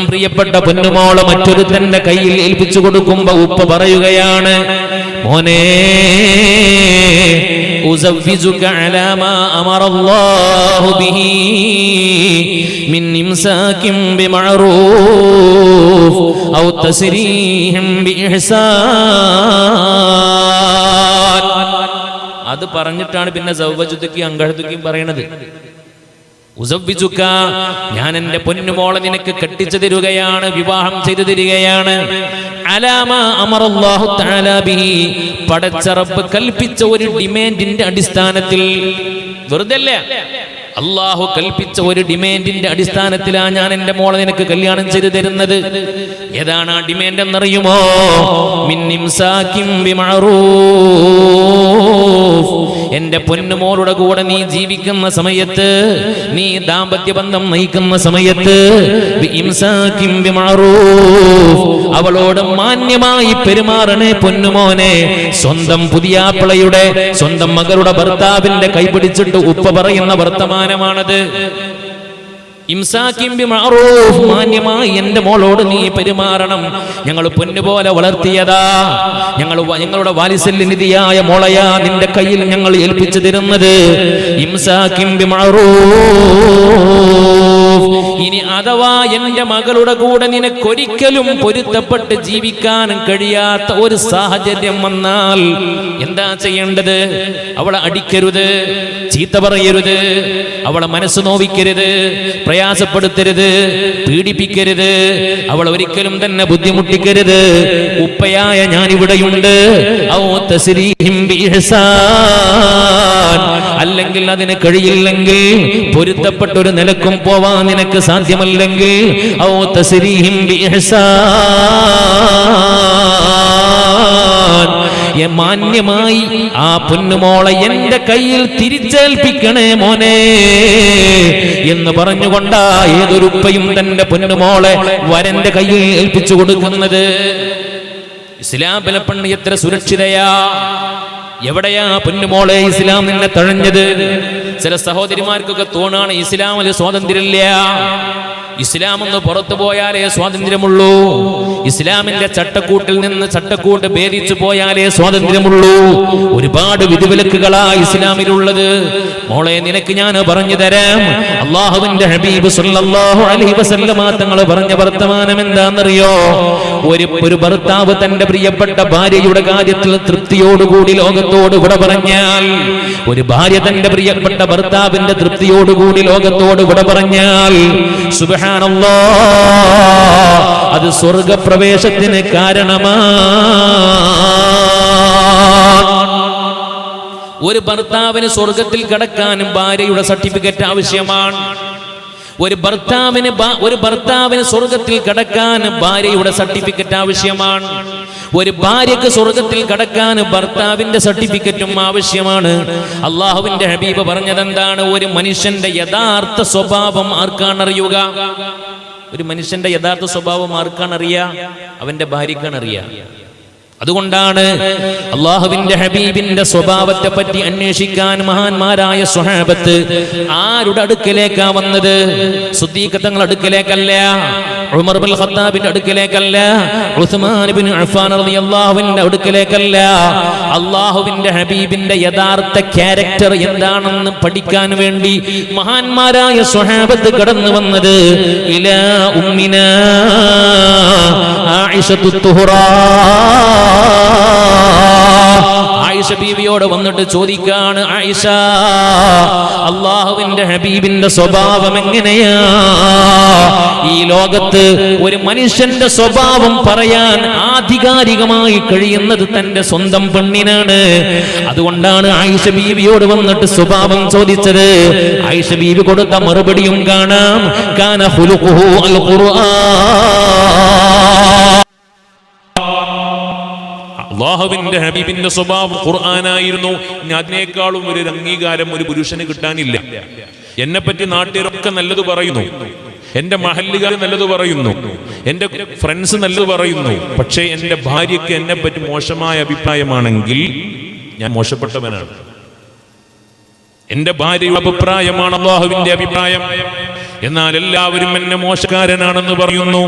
പ്രിയപ്പെട്ട പൊന്നുമോളെ മറ്റൊരുത്തന്റെ കയ്യിൽ ഏൽപ്പിച്ചു കൊടുക്കുമ്പോ ഉപ്പ പറയുകയാണ്, മോനെ ഉസവ്വിജുക അലാ മാ അമറല്ലാഹു ബിഹി മിൻ ഇംസാകിൻ ബിമഅറൂഫ് ഔ തസ്രീഹിൻ ബിഇഹ്സാൻ. അത് പറഞ്ഞിട്ടാണ് പിന്നെ സൗവജുദുക്കി അങ്കഹദുക്കി പറയുന്നത്. ഉസവ്വിജുക, ഞാൻ എന്റെ പൊന്നുമോളെ നിനക്ക് കെട്ടിച്ചു തരികയാണ്, വിവാഹം ചെയ്തു തരികയാണ്. അലാമാ അമറല്ലാഹു തആല ബിഹി, പടച്ച റബ്ബ് കൽപ്പിച്ച ഒരു ഡിമാൻഡിന്റെ അടിസ്ഥാനത്തിൽ. വെറുതെ അല്ല, അല്ലാഹു കൽപ്പിച്ച ഒരു ഡിമാൻഡിന്റെ അടിസ്ഥാനത്തിലാണ് ഞാൻ എന്റെ മോളെ നിനക്ക് കല്യാണം ചെയ്തു തരുന്നത്. ഏതാണ് ആ ഡിമാൻഡ് എന്നറിയുമോ? മിൻ ഇംസാകിൻ ബിമഅറൂഫ്, എന്റെ പൊന്നുമോളുടെ കൂടെ നീ ജീവിക്കുന്ന സമയത്ത്, നീ ദാമ്പത്യ ബന്ധം നയിക്കുന്ന സമയത്ത്, ഇംസാകിൻ ബിമഅറൂഫ്, അവളോട് മാന്യമായി പെരുമാറണേ പൊന്നുമോനെ. സ്വന്തം പുതിയാപ്പിളയുടെ, സ്വന്തം മകളുടെ ഭർത്താവിന്റെ കൈപിടിച്ചിട്ട് ഉപ്പ പറയുന്ന വർത്തമാനമാണത്. ഇംസാകിൻ ബിമഅറൂഫ്, മാന്യമായി എന്റെ മോളോട് നീ പെരുമാറണം. ഞങ്ങൾ പൊന്നുപോലെ വളർത്തിയതാ, ഞങ്ങളുടെ വാത്സല്യനിധിയായ മോളയാ നിന്റെ കയ്യിൽ ഞങ്ങൾ ഏൽപ്പിച്ചു തരുന്നത്. ഇംസാകിൻ ബിമഅറൂഫ്. ഇനി അഥവാ എന്റെ മകളുടെ കൂടെ നിനക്കൊരിക്കലും പൊരുത്തപ്പെട്ട് ജീവിക്കാൻ കഴിയാത്ത ഒരു സാഹചര്യം വന്നാൽ എന്താ ചെയ്യേണ്ടത്? അവളെ അടിക്കരുത്, ചീത്ത പറയരുത്, അവളെ മനസ്സ് നോവിക്കരുത്, പ്രയാസപ്പെടുത്തരുത്, പീഡിപ്പിക്കരുത്, അവൾ ഒരിക്കലും തന്നെ ബുദ്ധിമുട്ടിക്കരുത്. ഉപ്പയായ ഞാൻ ഇവിടെയുണ്ട്. ഔ തസ്രീഹിൻ ബിഇഹ്സാൻ, അല്ലെങ്കിൽ അതിന് കഴിയില്ലെങ്കിൽ, പൊരുത്തപ്പെട്ടൊരു നിലക്കും പോവാൻ നിനക്ക് സാധ്യമല്ലെങ്കിൽ, ഔ തസ്രീഹിൻ ബിഇഹ്സാൻ, മാന്യമായി ആ പൊന്നുമോളെ എന്റെ കയ്യിൽ തിരിച്ചേൽപ്പിക്കണേ മോനെ എന്ന് പറഞ്ഞുകൊണ്ടാ ഏതൊരുപ്പയും തന്റെ പൊന്നുമോളെ വരന്റെ കയ്യിൽ ഏൽപ്പിച്ചു കൊടുക്കുന്നത്. ഇസ്ലാം പെണ്ണ് എത്ര സുരക്ഷിതയാ! എവിടെയാ പൊന്നുമോളെ ഇസ്ലാം നിന്നെ തഴഞ്ഞത്? ചില സഹോദരിമാർക്കൊക്കെ തോന്നാണ് ഇസ്ലാമിൽ സ്വാതന്ത്ര്യമില്ല, ഇസ്ലാം ഒന്ന് പുറത്തു പോയാലേ സ്വാതന്ത്ര്യമുള്ളൂ, ഇസ്ലാമിന്റെ ചട്ടക്കൂട്ടിൽ നിന്ന് ചട്ടക്കൂട്ട് ഭേദിച്ചു പോയാലേ സ്വാതന്ത്ര്യമുള്ളൂ. ഒരുപാട് വിധിവിലക്കുകളാ ഇസ്ലാമിലുള്ളത്. മോളെ നിനക്ക് ഞാൻ പറഞ്ഞു തരാം. അല്ലാഹുവിന്റെ ഹബീബ് സല്ലല്ലാഹു അലൈഹി വസല്ലമ തങ്ങൾ പറഞ്ഞ വർത്തമാനം എന്താണെന്നറിയോ? ഒരു ഭർത്താവ് തന്റെ പ്രിയപ്പെട്ട ഭാര്യയുടെ കാര്യത്തിൽ തൃപ്തിയോടുകൂടി ലോകത്തോട് വിട പറഞ്ഞാൽ, ഒരു ഭാര്യ തന്റെ പ്രിയപ്പെട്ട ഭർത്താവിന്റെ തൃപ്തിയോടുകൂടി ലോകത്തോട് വിട പറഞ്ഞാൽ, സുബ്ഹാനല്ലാഹ്, അത് സ്വർഗപ്രവേശത്തിന് കാരണമാണ്. ഒരു ഭർത്താവിന് സ്വർഗത്തിൽ കടക്കാനും ഭാര്യയുടെ സർട്ടിഫിക്കറ്റ് ആവശ്യമാണ്. ഒരു ഭർത്താവിന് സ്വർഗത്തിൽ കടക്കാൻ ഭാര്യയുടെ സർട്ടിഫിക്കറ്റ് ആവശ്യമാണ്. ഒരു ഭാര്യക്ക് സ്വർഗത്തിൽ കടക്കാൻ ഭർത്താവിന്റെ സർട്ടിഫിക്കറ്റും ആവശ്യമാണ്. അല്ലാഹുവിന്റെ ഹബീബ് പറഞ്ഞതെന്താണ്? ഒരു മനുഷ്യന്റെ യഥാർത്ഥ സ്വഭാവം ആർക്കാണ് അറിയുക? ഒരു മനുഷ്യന്റെ യഥാർത്ഥ സ്വഭാവം ആർക്കാണ് അറിയുക? അവന്റെ ഭാര്യക്കാണ് അറിയുക. അതുകൊണ്ടാണ് അല്ലാഹുവിന്റെ ഹബീബിന്റെ സ്വഭാവത്തെ പറ്റി അന്വേഷിക്കാൻ മഹാന്മാരായ സ്വഹാബത്ത് ആരുടെ അടുക്കലേക്കാ വന്നത്? സിദ്ദീഖ് തങ്ങൾ അടുക്കലേക്കല്ല, ഉമർ ഇബ്നുൽ ഖത്താബിന്റെ അടുക്കലേക്കല്ല, ഉസ്മാൻ ഇബ്നു അഫ്ഫാൻ റളിയല്ലാഹു അൻഹുവിന്റെ അടുക്കലേക്കല്ല. അല്ലാഹുവിന്റെ ഹബീബിന്റെ യഥാർത്ഥ ക്യാരക്ടർ എന്താണെന്ന് പഠിക്കാൻ വേണ്ടി മഹാന്മാരായ സ്വഹാബത്ത് കടന്നു വന്നത് ഇലാ ഉമ്മിനാ ആയിഷത്തു തുഹ്റാ, ആയിഷ ബീവിയോട് വന്നിട്ട് ചോദിക്കാണ്, ആയിഷ, അല്ലാഹുവിന്റെ ഹബീബിന്റെ സ്വഭാവം എങ്ങനെയാ? ഈ ലോകത്ത് ഒരു മനുഷ്യന്റെ സ്വഭാവം പറയാൻ ആധികാരികമായി കഴിയുന്നത് തന്റെ സ്വന്തം പെണ്ണിനാണ്. അതുകൊണ്ടാണ് ആയിഷ ബീവിയോട് വന്നിട്ട് സ്വഭാവം ചോദിച്ചത്. ആയിഷ ബീവി കൊടുത്ത മറുപടിയും കാണാം. കാന ഖുലുഖുഹു അൽ ഖുർആൻ, അല്ലാഹുവിന്റെ ഹബീബിന്റെ സ്വഭാവം ഖുർആനായിരുന്നു. അതിനേക്കാളും ഒരു അംഗീകാരം ഒരു പുരുഷന് കിട്ടാനില്ല. എന്നെ പറ്റി നാട്ടുകാരൊക്കെ നല്ലത് പറയുന്നു, എന്റെ മഹല്ലുകാർ നല്ലത് പറയുന്നു, എന്റെ ഫ്രണ്ട്സ് നല്ലത് പറയുന്നു. പക്ഷേ എന്റെ ഭാര്യയ്ക്ക് എന്നെ പറ്റി മോശമായ അഭിപ്രായമാണെങ്കിൽ ഞാൻ മോശപ്പെട്ടവനാണ്. എന്റെ ഭാര്യയുടെ അഭിപ്രായമാണ് അല്ലാഹുവിന്റെ അഭിപ്രായം. എന്നാൽ എല്ലാവരും എന്നെ മോശക്കാരനാണെന്ന് പറയുന്നു.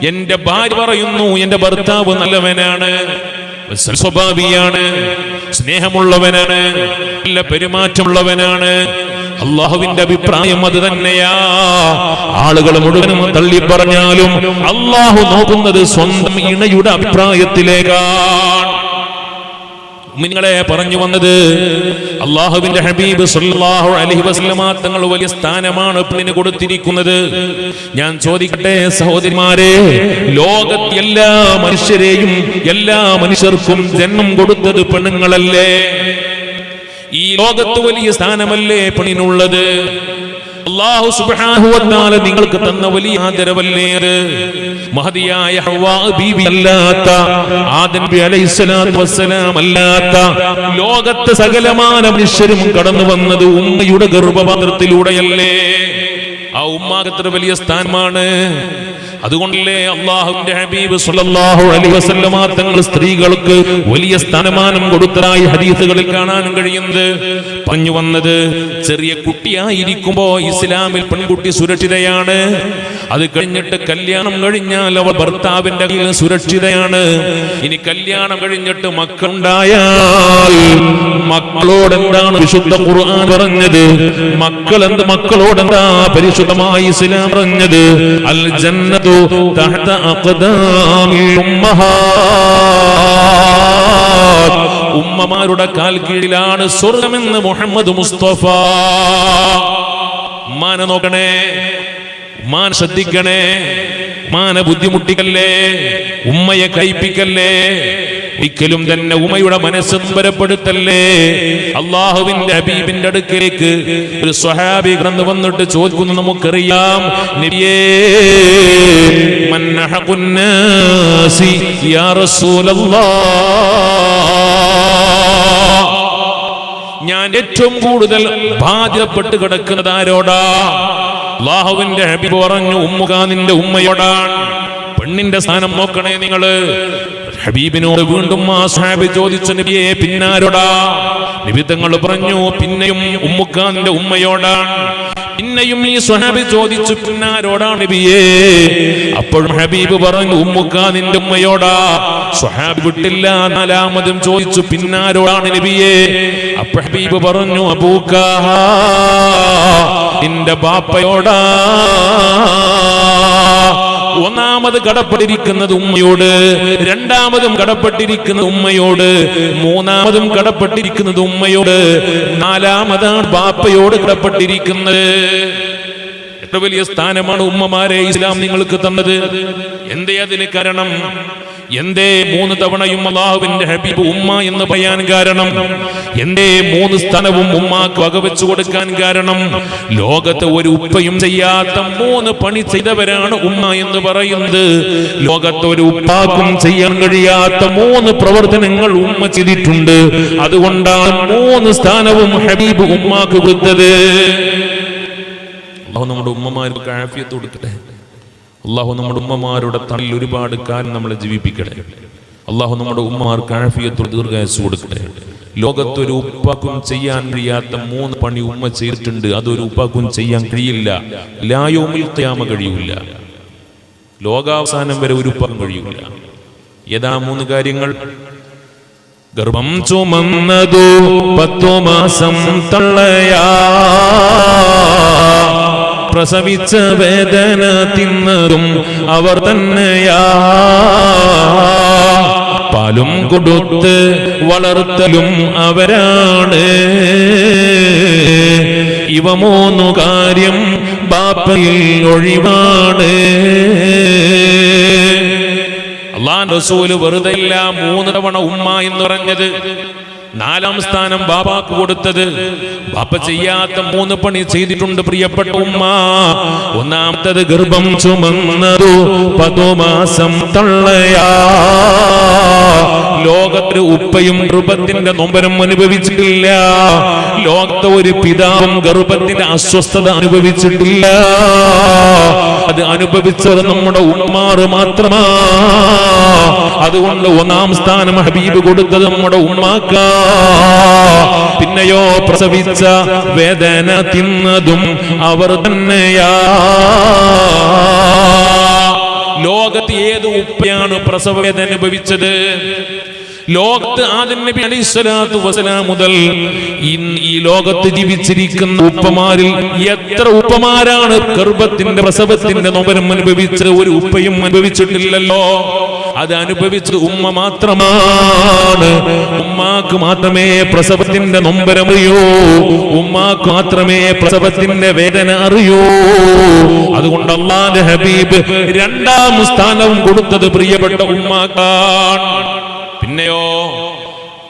എന്റെ ഭാര്യ പറയുന്നു എന്റെ ഭർത്താവ് നല്ലവനാണ്, സ്വഭാവിയാണ്, സ്നേഹമുള്ളവനാണ്, നല്ല പെരുമാറ്റമുള്ളവനാണ്. അള്ളാഹുവിന്റെ അഭിപ്രായം അത് തന്നെയാ. ആളുകൾ മുഴുവനും തള്ളി പറഞ്ഞാലും അള്ളാഹു നോക്കുന്നത് സ്വന്തം ഇണയുടെ അഭിപ്രായത്തിലേക്കാണ്. മുഅ്മിനീങ്ങളെ പറഞ്ഞു വന്നത് അള്ളാഹുവിന്റെ ഹബീബ് സല്ലല്ലാഹു അലൈഹി വസല്ലമ തങ്ങൾ വലിയ സ്ഥാനമാണ് പെണ്ണിന് കൊടുത്തിരിക്കുന്നത്. ഞാൻ ചോദിക്കട്ടെ സഹോദരിമാരെ, ലോകത്തെ എല്ലാ മനുഷ്യരെയും എല്ലാ മനുഷ്യർക്കും ജന്മം കൊടുത്തത് പെണ്ണുങ്ങളല്ലേ? ഈ ലോകത്ത് വലിയ സ്ഥാനമല്ലേ പെണ്ണിനുള്ളത്? അല്ലാഹു സുബ്ഹാനഹു വ തആല നിങ്ങൾക്ക് തന്ന വലിയ ആദരവല്ലേ അത്? മഹദിയായ ഹവ്വാ ബീവി അല്ലാത്ത, ആദം നബി അലൈഹിസ്സലാത്തു വസ്സലാം അല്ലാത്ത ലോകത്തെ സകലമാന മനുഷ്യരും കടന്നു വന്നത് ഉമ്മയുടെ ഗർഭപാത്രത്തിലൂടെയല്ലേ? ആ ഉമ്മാക്ക് എത്ര വലിയ സ്ഥാനമാണ്. അതുകൊണ്ടല്ലേ അള്ളാഹുവിന്റെ ഹബീബ് സല്ലല്ലാഹു അലൈഹി വസല്ലമ തങ്ങൾ സ്ത്രീകൾക്ക് വലിയ സ്ഥാനമാനം കൊടുത്തതായി ഹദീസുകളിൽ കാണാൻ കഴിയുന്നത്. പറഞ്ഞു വന്നത്, ചെറിയ കുട്ടിയായിരിക്കുമ്പോ ഇസ്ലാമിൽ പെൺകുട്ടി സുരക്ഷിതയാണ്. അത് കഴിഞ്ഞിട്ട് കല്യാണം കഴിഞ്ഞാൽ അവൾ ഭർത്താവിന്റെ കയ്യിൽ സുരക്ഷിതയാണ്. ഇനി കല്യാണം കഴിഞ്ഞിട്ട് മക്കളുണ്ടായാൽ മക്കളോട് എന്താണ് വിശുദ്ധ ഖുർആൻ പറഞ്ഞത്? മക്കളോട് എന്താ പരിശുദ്ധമായ ഇസ്ലാം പറഞ്ഞത്? അൽ ജന്നത്തു തഹ്ത അഖ്ദാമിൽ ഉമ്മഹാത്ത്. ഉമ്മമാരുടെ കാൽ കീഴിലാണ് സ്വർഗ്ഗമെന്ന് മുഹമ്മദ് മുസ്തഫ. ഉമ്മാനെ നോക്കണേ, ഉമ്മാനെ ശ്രദ്ധിക്കണേ, ഉമ്മാനെ ബുദ്ധിമുട്ടിക്കല്ലേ, ഉമ്മയെ കൈപ്പിക്കല്ലേ, ഒരിക്കലും തന്നെ ഉമ്മയുടെ മനസ്സ് നൊമ്പരപ്പെടുത്തല്ലേ. അള്ളാഹുവിന്റെ ഹബീബിന്റെ അടുക്കലേക്ക് ഒരു സ്വഹാബി കടന്നു വന്നിട്ട് ചോദിക്കുന്നു, നമുക്കറിയാം നബിയേ, മൻ അഹഖുൻ നാസി യാ റസൂലല്ലാഹ്, ഞാൻ ഏറ്റവും കൂടുതൽ ബാധ്യപ്പെട്ട് കിടക്കുന്നത് ആരോടാ? അല്ലാഹുവിന്റെ ഹബീബ് പറഞ്ഞു, ഉമ്മുക, നിന്റെ ഉമ്മയോടാണ്. പെണ്ണിന്റെ സ്ഥാനം നോക്കണേ നിങ്ങള്. ഹബീബിനോട് വീണ്ടും ആ സ്വഹാബി ചോദിച്ചു, നബിയെ പിന്നാരോടാ? നബി തങ്ങൾ പറഞ്ഞു, പിന്നെയും ഉമ്മുക, നിന്റെ ഉമ്മയോടാണ്. പിന്നെയും ഈ സ്വഹാബി ചോദിച്ചു, പിന്നാരോടാണ് നബിയേ? അപ്പോഴും ഹബീബ് പറഞ്ഞു, ഉമ്മുക, നിന്റെ ഉമ്മയോടാ. സ്വഹാബി വിട്ടില്ല. നാലാമതും ചോദിച്ചു, പിന്നാരോടാണ് നബിയേ? അപ്പോൾ ഹബീബ് പറഞ്ഞു, അബൂക, നിന്റെ ബാപ്പയോടാ. ഒന്നാമത് കടപ്പെട്ടിരിക്കുന്നത് ഉമ്മയോട്, രണ്ടാമതും കടപ്പെട്ടിരിക്കുന്നത് ഉമ്മയോട്, മൂന്നാമതും കടപ്പെട്ടിരിക്കുന്നത് ഉമ്മയോട്, നാലാമതാണ് ബാപ്പയോട് കടപ്പെട്ടിരിക്കുന്നത്. എത്ര വലിയ സ്ഥാനമാണ് ഉമ്മമാരെ ഇസ്ലാം നിങ്ങൾക്ക് തന്നത്. എന്തേ അതിന് കാരണം? എന്തേ 3 തവണയും അല്ലാഹുവിന്റെ ഹബീബ് ഉമ്മ എന്ന് പറയാൻ കാരണം? എന്തേ 3 സ്ഥാനവും ഉമ്മാക്ക് വകവെച്ചു കൊടുക്കാൻ കാരണം? ലോകത്ത് ഒരു ഉപ്പയും ചെയ്യാത്ത 3 പണി ചെയ്തവരാണ് ഉമ്മ എന്ന് പറയുന്നത്. ലോകത്ത് ഒരു ഉപ്പാക്കും ചെയ്യാൻ കഴിയാത്ത 3 പ്രവർത്തനങ്ങൾ ഉമ്മ ചെയ്തിട്ടുണ്ട്. അതുകൊണ്ടാണ് 3 സ്ഥാനവും ഹബീബ് ഉമ്മാക്ക് കൊടുത്തത്. അല്ലാഹു നമ്മുടെ ഉമ്മമാർക്ക് ആഫിയത്ത് കൊടുക്കട്ടെ. അല്ലാഹു നമ്മുടെ ഉമ്മമാരുടെ തണലിൽ ഒരുപാട് കാലം നമ്മളെ ജീവിപ്പിക്കട്ടെ. അല്ലാഹു നമ്മുടെ ഉമ്മമാർക്ക് ആഫിയത്തോട് ദീർഘായുസ്സ് കൊടുക്കട്ടെ. ലോകത്തൊരു ഉപ്പാക്കും ചെയ്യാൻ കഴിയാത്ത 3 പണി ഉമ്മ ചെയ്തിട്ടുണ്ട്. അതൊരു ഉപ്പാക്കും ചെയ്യാൻ കഴിയില്ല. ലാ യൗമുൽ ഖിയാമ കഴിയില്ല. ലോകാവസാനം വരെ ഒരു ഉപ്പാക്കും കഴിയില്ല. ഏതാ 3 കാര്യങ്ങൾ? ഗർഭം ചുമന്നതു 10 മാസം തള്ളയാ, പ്രസവിച്ച വേദന തിന്നതും അവർ തന്നെയാ, പാലും കൊടുത്ത് വളർത്തലും അവരാണ്. ഇവ 3 കാര്യം ബാപ്പയിൽ ഒഴിവാണ്. അല്ലാഹുവിന്റെ റസൂൽ വെറുതെ ഇല്ല 3 തവണ ഉമ്മ എന്ന് പറഞ്ഞത്. 4ാം സ്ഥാനം ബാബാക്ക് കൊടുത്തത്. ബാപ്പ ചെയ്യാത്ത 3 പണി ചെയ്തിട്ടുണ്ട് പ്രിയപ്പെട്ട ഉമ്മ. ഒന്നാമത്തത് ഗർഭം ചുമന്നതു 10 മാസം തള്ളയാ. ലോകത്ത് ഉപ്പയും ഗർഭത്തിന്റെ നൊമ്പരം അനുഭവിച്ചിട്ടില്ല. ലോകത്തെ ഒരു പിതാവും ഗർഭത്തിന്റെ അസ്വസ്ഥത അനുഭവിച്ചിട്ടില്ല. അത് അനുഭവിച്ചത് നമ്മുടെ ഉമ്മാർ മാത്രമാ. അതുകൊണ്ട് 1ാം സ്ഥാനം ഹബീബ് കൊടുത്തത് നമ്മുടെ ഉമ്മാക്കാ. പിന്നെയോ പ്രസവിച്ച വേദന തിന്നതും അവർ തന്നെയാ. ലോകത്ത് ഏത് ഉപ്പയാണ് പ്രസവവേദന അനുഭവിച്ചത്? ലോകത്ത് ആദം നബി അലൈഹിസ്സലാത്തു വസ്സലാം മുതൽ ഈ ലോകത്ത് ജീവിച്ചിരിക്കുന്ന ഉപ്പമാരിൽ എത്ര ഉപ്പമാരാണ് ഗർഭത്തിന്റെ പ്രസവത്തിന്റെ നൊമ്പരം അനുഭവിച്ചത്? ഒരു ഉപ്പയും അനുഭവിച്ചിട്ടില്ലല്ലോ. അത് അനുഭവിച്ചത് ഉമ്മ മാത്രമാണ്. ഉമ്മാക്ക് മാത്രമേ പ്രസവത്തിന്റെ നൊമ്പരം അറിയൂ, ഉമ്മാക്ക് മാത്രമേ പ്രസവത്തിന്റെ വേദന അറിയൂ. അതുകൊണ്ട് അല്ലാഹുവിന്റെ ഹബീബ് രണ്ടാം സ്ഥാനവും കൊടുത്തത് പ്രിയപ്പെട്ട ഉമ്മാക്കാണ്. പിന്നെയോ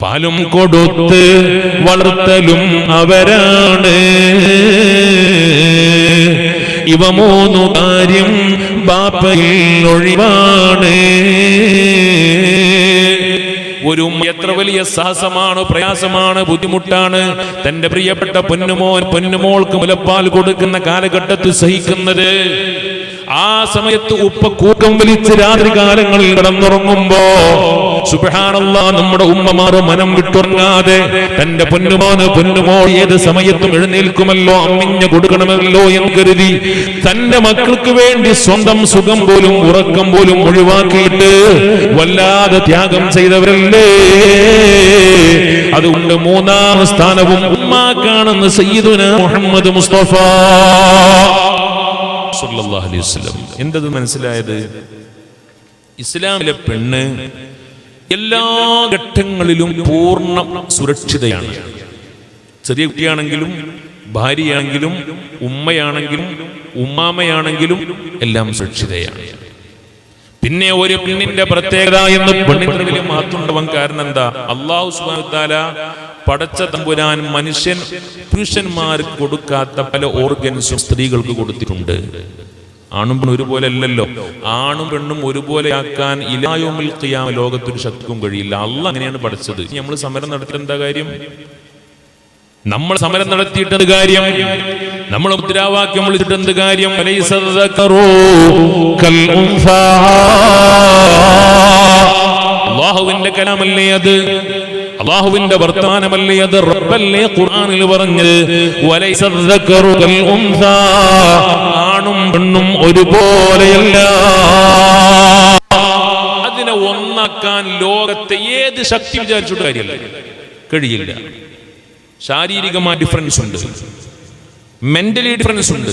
പാലും കൊടുത്ത് വളർത്തലും അവരാണ്. ഇവ മൂന്നു കാര്യം ബാപ്പയിൽ ഒഴിവാണ്. ഒരു എത്ര വലിയ സാഹസമാണ്, പ്രയാസമാണ്, ബുദ്ധിമുട്ടാണ് തന്റെ പ്രിയപ്പെട്ട പൊന്നുമോൾക്ക് മുലപ്പാൽ കൊടുക്കുന്ന കാലഘട്ടത്തിൽ സഹിക്കുന്നത്. ആ സമയത്ത് ഉപ്പ കൂക്കം വലിച്ച് രാത്രി കാലങ്ങളിൽ കിടന്നുറങ്ങുമ്പോ സുബ്ഹാനല്ലാഹ് നമ്മുടെ ഉമ്മമാർ മനം വിട്ടുറങ്ങാതെ തന്റെ പൊന്നുമോൾ ഏത് സമയത്തും എഴുന്നേൽക്കുമല്ലോ, അമ്മിഞ്ഞു കൊടുക്കണമല്ലോ എന്ന് കരുതി തന്റെ മക്കൾക്ക് വേണ്ടി സ്വന്തം സുഖം പോലും ഉറക്കം പോലും ഒഴിവാക്കിയിട്ട് വല്ലാതെ ത്യാഗം ചെയ്തവരല്ലേ. അതുകൊണ്ട് മൂന്നാം സ്ഥാനവും ഉമ്മാക്കാണെന്ന് സയ്യിദുനാ മുഹമ്മദ് മുസ്തഫ സല്ലല്ലാഹു അലൈഹി വസല്ലം. എന്തത് മനസ്സിലായത്? ഇസ്ലാമിലെ പെണ്ണ് എല്ലാ ഘട്ടങ്ങളിലും പൂർണ്ണ സുരക്ഷിതയാണ്. ചെറിയ കുട്ടിയാണെങ്കിലും ഭാര്യയാണെങ്കിലും ഉമ്മയാണെങ്കിലും ഉമ്മാമയാണെങ്കിലും എല്ലാം സുരക്ഷിതയാണ്. പിന്നെ ഒരു പെണ്ണിന്റെ പ്രത്യേകത എന്ന് പെണ്ണിന്റെ മാത്രം കാരണം എന്താ? അല്ലാഹു സുബ്ഹാനഹു വ തആല പടച്ച തമ്പുരാൻ പുരുഷന്മാർക്ക് കൊടുക്കാത്ത പല ഓർഗൻസും സ്ത്രീകൾക്ക് കൊടുത്തിട്ടുണ്ട്. ആണും പെണ്ണും ഒരുപോലെ അല്ലല്ലോ. ആണും പെണ്ണും ഒരുപോലെ ആക്കാൻ ഇലാ യൗമിൽ ഖിയാമ ലോകത്തൊരു ശക്തിക്കും കഴിയില്ല. അല്ലാഹ് അങ്ങനെയാണ് പഠിച്ചത്. നമ്മൾ സമരം നടത്തിയിട്ട് എന്താ കാര്യം? നമ്മൾ സമരം നടത്തിയിട്ട് കാര്യം? നമ്മൾ മുദ്രാവാക്യം വിളിച്ചിട്ട് എന്ത് കാര്യം? അല്ലാഹുവിന്റെ കലാമല്ലേ അത്? അല്ലാഹുവിന്റെ വർത്തമാനമല്ലേ അത്? റബ്ബല്ലേ ഖുർആനിൽ പറഞ്ഞത് ആണും പെണ്ണും ഒരുപോലെയല്ല. അതിനെ ഒന്നാക്കാൻ ലോകത്തെ ഏത് ശക്തി വിചാരിച്ചിട്ട് കാര്യമല്ല, കഴിയില്ല. ശാരീരികമായ ഡിഫറൻസ് ഉണ്ട്, മെന്റലി ഡിഫറൻസ് ഉണ്ട്,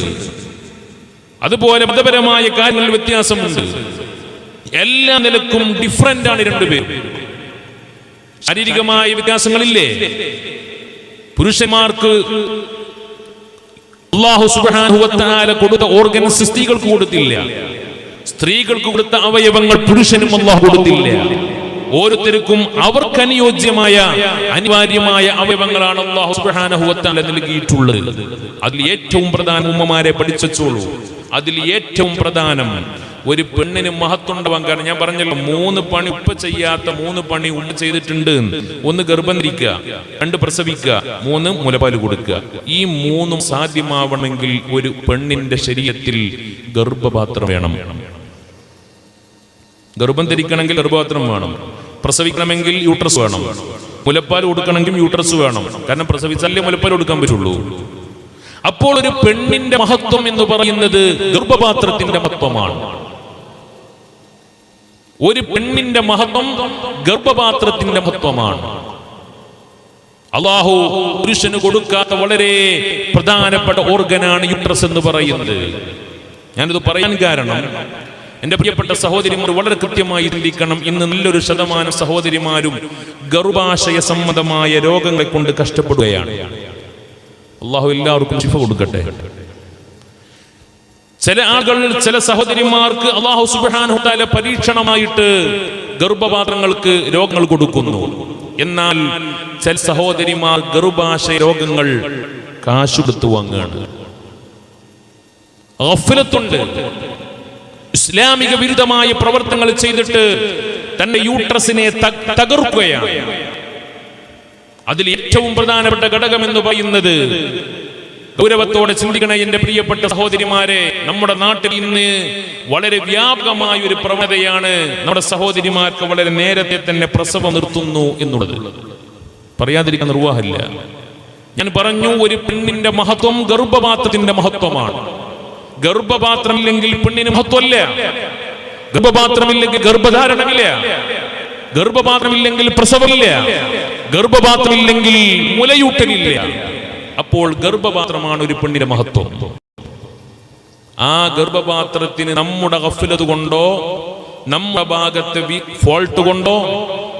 അതുപോലെ മതപരമായ കാര്യങ്ങളിൽ വ്യത്യാസമുണ്ട്. എല്ലാ നിലക്കും ഡിഫറന്റ് ആണ് രണ്ടുപേരും. ശാരീരികമായ വ്യത്യാസങ്ങളില്ലേ? പുരുഷന്മാർക്ക് അല്ലാഹു സുബ്ഹാനഹു വ തആല കൊടുത്ത ഓർഗൻസ് സ്ത്രീകൾക്ക് കൊടുത്തില്ല. സ്ത്രീകൾക്ക് കൊടുത്ത അവയവങ്ങൾ പുരുഷനും അല്ലാഹു കൊടുത്തില്ല. ഓരോരുത്തർക്കും അവർക്ക് അനുയോജ്യമായ അനിവാര്യമായ അവയവങ്ങളാണ് അല്ലാഹു സുബ്ഹാനഹു വ തആല നൽകിയിട്ടുള്ളത്. അതിൽ ഏറ്റവും പ്രധാനം ഉമ്മമാരെ പഠിച്ചോളൂ. അതിൽ ഏറ്റവും പ്രധാനം ഒരു പെണ്ണിന് മഹത്വമുണ്ടാവാൻ കാരണം ഞാൻ പറഞ്ഞല്ലോ, 3 പണി ഉപ്പ ചെയ്യാത്ത 3 പണി ഉമ്മ ചെയ്തിട്ടുണ്ട്. 1 ഗർഭം ധരിക്കുക, 2 പ്രസവിക്കുക, 3 മുലപ്പാൽ കൊടുക്കുക. ഈ 3 സാധ്യമാവണമെങ്കിൽ ഒരു പെണ്ണിന്റെ ശരീരത്തിൽ ഗർഭപാത്രം വേണം. ഗർഭം ധരിക്കണമെങ്കിൽ ഗർഭപാത്രം വേണം. പ്രസവിക്കണമെങ്കിൽ യൂട്രസ് വേണം. മുലപ്പാൽ കൊടുക്കണമെങ്കിൽ യൂട്രസ് വേണം. കാരണം പ്രസവിച്ചാലേ മുലപ്പാൽ കൊടുക്കാൻ പറ്റുള്ളൂ. അപ്പോൾ ഒരു പെണ്ണിന്റെ മഹത്വം എന്ന് പറയുന്നത് ഗർഭപാത്രത്തിന്റെ മഹത്വമാണ്. ഒരു പെണ്ണിന്റെ മഹത്വം ഗർഭപാത്രത്തിന്റെ മഹത്വമാണ്. അല്ലാഹു പുരുഷന് കൊടുക്കാത്ത വളരെ പ്രധാനപ്പെട്ട ഓർഗനാണ് യൂട്രസ് എന്ന് പറയുന്നത്. ഞാനിത് പറയാൻ കാരണം എന്റെ പ്രിയപ്പെട്ട സഹോദരിമാർ വളരെ കൃത്യമായി ചിന്തിക്കണം. ഇന്ന് നല്ലൊരു ശതമാനം സഹോദരിമാരും ഗർഭാശയ സംബന്ധമായ രോഗങ്ങളെ കൊണ്ട് കഷ്ടപ്പെടുകയാണ്. അല്ലാഹു എല്ലാവർക്കും ശിഫ കൊടുക്കട്ടെ. ചില ആളുകൾ, ചില സഹോദരിമാർക്ക് അല്ലാഹു സുബ്ഹാനഹു വ തആല പരീക്ഷണമായിട്ട് ഗർഭപാത്രങ്ങൾക്ക് രോഗങ്ങൾ കൊടുക്കുന്നു. എന്നാൽ ചില സഹോദരിമാർ ഗർഭാശയ രോഗങ്ങൾ കാശ് കൊടുത്തു വാങ്ങുകയാണ്. ഗഫലത്തുണ്ട്. ഇസ്ലാമിക വിരുദ്ധമായ പ്രവർത്തനങ്ങൾ ചെയ്തിട്ട് തന്റെ യൂട്രസിനെ തകർക്കുകയാണ്. അതിൽ ഏറ്റവും പ്രധാനപ്പെട്ട ഘടകം എന്ന് പറയുന്നത്, ഗൗരവത്തോടെ ചിന്തിക്കണേ എന്റെ പ്രിയപ്പെട്ട സഹോദരിമാരെ, നമ്മുടെ നാട്ടിൽ ഇന്ന് വളരെ വ്യാപകമായ ഒരു പ്രവണതയാണ് നമ്മുടെ സഹോദരിമാർക്ക് വളരെ നേരത്തെ തന്നെ പ്രസവം നിർത്തുന്നു എന്നുള്ളത്. പറയാതിരിക്കാൻ നിർവാഹമില്ല. ഞാൻ പറഞ്ഞു, ഒരു പെണ്ണിന്റെ മഹത്വം ഗർഭപാത്രത്തിന്റെ മഹത്വമാണ്. ഗർഭപാത്രമില്ലെങ്കിൽ പെണ്ണിന് മഹത്വമല്ല. ഗർഭപാത്രമില്ലെങ്കിൽ ഗർഭധാരണമില്ല. ഗർഭപാത്രമില്ലെങ്കിൽ പ്രസവമില്ല. ഗർഭപാത്രമില്ലെങ്കിൽ മുലയൂട്ടലില്ല. അപ്പോൾ ഗർഭപാത്രമാണ് ഒരു പെണ്ണിന്റെ മഹത്വം. ആ ഗർഭപാത്രത്തിന് നമ്മുടെ ഗഫ്ലത്ത് കൊണ്ടോ നമ്മുടെ ഭാഗത്തെ ഫോൾട്ട് കൊണ്ടോ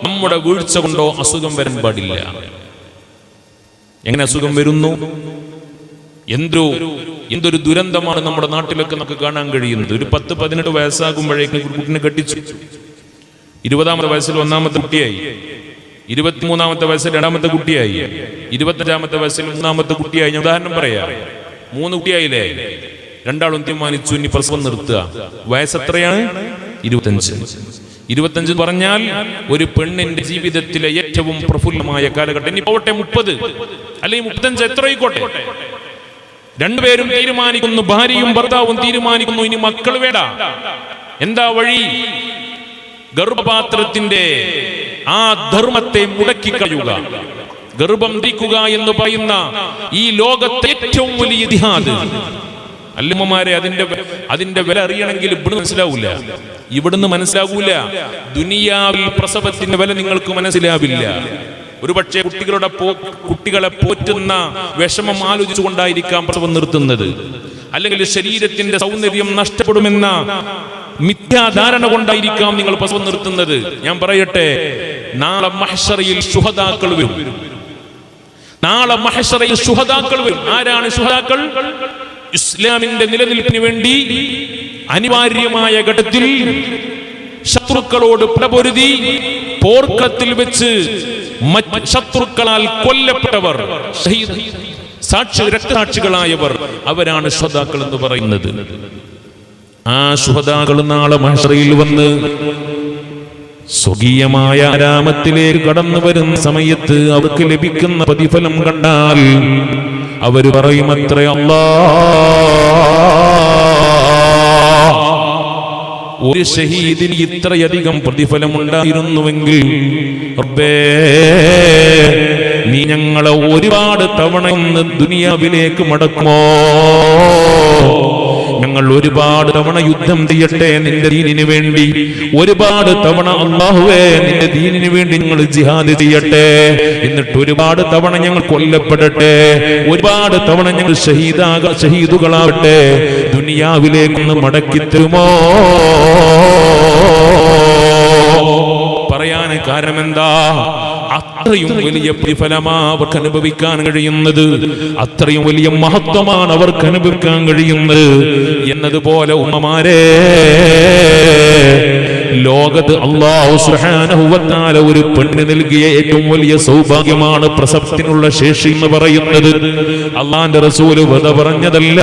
നമ്മുടെ വീഴ്ച കൊണ്ടോ അസുഖം വരാൻ പാടില്ല. എങ്ങനെ അസുഖം വരുന്നു? എന്തൊരു ദുരന്തമാണ് നമ്മുടെ നാട്ടിലൊക്കെ നമുക്ക് കാണാൻ കഴിയുന്നത്. ഒരു 10-18 വയസ്സാകുമ്പോഴേക്കും ഒരു കുട്ടിനെ കെട്ടിച്ചു. 20ാമത്തെ വയസ്സിൽ 1ാമത്തെ കുട്ടിയായി, 23ാമത്തെ വയസ്സിൽ 2ാമത്തെ കുട്ടിയായി, 25ാമത്തെ വയസ്സിൽ 3ാമത്തെ കുട്ടിയായി. ഞാൻ ഉദാഹരണം പറയാം. 3 കുട്ടിയായില്ലേ? രണ്ടാളും തീരുമാനിച്ചു ഇനി പ്രസവം നിർത്തുക. വയസ്സ് എത്രയാണ്? 25 പറഞ്ഞാൽ ഒരു പെണ്ണിന്റെ ജീവിതത്തിലെ ഏറ്റവും പ്രഫുല്ലമായ കാലഘട്ടം. ഇനി പോട്ടെ 30 അല്ലെങ്കിൽ 35, എത്രയായിക്കോട്ടെ, രണ്ടുപേരും തീരുമാനിക്കുന്നു, ഭാര്യയും ഭർത്താവും തീരുമാനിക്കുന്നു, ഇനി മക്കൾ വേണ്ട. എന്താ വഴി? ഗർഭപാത്രത്തിന്റെ ആ ധർമ്മത്തെ മുടക്കിക്കളയുക. ഗർഭം ധരിക്കുക എന്ന് പറയുന്ന ഈ ലോകത്തെ ഏറ്റവും വലിയ ജിഹാദ്. അല്ലുമ്മമാരെ, അതിന്റെ വില അറിയണമെങ്കിൽ ഇവിടുന്ന് മനസ്സിലാവൂല, ഇവിടുന്ന് മനസ്സിലാവൂല. ദുനിയാവിൽ പ്രസവത്തിന്റെ വില നിങ്ങൾക്ക് മനസ്സിലാവില്ല. ഒരുപക്ഷെ കുട്ടികളെ പോറ്റുന്ന വിഷമം ആലോചിച്ചുകൊണ്ടായിരിക്കാം പ്രസവം നിർത്തുന്നത്. അല്ലെങ്കിൽ ശരീരത്തിന്റെ സൗന്ദര്യം നഷ്ടപ്പെടുമെന്ന മിഥ്യാധാരണ കൊണ്ടായിരിക്കാം നിങ്ങൾ പ്രസവം നിർത്തുന്നത്. ഞാൻ പറയട്ടെ, നാളെ മഹ്ശറയിൽ ശുഹദാക്കൾ വരും. നാളെ മഹ്ശറയിൽ ശുഹദാക്കൾ വരും. ആരാണ് ശുഹദാക്കൾ? ഇസ്ലാമിന്റെ നിലനിൽപ്പിന് വേണ്ടി അനിവാര്യമായ ഘട്ടത്തിൽ ശത്രുക്കളോട് പടപൊരുതി പോർക്കത്തിൽ വെച്ച് ശത്രുക്കളാൽ കൊല്ലപ്പെട്ടവർ, രക്തസാക്ഷികളായവർ, അവരാണ് ശുഹദാക്കൾ എന്ന് പറയുന്നത്. ആ ശുഹദാക്കൾ നാളെ മഹ്ശറയിൽ വന്ന് സ്വകീയമായ ആരാമത്തിലേക്ക് കടന്നു വരുന്ന സമയത്ത് അവർക്ക് ലഭിക്കുന്ന പ്രതിഫലം കണ്ടാൽ അവർ പറയും, അത്രേ അല്ലാഹ്, ഒരു ഷഹീദിന് ഇത്രയധികം പ്രതിഫലം ഉണ്ടായിരുന്നുവെങ്കിൽ റബ്ബേ, നീ ഞങ്ങളെ ഒരുപാട് തവണ ഒന്ന് ദുനിയാവിലേക്ക് മടക്കുമോ? ഞങ്ങൾ ഒരുപാട് തവണ യുദ്ധം ചെയ്യട്ടെ നിന്റെ ദീനിന് വേണ്ടി. ഒരുപാട് തവണ അല്ലാഹുവേ നിന്റെ ദീനിന് വേണ്ടി ഞങ്ങൾ ജിഹാദ് ചെയ്യട്ടെ. എന്നിട്ട് ഒരുപാട് തവണ ഞങ്ങൾ കൊല്ലപ്പെടട്ടെ. ഒരുപാട് തവണ ഞങ്ങൾ ഷഹീദുകളാവട്ടെ. ദുനിയാവിലേക്കൊന്ന് മടക്കി തരുമോ? പറയാൻ കാരണം എന്താ? അത്രയും വലിയ പ്രതിഫലമാണ് അവർക്ക് അനുഭവിക്കാൻ കഴിയുന്നത്. അത്രയും വലിയ മഹത്വമാണ് അവർക്ക് അനുഭവിക്കാൻ കഴിയുന്നത്. എന്നതുപോലെ ഉമ്മമാരെ, ലോകത്ത് അല്ലാഹു സുബ്ഹാനഹു വ തആല ഒരു പെണ്ണ് നൽകിയ ഏറ്റവും വലിയ സൗഭാഗ്യമാണ് പ്രസവത്തിനുള്ള ശേഷി എന്ന് പറയുന്നത്. അള്ളാന്റെ റസൂല് വെറുതെ പറഞ്ഞതല്ല.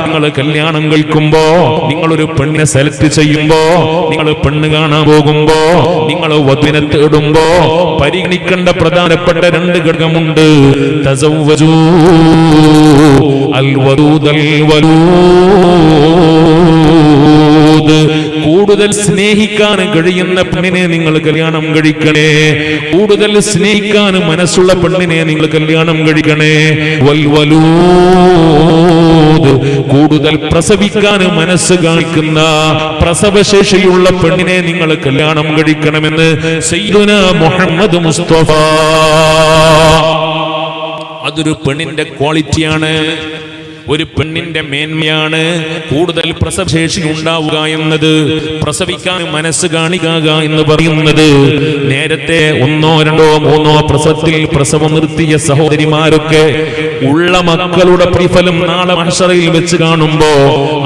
നിങ്ങൾ കല്യാണം കഴിക്കുമ്പോ, നിങ്ങളൊരു പെണ്ണിനെ സെലക്ട് ചെയ്യുമ്പോ, നിങ്ങൾ പെണ്ണ് കാണാൻ പോകുമ്പോ, നിങ്ങൾ വധുവിനെ തേടുമ്പോ പരിഗണിക്കേണ്ട പ്രധാനപ്പെട്ട 2 ഘടകമുണ്ട്. തസവ്വജൂ അൽ വദൂദൽ വലൂദ്. കൂടുതൽ സ്നേഹിക്കാൻ കഴിയുന്ന പെണ്ണിനെ നിങ്ങൾ കല്യാണം കഴിക്കണേ. കൂടുതൽ സ്നേഹിക്കാൻ മനസ്സുള്ള പെണ്ണിനെ നിങ്ങൾ കല്യാണം കഴിക്കണേ. വൽ വലൂദ്, കൂടുതൽ പ്രസവിക്കാൻ മനസ്സ് കാണിക്കുന്ന പ്രസവശേഷിയുള്ള പെണ്ണിനെ നിങ്ങൾ കല്യാണം കഴിക്കണമെന്ന് സയ്യിദുനാ മുഹമ്മദ് മുസ്തഫ. അതൊരു പെണ്ണിന്റെ ക്വാളിറ്റിയാണ്, ഒരു പെണ്ണിന്റെ മേന്മയാണ്. കൂടുതൽ പ്രസവശേഷി ഉണ്ടാവുക എന്നത്, പ്രസവിക്കാൻ മനസ്സ് കാണിക്കുക എന്ന് പറയുന്നത്. നേരത്തെ 1, 2, 3 പ്രസവത്തിൽ പ്രസവം നിർത്തിയ സഹോദരിമാരൊക്കെ ഉള്ള മക്കളുടെ പ്രതിഫലം നാളെ മഹ്ശറയിൽ വെച്ച് കാണുമ്പോ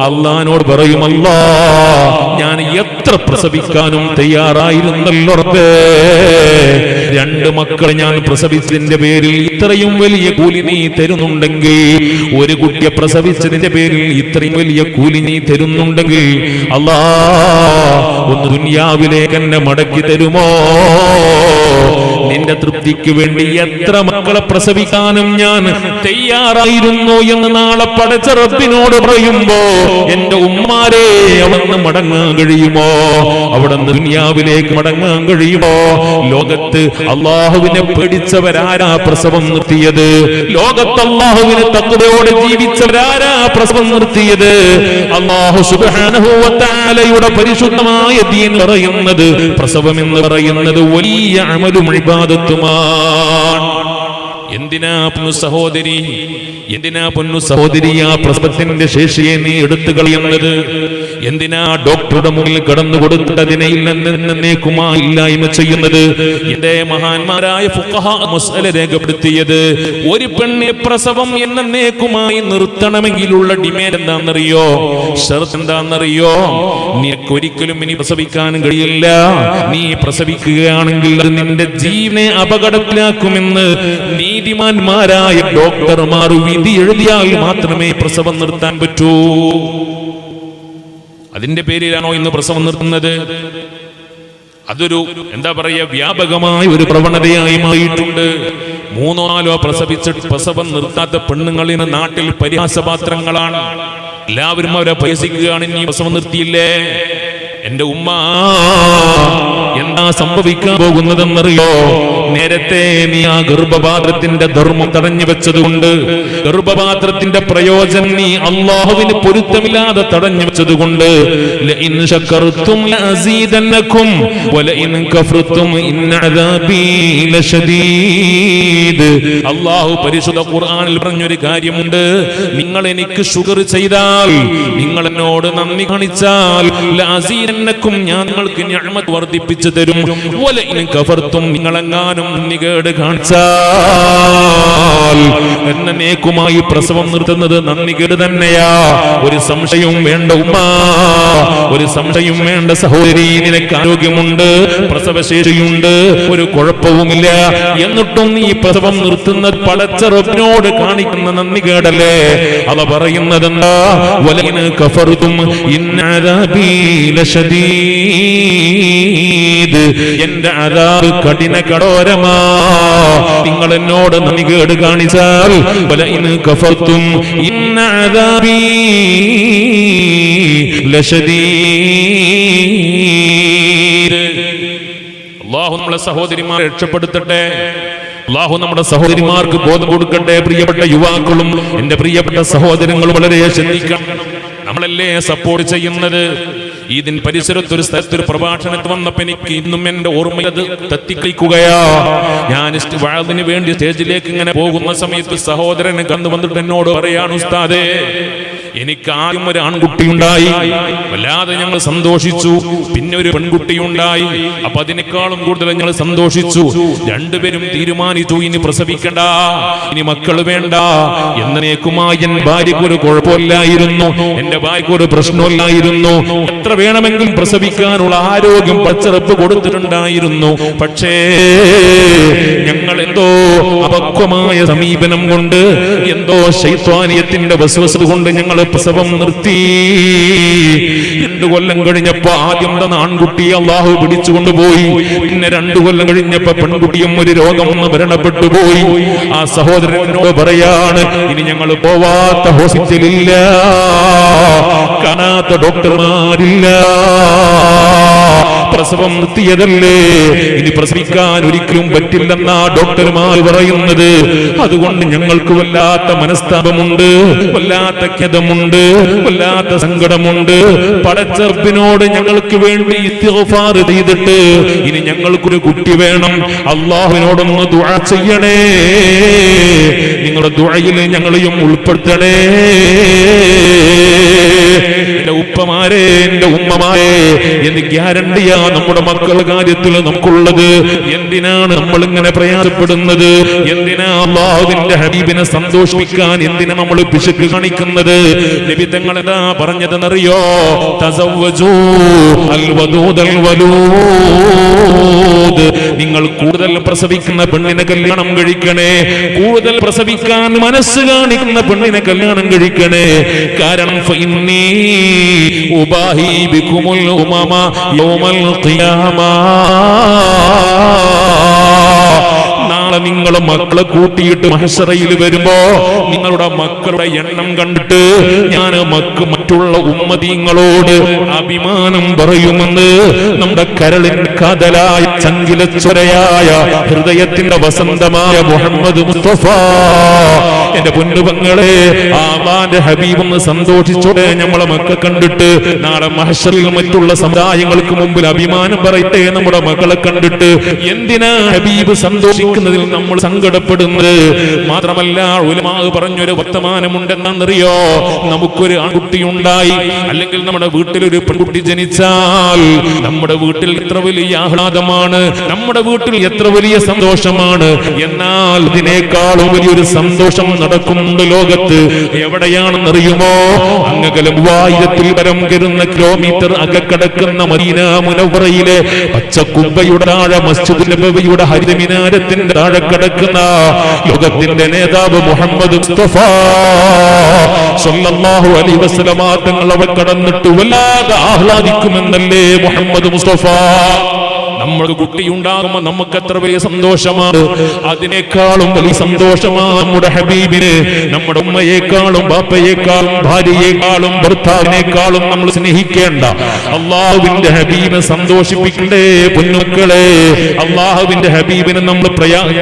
അള്ളാഹിനോട് പറയും, അല്ലാഹ്, ഞാൻ എത്ര പ്രസവിക്കാനും തയ്യാറായിരുന്നല്ലോ റബ്ബേ. 2 മക്കളെ ഞാൻ പ്രസവിച്ചതിന്റെ പേരിൽ ഇത്രയും വലിയ കൂലി നീ തരുന്നുണ്ടെങ്കിൽ, ഒരു കുട്ടിയെ പ്രസവിച്ചതിന്റെ പേരിൽ ഇത്രയും വലിയ കൂലി നീ തരുന്നുണ്ടെങ്കിൽ, അല്ലാഹ്, ഒന്ന് ദുനിയാവിലേക്ക് എന്നെ മടക്കി തരുമോ? നിന്റെ തൃപ്തിക്ക് വേണ്ടി എത്ര മക്കളെ പ്രസവിക്കാനും ഞാൻ തയ്യാറായിരുന്നു എന്ന് നാളെ പടച്ച റബ്ബിനോട് പറയുമ്പോ എന്റെ ഉമ്മാരെ അവിടുന്ന് മടങ്ങാൻ കഴിയുമോ? അവിടെ ദുനിയാവിലേക്ക് മടങ്ങാൻ കഴിയുമോ? ലോകത്ത് അള്ളാഹുവിനെ പേടിച്ചവരാരാ പ്രസവം നിർത്തിയത്? ലോകത്ത് അള്ളാഹുവിനെ തഖ്വയോടെ ജീവിച്ചവരാരാ പ്രസവം നിർത്തിയത്? അള്ളാഹു സുബ്ഹാനഹു വ തആലയുടെ പരിശുദ്ധമായ ദീൻ പറയുന്നത്, പ്രസവം എന്ന് പറയുന്നത് വലിയ അമലും ഇബാദത്തുമാണ്. എന്തിനാ പൊന്നു സഹോദരി, എന്തിനാ പൊന്നു സഹോദരി ആ പ്രസവത്തിന്റെ ശേഷിയെ നീ എടുത്തു കളയുന്നത്? എന്തിനാ ഡോക്ടറുടെ മുന്നിൽ കടന്നു കൊടുത്തതിനെ എന്നേക്കുമായി ഇല്ലായ്മ ചെയ്യുന്നത്? എന്റെ മഹാന്മാരായ ഫുഖഹാ മസ്അല രേഖപ്പെടുത്തിയത്, ഒരു പെണ്ണിനെ പ്രസവം എന്നേക്കുമായി നിർത്തണമെങ്കിലുള്ള ഡിമാൻഡ് എന്താണെന്നറിയോ? ഷർത്ത് എന്താണെന്നറിയോ? നിനക്കൊരിക്കലും ഇനി പ്രസവിക്കാൻ കഴിയില്ല. നീ പ്രസവിക്കുകയാണെങ്കിൽ അത് നിന്റെ ജീവനെ അപകടത്തിലാക്കുമെന്ന് നീതിമാന്മാരായ ഡോക്ടർമാർ വിധി എഴുതിയാൽ മാത്രമേ പ്രസവം നിർത്താൻ പറ്റൂ. അതിന്റെ പേരിലാണോ ഇന്ന് പ്രസവം നിർത്തുന്നത്? അതൊരു എന്താ പറയുക, വ്യാപകമായ ഒരു പ്രവണതയായി മാറിയിട്ടുണ്ട്. 3-4 പ്രസവിച്ചിട്ട് പ്രസവം നിർത്താത്ത പെണ്ണുങ്ങളിന് നാട്ടിൽ പരിഹാസപാത്രങ്ങളാണ്. എല്ലാവരും അവരെ പരിഹസിക്കുകയാണ്, നീ പ്രസവം നിർത്തിയില്ലേ? എന്റെ ഉമ്മ, എന്താ സംഭവിക്കാൻ പോകുന്നതെന്നറിയോ? നേരത്തെ നീ ആ ഗർഭപാത്രത്തിന്റെ ധർമ്മം തടഞ്ഞു വെച്ചതുകൊണ്ട്, ഗർഭപാത്രത്തിന്റെ പ്രയോജനം നീ അല്ലാഹുവിന് പൊരുത്തമില്ലാതെ തടഞ്ഞു വെച്ചതുകൊണ്ട്, ലഇൻ ശകർതും ലഅസീദന്നകും വലഇൻ കഫർതും ഇന്ന അദാബി ലശദീദ്. അല്ലാഹു പരിശുദ്ധ ഖുർആനിൽ പറഞ്ഞൊരു കാര്യമുണ്ട്, നിങ്ങൾ എനിക്ക് ശുക്ർ ചെയ്താൽ, നിങ്ങൾ എന്നോട് നന്ദി കാണിച്ചാൽ, ലഅസീദന്നകും ഞാൻ നിങ്ങൾക്ക് നിഅമത്ത് വർദ്ധിപ്പിച്ചു തരും. വലഇൻ കഫർതും നിങ്ങളെങ്ങാനും നികേട് കാണിച്ചാൽ എന്നേക്കുമായി പ്രസവം നിർത്തുന്നത് നന്ദികേട് തന്നെയാ. ഒരു സംശയവും വേണ്ട ഉമ്മ, ഒരു സംശയവും വേണ്ട സഹോദരി, നിനക്ക് ആരോഗ്യമുണ്ട്, പ്രസവശേഷിയുണ്ട്, ഒരു കുഴപ്പവുമില്ല. എന്നിട്ടും നീ പ്രസവം നിർത്തുന്നത് പടച്ച റബ്ബിനോട് കാണിക്കുന്ന നന്ദികേടല്ലേ? അവ പറയുന്നതെന്താ? വലഇൻ കഫർതും ഇന്ന അദാബി ലശദീദ്. എന്റെ അദാബ് കഠിന കഠോരമാ. നിങ്ങൾ എന്നോട് നന്ദികേട് കാണിച്ചാൽ, വലഇൻ കഫർതും ഇന്ന അദാബി ലശദീദ്. അല്ലാഹു നമ്മളെ സഹോദരിമാരെ രക്ഷപ്പെടുത്തട്ടെ. അല്ലാഹു നമ്മുടെ സഹോദരിമാർക്ക് ബോധം കൊടുക്കട്ടെ. പ്രിയപ്പെട്ട യുവാക്കളും എന്റെ പ്രിയപ്പെട്ട സഹോദരങ്ങളും വളരെ ശ്രദ്ധിക്കണം. നമ്മളല്ലേ സപ്പോർട്ട് ചെയ്യുന്നത്? ഇതിന് പരിസരത്ത് ഒരു സ്ഥലത്തൊരു പ്രഭാഷണത്തിൽ വന്നപ്പോ എനിക്ക് ഇന്നും എന്റെ ഓർമ്മയത് തത്തിക്കളിക്കുകയാ. ഞാൻ വാഴതിന് വേണ്ടി സ്റ്റേജിലേക്ക് ഇങ്ങനെ പോകുന്ന സമയത്ത് സഹോദരനെ കണ്ടു വന്നിട്ട് എന്നോട് പറയാണ്, ഉസ്താദേ, എനിക്ക് ആദ്യം ഒരു ആൺകുട്ടിയുണ്ടായി, വല്ലാതെ ഞങ്ങൾ സന്തോഷിച്ചു. പിന്നെ ഒരു പെൺകുട്ടിയുണ്ടായി, അപ്പൊ അതിനേക്കാളും കൂടുതൽ ഞങ്ങൾ സന്തോഷിച്ചു. രണ്ടുപേരും തീരുമാനിച്ചു, ഇനി പ്രസവിക്കണ്ട, ഇനി മക്കൾ വേണ്ട. എന്നേക്കുമായി എൻ ഭാര്യയ്ക്ക് ഒരു കുഴപ്പമില്ലായിരുന്നു, എന്റെ ഭാര്യയ്ക്ക് ഒരു പ്രശ്നമില്ലായിരുന്നു. എത്ര വേണമെങ്കിലും പ്രസവിക്കാനുള്ള ആരോഗ്യം പച്ചറപ്പ് കൊടുത്തിട്ടുണ്ടായിരുന്നു. പക്ഷേ ഞങ്ങൾ എന്തോ അപക്വമായ സമീപനം കൊണ്ട്, എന്തോ ശൈത്വാനിയത്തിന്റെ വസ്വസ കൊണ്ട് ഞങ്ങൾ പ്രസവം നിർത്തി. 2 കൊല്ലം കഴിഞ്ഞപ്പോ ആദ്യം തന്ന ആൺകുട്ടിയെ അള്ളാഹു പിടിച്ചുകൊണ്ടുപോയി. പിന്നെ 2 കൊല്ലം കഴിഞ്ഞപ്പോ പെൺകുട്ടിയും ഒരു രോഗം വന്ന് മരണപ്പെട്ടു പോയി. ആ സഹോദരനോട് പറയാണ്, ഇനി ഞങ്ങൾ പോവാത്ത ഹോസ്പിറ്റലില്ല, കാണാത്ത ഡോക്ടർമാരില്ല. പ്രസവം നിർത്തിയതല്ലേ, ഇനി പ്രസവിക്കാൻ ഒരിക്കലും പറ്റില്ലെന്നാ ഡോക്ടർമാർ പറയുന്നത്. അതുകൊണ്ട് ഞങ്ങൾക്ക് വല്ലാത്ത മനസ്താപമുണ്ട്, വല്ലാത്ത ഖേദമുണ്ട്, വല്ലാത്ത സങ്കടമുണ്ട്. പടച്ച റബ്ബിനോട് ഞങ്ങൾക്ക് വേണ്ടി ഇസ്തിഗ്ഫാർ ചെയ്തിട്ട് ഇനി ഞങ്ങൾക്കൊരു കുട്ടി വേണം. അല്ലാഹുവിനോടൊന്ന് ദുആ ചെയ്യണേ. നിങ്ങളുടെ ദുആയിൽ ഞങ്ങളെയും ഉൾപ്പെടുത്തണേ. എന്റെ ഉപ്പമാരെ, എന്റെ ഉമ്മമാരെ, എന്ത് ഗ്യാരണ്ടിയാ നമ്മുടെ മക്കളുടെ കാര്യത്തിൽ നമുക്കുള്ളത്? എന്തിനാണ് നമ്മൾ ഇങ്ങനെ പ്രയാസപ്പെടുന്നത്? എന്തിനാ അല്ലാഹുവിന്റെ ഹബീബിനെ സന്തോഷിപ്പിക്കാൻ എന്തിനാ നമ്മൾ പിശുക്ക് കാണിക്കുന്നത്? നബി തങ്ങൾ എന്താ പറഞ്ഞതെന്നറിയോ? തസവ്വജൂ അൽ വദൂദ് അൽ വലൂദ്. നിങ്ങൾ കൂടുതൽ പ്രസവിക്കുന്ന പെണ്ണിനെ കല്യാണം കഴിക്കണേ. കൂടുതൽ പ്രസവിക്കാൻ മനസ്സ് കാണിക്കുന്ന പെണ്ണിനെ കല്യാണം കഴിക്കണേ. കാരണം ഫഇന്നീ ഉബാഹി ബികുമുൽ ഉമമ യൗമൽ ഖിയാമ. നാളെ നിങ്ങൾ മക്കളെ കൂട്ടിയിട്ട് മഹ്ശറയിൽ വരുമ്പോ നിങ്ങളുടെ മക്കളുടെ എണ്ണം കണ്ടിട്ട് ഞാൻ മറ്റുള്ള ഉമ്മതീങ്ങളോട് അഭിമാനം പറയുമെന്ന് നമ്മുടെ കരളിന്റെ കാതലായ ചങ്കിലച്ചൊരയായ ഹൃദയത്തിന്റെ വസന്തമായ മുഹമ്മദ് മുസ്തഫ. എന്റെ പൊന്നുപങ്ങളെ, അല്ലാഹുവിന്റെ ഹബീബ് സന്തോഷിച്ചോടെ നമ്മളെ മക്കളെ കണ്ടിട്ട് നാളെ മഹ്ശറിൽ മറ്റുള്ള സമുദായങ്ങൾക്ക് മുമ്പിൽ അഭിമാനം പറയട്ടെ നമ്മുടെ മക്കളെ കണ്ടിട്ട്. എന്തിനാ ഹബീബ് സന്തോഷിക്കുന്നതിൽ നമ്മൾ സങ്കടപ്പെടുന്നത്? മാത്രമല്ല ഉലമാ പറഞ്ഞൊരു വർത്തമാനമുണ്ടെന്നറിയോ? നമുക്കൊരു ആൺകുട്ടി ഉണ്ടായി, അല്ലെങ്കിൽ നമ്മുടെ വീട്ടിലൊരു പെൺകുട്ടി ജനിച്ചാൽ നമ്മുടെ വീട്ടിൽ എത്ര വലിയ ആഹ്ലാദമാണ്, നമ്മുടെ വീട്ടിൽ എത്ര വലിയ സന്തോഷമാണ്. എന്നാൽ ഇതിനേക്കാളും വലിയൊരു സന്തോഷം നടക്കുന്നുണ്ട് ലോകത്ത്. എവിടെയാണെന്നറിയുമോ? അങ്ങകലം 1000 പരം കരുന്ന കിലോമീറ്റർ അകക്കടക്കുന്ന മദീന മുനവ്വറയിലെ പച്ചക്കുബ്ബയുടെ താഴെ മസ്ജിദ് നബവിയുടെ ഹരിതമിനാരത്തിന്റെ താഴെ കിടക്കുന്ന ലോകത്തിന്റെ നേതാവ് മുഹമ്മദ് മുസ്തഫ സല്ലല്ലാഹു അലൈഹി വസല്ലം തങ്ങൾ അവിടെ കടന്നിട്ട് വല്ലാതെ ആഹ്ലാദിക്കുമെന്നല്ലേ മുഹമ്മദ് മുസ്തഫ. നമ്മൾക്ക് കുട്ടിയുണ്ടാകുമ്പോൾ നമുക്ക് എത്ര വലിയ സന്തോഷമാണ്. അതിനേക്കാളും വലിയ സന്തോഷമാണ് നമ്മുടെ ഹബീബിന്. നമ്മുടെ ഉമ്മയേക്കാളും ബാപ്പയേക്കാളും ഭാര്യയേക്കാളും ഭർത്താവിനേക്കാളും നമ്മൾ സ്നേഹിക്കേണ്ട അള്ളാഹുവിന്റെ ഹബീബിനെ സന്തോഷിപ്പിക്കണ്ടേ പൊന്നുമക്കളെ? അള്ളാഹുവിന്റെ ഹബീബിനെ നമ്മൾ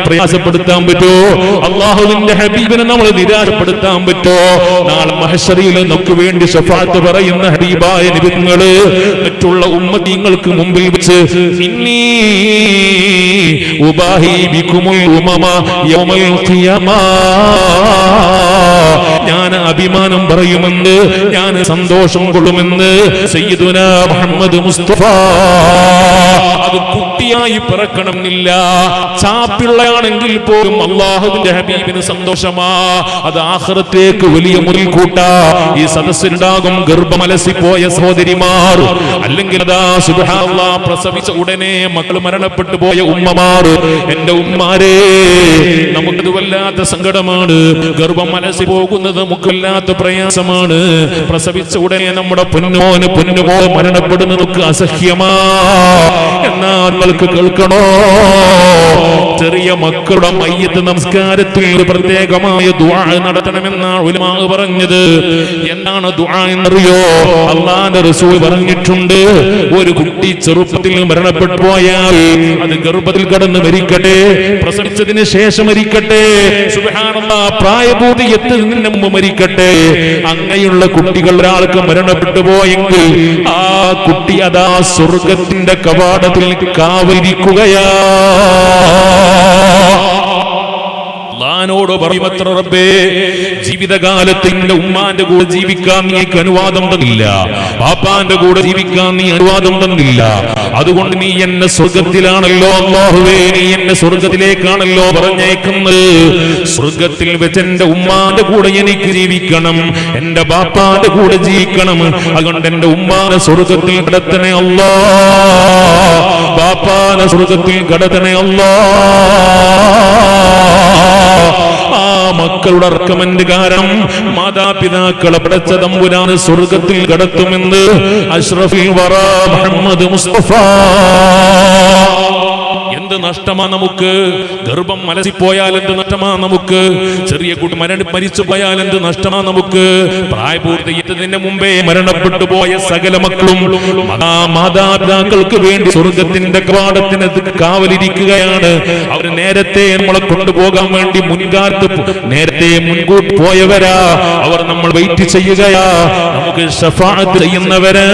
പ്രയാസപ്പെടുത്താൻ പറ്റുമോ? അള്ളാഹുവിന്റെ ഹബീബിനെ നമ്മൾ നിരാശപ്പെടുത്താൻ പറ്റുമോ? നാളെ മഹ്ശറിയിൽ നമുക്ക് വേണ്ടി ശഫാഅത്ത് പറയുന്ന ഹബീബായ നബികള് മറ്റുള്ള ഉമ്മതീങ്ങൾക്ക് മുമ്പിൽ വെച്ച് ഞാൻ അഭിമാനം പറയുമെന്ന്, ഞാൻ സന്തോഷം കൊള്ളുമെന്ന് സയ്യിദുനാ മുഹമ്മദ് മുസ്തഫ. അത് കുട്ടിയായി പിറക്കണമെന്നില്ല, ചാപ്പിള്ളയാണെങ്കിൽ പോലും അള്ളാഹുവിന്റെ ഹബീബിന് സന്തോഷമാ. അത് ആഖിറത്തേക്ക് വലിയ മുതൽക്കൂട്ടാ. ഈ സദസ്സിലുണ്ടാകും ഗർഭമലസിപ്പോയ സഹോദരിമാർ, അല്ലെങ്കിൽ അതാ സുബ്ഹാനല്ലാഹ് പ്രസവിച്ച ഉടനെ മക്കൾ മരണപ്പെട്ടു പോയ ഉമ്മമാർ. എന്റെ ഉമ്മാരെ, നമുക്കത് വല്ലാത്ത സങ്കടമാണ്. ഗർഭം മനസ്സിൽ പോകുന്നത് നമുക്ക് വല്ലാത്ത പ്രയാസമാണ്. പ്രസവിച്ച ഉടനെ നമ്മുടെ പൊന്നുമോ മരണപ്പെടുന്നത് നമുക്ക് അസഹ്യമാ. എന്നാൽ നിങ്ങൾക്ക് കേൾക്കണോ? ചെറിയ മക്കളുടെ മയ്യത്ത് നമസ്കാരത്തിൽ ഒരു പ്രത്യേകമായ ദുആ നടത്തണമെന്നാണ് ഉലമാ പറഞ്ഞത്. എന്താണ് ദുആ എന്നറിയോ? അല്ലാഹുവിന്റെ റസൂൽ പറഞ്ഞിട്ടുണ്ട്, ഒരു കുട്ടി ചെറുപ്പത്തിൽ മരണപ്പെട്ടു പോയാൽ അത് ഗർഭത്തിൽ കടന്ന് മരിക്കട്ടെ, പ്രസവിച്ചതിന് ശേഷം മരിക്കട്ടെ, സുബ്ഹാനല്ലാഹ് പ്രായപൂർത്തിയെത്തുന്നതിന് മുമ്പ് മരിക്കട്ടെ. അങ്ങനെയുള്ള കുട്ടികൾ ഒരാൾക്ക് മരണപ്പെട്ടു പോയെങ്കിൽ ആ കുട്ടി അതാ സ്വർഗത്തിന്റെ കവാടത്തിൽ കാവലിരിക്കുകയാ. അല്ലാഹുവോട് പറയുമത്ര, റബ്ബേ, ജീവിതകാലത്ത് എന്റെ ഉമ്മാന്റെ കൂടെ ജീവിക്കാൻ നീ അനുവാദം തന്നില്ല, പാപ്പാന്റെ കൂടെ ജീവിക്കാൻ നീ അനുവാദം തന്നില്ല. അതുകൊണ്ട് നീ എന്നെ സ്വർഗത്തിലാണല്ലോ അല്ലാഹുവേ, നീ എന്നെ സ്വർഗത്തിലേക്കാണല്ലോ പറഞ്ഞേക്കുന്നത്. സ്വർഗത്തിൽ വെച്ച് എന്റെ ഉമ്മാന്റെ കൂടെ എനിക്ക് ജീവിക്കണം, എന്റെ ബാപ്പാന്റെ കൂടെ ജീവിക്കണം. അതുകൊണ്ട് എന്റെ ഉമ്മാനെ സ്വർഗത്തിൽ കടത്തണേ അല്ലാ, ബാപ്പാനെ സ്വർഗത്തിൽ കടത്തണേ അല്ലാ. ആ മക്കളുടെ റെക്കമെന്റ് കാരണം മാതാപിതാക്കളെ പടച്ച തമ്പുരാന് സ്വർഗത്തിൽ കടത്തുമെന്ന് അഷ്റഫുൽ വറാ മുഹമ്മദ് മുസ്തഫ. എന്ത് നഷ്ടമാ നമുക്ക്? ഗർഭം മലസിപ്പോയാൽ എന്ത് നഷ്ടമാ നമുക്ക്? ചെറിയ കുട്ടി മരിച്ചു പോയാൽ എന്ത് നഷ്ടമാ നമുക്ക്? പ്രായപൂർത്തിയെത്തുന്നതിന് മുമ്പേ മരണപ്പെട്ടു പോയ സകല മക്കളും മാതാപിതാക്കൾക്ക് വേണ്ടി സ്വർഗത്തിന്റെ കവാടത്തിന് കാവലിരിക്കുകയാണ്. അവർ നേരത്തെ നമ്മളെ കൊണ്ടുപോകാൻ വേണ്ടി നേരത്തെ മുൻകൂട്ടി പോയവരാ. അവർ നമ്മൾ വെയിറ്റ് ചെയ്യുകയാ, നമുക്ക് ശഫാഅത്ത് ചെയ്യുന്നവരാ.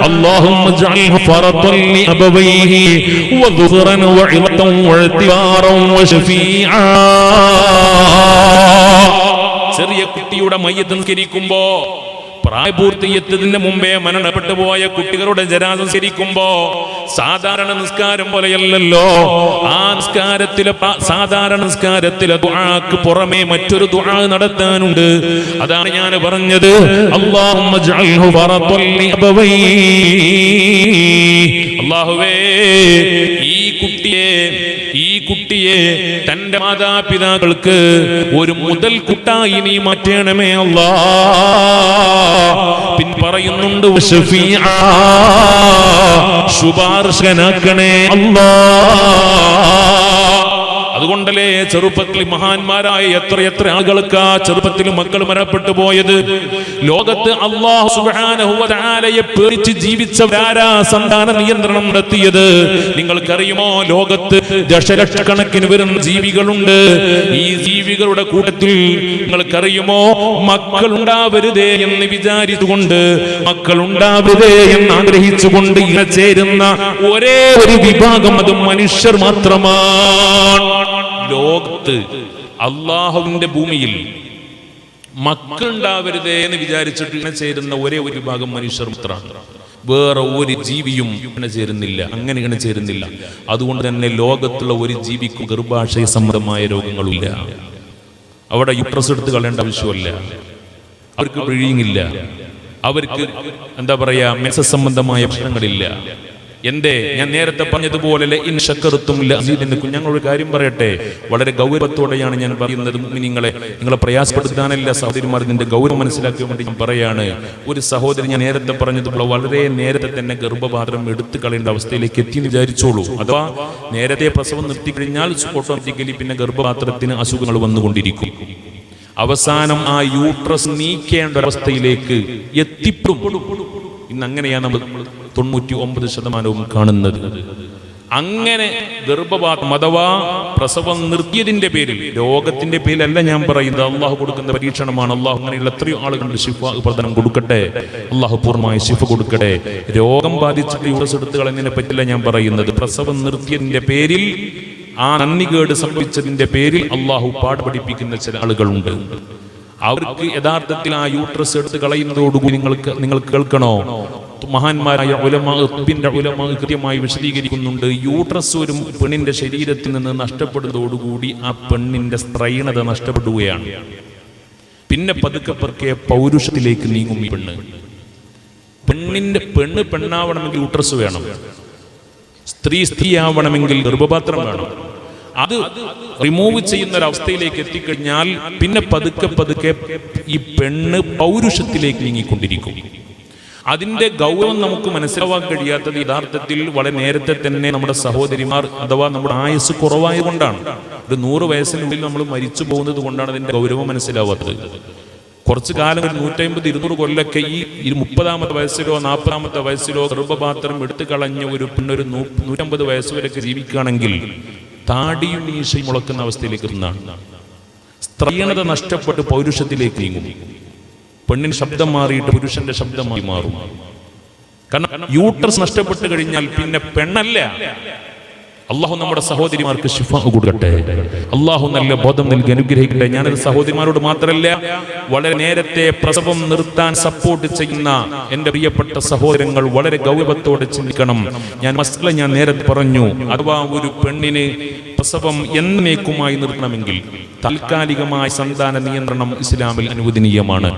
അല്ലാഹുമ്മ ജഅൽഹു ഫറദൻ ലി അബവൈഹി വദുഹറൻ വഇളതൻ വഇതിബാറൻ വശഫീആ. ചെറിയ കുട്ടിയുടെ മയ്യത്ത് നിസ്കരിക്കുമ്പോ, പ്രായപൂർത്തിയെത്തുന്നതിന് മുമ്പേ മരണപ്പെട്ടു പോയ കുട്ടികളുടെ ജനാസ നിസ്കരിക്കുമ്പോ സാധാരണ നിസ്കാരം പോലെയല്ലല്ലോ. ആ നിസ്കാരത്തിലെ സാധാരണ നിസ്കാരത്തിലെ ദുആക്ക് പുറമെ മറ്റൊരു ദുആ നടത്താനുണ്ട്. അതാണ് ഞാൻ പറഞ്ഞത്, അല്ലാഹുമ്മ ജഅൽഹു ഫറദൻ ലി അബവൈഹി. അല്ലാഹുവേ, ഈ കുട്ടിയെ തന്റെ മാതാപിതാക്കൾക്ക് ഒരു മുതൽക്കൂട്ടായി നീ മാറ്റണമേ അല്ലാ. പിന്നെ പറയുന്നുണ്ട്, ശുപാർശകനാക്കണേ അല്ലാ. അതുകൊണ്ടല്ലേ ചെറുപ്പത്തിൽ മഹാന്മാരായ എത്ര ആളുകൾക്ക് ചെറുപ്പത്തിൽ മക്കൾ മരണപ്പെട്ടു പോയത്. ലോകത്ത് അല്ലാഹു സുബ്ഹാനഹു വ തആലയെ പേടിച്ച് ജീവിച്ചവരാരാ സന്താന നിയന്ത്രണം നടത്തിയത്? നിങ്ങൾക്കറിയുമോ? ലോകത്ത് ദശലക്ഷക്കണക്കിന് വരുന്ന ജീവികളുണ്ട്. ഈ ജീവികളുടെ കൂട്ടത്തിൽ നിങ്ങൾക്കറിയുമോ, മക്കൾ ഉണ്ടാവരുതേ എന്ന് വിചാരിച്ചുകൊണ്ട്, മക്കൾ ഉണ്ടാവരുതേ എന്ന് ആഗ്രഹിച്ചുകൊണ്ട് ഇണചേരുന്ന ഒരേ ഒരു വിഭാഗം, അത് മനുഷ്യർ മാത്രമാണ്. ലോകത്ത് അല്ലാഹുവിന്റെ ഭൂമിയിൽ മക്കൾ ഉണ്ടാവരുതേ എന്ന് വിചാരിച്ചിട്ട് ഇണചേരുന്ന ഒരേ ഒരു വിഭാഗം മനുഷ്യർ മാത്രമാണ്. വേറെ ഒരു ജീവിയും ഇണചേരുന്നില്ല, അങ്ങനെ ഇണചേരുന്നില്ല. അതുകൊണ്ട് തന്നെ ലോകത്തുള്ള ഒരു ജീവിക്കും ഗർഭാശയ സംബന്ധമായ രോഗങ്ങളില്ല. അവിടെ യുട്രസ് എടുത്ത് കളയേണ്ട ആവശ്യമല്ല, അവർക്ക് ബ്ലീഡിംഗ്, അവർക്ക് എന്താ പറയാ മെൻസസ് സംബന്ധമായ പ്രശ്നങ്ങളില്ല. ഞാൻ നേരത്തെ പറഞ്ഞതുപോലെ ഞങ്ങളൊരു കാര്യം പറയട്ടെ, വളരെ ഗൗരവത്തോടെയാണ് ഞാൻ പറയുന്നത്. നിങ്ങളെ പ്രയാസപ്പെടുത്താനല്ല സഹോദരിമാർ, ഇതിന്റെ ഗൗരവം മനസ്സിലാക്കാൻ വേണ്ടി ഞാൻ പറയാണ്. ഒരു സഹോദരി, ഞാൻ നേരത്തെ പറഞ്ഞതുപോലെ വളരെ നേരത്തെ തന്നെ ഗർഭപാത്രം എടുത്തു കളയേണ്ട അവസ്ഥയിലേക്ക് എത്തിയെന്ന് വിചാരിച്ചോളൂ. അഥവാ നേരത്തെ പ്രസവം നിർത്തിക്കഴിഞ്ഞാൽ ഓട്ടോമാറ്റിക്കലി പിന്നെ ഗർഭപാത്രത്തിന് അസുഖങ്ങൾ വന്നുകൊണ്ടിരിക്കും. അവസാനം ആ യൂട്രസ് നീക്കേണ്ട ഒരവസ്ഥയിലേക്ക് എത്തിപ്പെടും. ഇന്ന് അങ്ങനെയാണ് നമ്മൾ 99% കാണുന്നത്. അങ്ങനെ ഗർഭപാത്രം അഥവാ പ്രസവം നിർത്തിയതിന്റെ പേരിൽ, രോഗത്തിന്റെ പേരിലല്ല ഞാൻ പറയുന്നത്, അള്ളാഹു കൊടുക്കുന്ന പരീക്ഷണമാണ്. അള്ളാഹു അങ്ങനെയുള്ള എത്രയോ ആളുകളുടെ ശിഫ പ്രദാനം കൊടുക്കട്ടെ, അള്ളാഹു പൂർണ്ണമായ ശിഫ കൊടുക്കട്ടെ. രോഗം ബാധിച്ചിട്ട് യൂട്രസ് എടുത്ത് കളയുന്നതിനെ പറ്റില്ല ഞാൻ പറയുന്നത്. പ്രസവം നിർത്തിയതിന്റെ പേരിൽ, ആ നന്ദികേട് സംഭവിച്ചതിന്റെ പേരിൽ അള്ളാഹു പാട് പഠിപ്പിക്കുന്ന ചില ആളുകളുണ്ട്. അവർക്ക് യഥാർത്ഥത്തിൽ ആ യൂട്രസ് എടുത്ത് കളയുന്നതോടുകൂടി നിങ്ങൾ കേൾക്കണോ, മഹാന്മാരായ ഉലമാ കൃത്യമായി വിശദീകരിക്കുന്നുണ്ട്. യൂട്രസ് ഒരു പെണ്ണിന്റെ ശരീരത്തിൽ നിന്ന് നഷ്ടപ്പെടുന്നതോടുകൂടി ആ പെണ്ണിന്റെ സ്ത്രൈണത നഷ്ടപ്പെടുകയാണ്. പിന്നെ പതുക്കെ പൗരുഷത്തിലേക്ക് നീങ്ങും ഈ പെണ്ണ് പെണ്ണാവണമെങ്കിൽ യൂട്രസ് വേണം, സ്ത്രീ ആവണമെങ്കിൽ ഗർഭപാത്രം വേണം. അത് റിമൂവ് ചെയ്യുന്ന ഒരവസ്ഥയിലേക്ക് എത്തിക്കഴിഞ്ഞാൽ പിന്നെ പതുക്കെ ഈ പെണ്ണ് പൗരുഷത്തിലേക്ക് നീങ്ങിക്കൊണ്ടിരിക്കും. അതിന്റെ ഗൗരവം നമുക്ക് മനസ്സിലാവാൻ കഴിയാത്തത് യഥാർത്ഥത്തിൽ വളരെ നേരത്തെ തന്നെ നമ്മുടെ സഹോദരിമാർ അഥവാ നമ്മുടെ ആയുസ് കുറവായതുകൊണ്ടാണ്. ഒരു 100 വയസ്സിനുള്ളിൽ നമ്മൾ മരിച്ചു പോകുന്നത് കൊണ്ടാണ് അതിന്റെ ഗൗരവം മനസ്സിലാവാത്തത്. കുറച്ചു കാലം, 150-200 കൊല്ലൊക്കെ ഈ 30-ാമത്തെ വയസ്സിലോ 40-ാമത്തെ വയസ്സിലോ ഗർഭപാത്രം എടുത്തു കളഞ്ഞ ഒരു പെണ്ണൊരു 150 വയസ്സ് വരെയൊക്കെ ജീവിക്കുകയാണെങ്കിൽ താടിയും മീശയും മുളക്കുന്ന അവസ്ഥയിലേക്ക് എത്തുന്നതാണ്. സ്ത്രീണത നഷ്ടപ്പെട്ട് പൗരുഷത്തിലേക്ക് നീങ്ങും. പെണ്ണിന് ശബ്ദം മാറിയിട്ട് പുരുഷന്റെ ശബ്ദമായി മാറും. കാരണം യൂട്രസ് നഷ്ടപ്പെട്ട് കഴിഞ്ഞാൽ പിന്നെ പെണ്ണല്ല. അള്ളാഹു നമ്മുടെ സഹോദരിമാർക്ക് ശിഫ കൊടുക്കട്ടെ, അള്ളാഹു നല്ല ബോധം നൽകി അനുഗ്രഹിക്കട്ടെ. ഞാനത് സഹോദരിമാരോട് മാത്രമല്ല, വളരെ നേരത്തെ പ്രസവം നിർത്താൻ സപ്പോർട്ട് ചെയ്യുന്ന എന്റെ പ്രിയപ്പെട്ട സഹോദരങ്ങൾ വളരെ ഗൗരവത്തോടെ ചിന്തിക്കണം. ഞാൻ നേരത്തെ പറഞ്ഞു, അഥവാ ഒരു പെണ്ണിന് പ്രസവം എന്നേക്കുമായി നിർത്തണമെങ്കിൽ താൽക്കാലികമായ സന്താന നിയന്ത്രണം ഇസ്ലാമിൽ അനുവദനീയമാണ്.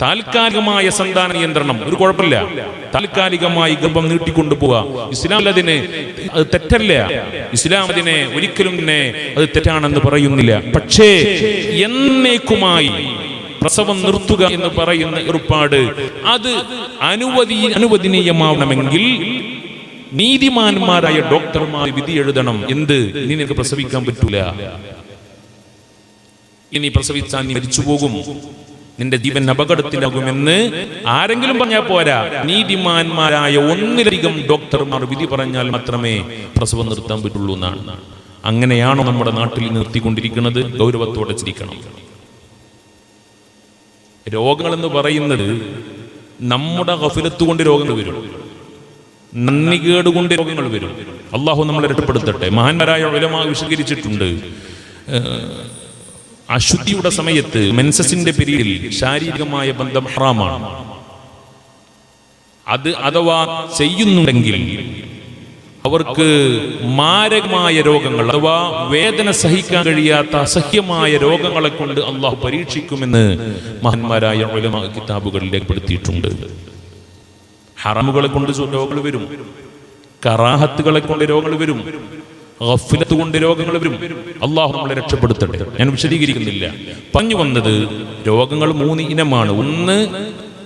താൽക്കാലികമായ സന്താന നിയന്ത്രണം ഒരു കുഴപ്പമില്ല, താൽക്കാലികമായി ഗർഭം നീട്ടിക്കൊണ്ടുപോവുക ഇസ്ലാം അതിന് അത് തെറ്റല്ല. ഇസ്ലാം അതിനെ ഒരിക്കലും തന്നെ അത് തെറ്റാണെന്ന് പറയുന്നില്ല. പക്ഷേ എന്നേക്കുമായി പ്രസവം നിർത്തുക എന്ന് പറയുന്ന ഏർപ്പാട് അത് അനുവദനീയമാവണമെങ്കിൽ നീതിമാന്മാരായ ഡോക്ടർമാർ വിധി എഴുതണം. എന്ത്, ഇനി നിനക്ക് പ്രസവിക്കാൻ പറ്റൂല, ഇനി പ്രസവിച്ചാൽ നീ മരിച്ചു പോകും, നിന്റെ ജീവൻ അപകടത്തിലാകുമെന്ന് ആരെങ്കിലും പറഞ്ഞാൽ പോരാ. നീതിമാന്മാരായ 1-ലധികം ഡോക്ടർമാർ വിധി പറഞ്ഞാൽ മാത്രമേ പ്രസവം നിർത്താൻ പറ്റുള്ളൂ എന്നാണ്. അങ്ങനെയാണോ നമ്മുടെ നാട്ടിൽ നിർത്തിക്കൊണ്ടിരിക്കുന്നത്? ഗൗരവത്തോടെ ചിരിക്കണം. രോഗങ്ങൾ എന്ന് പറയുന്നത് നമ്മുടെ ഗഫലത്ത് കൊണ്ട് രോഗങ്ങൾ വരും, നന്ദികേട് കൊണ്ട് രോഗങ്ങൾ വരും. അള്ളാഹു നമ്മളെ രക്ഷപ്പെടുത്തട്ടെ. മഹാന്മാരായ ഉലമാ വിശദീകരിച്ചിട്ടുണ്ട്, അശുദ്ധിയുടെ സമയത്ത് മെൻസസിന്റെ പീരീഡിൽ ശാരീരികമായ ബന്ധം ഹറാമാണ്. അത് അഥവാ ചെയ്യുന്നുണ്ടെങ്കിൽ അവർക്ക് മാരകമായ രോഗങ്ങൾ അഥവാ വേദന സഹിക്കാൻ കഴിയാത്ത അസഹ്യമായ രോഗങ്ങളെ കൊണ്ട് അള്ളാഹു പരീക്ഷിക്കുമെന്ന് മഹാന്മാരായ ഉലമാ കിതാബുകളിൽ രേഖപ്പെടുത്തിയിട്ടുണ്ട്. ഹറാമുകളെ കൊണ്ട് രോഗങ്ങൾ വരും, കറാഹത്തുകളെ കൊണ്ട് രോഗങ്ങൾ വരും, ഗഫലത്ത് കൊണ്ട് രോഗങ്ങൾ വരും. അള്ളാഹു നമ്മളെ രക്ഷപ്പെടുത്തട്ടെ. ഞാൻ വിശദീകരിക്കുന്നില്ല. പറഞ്ഞു വന്നത് രോഗങ്ങൾ 3 ഇനമാണ്. ഒന്ന്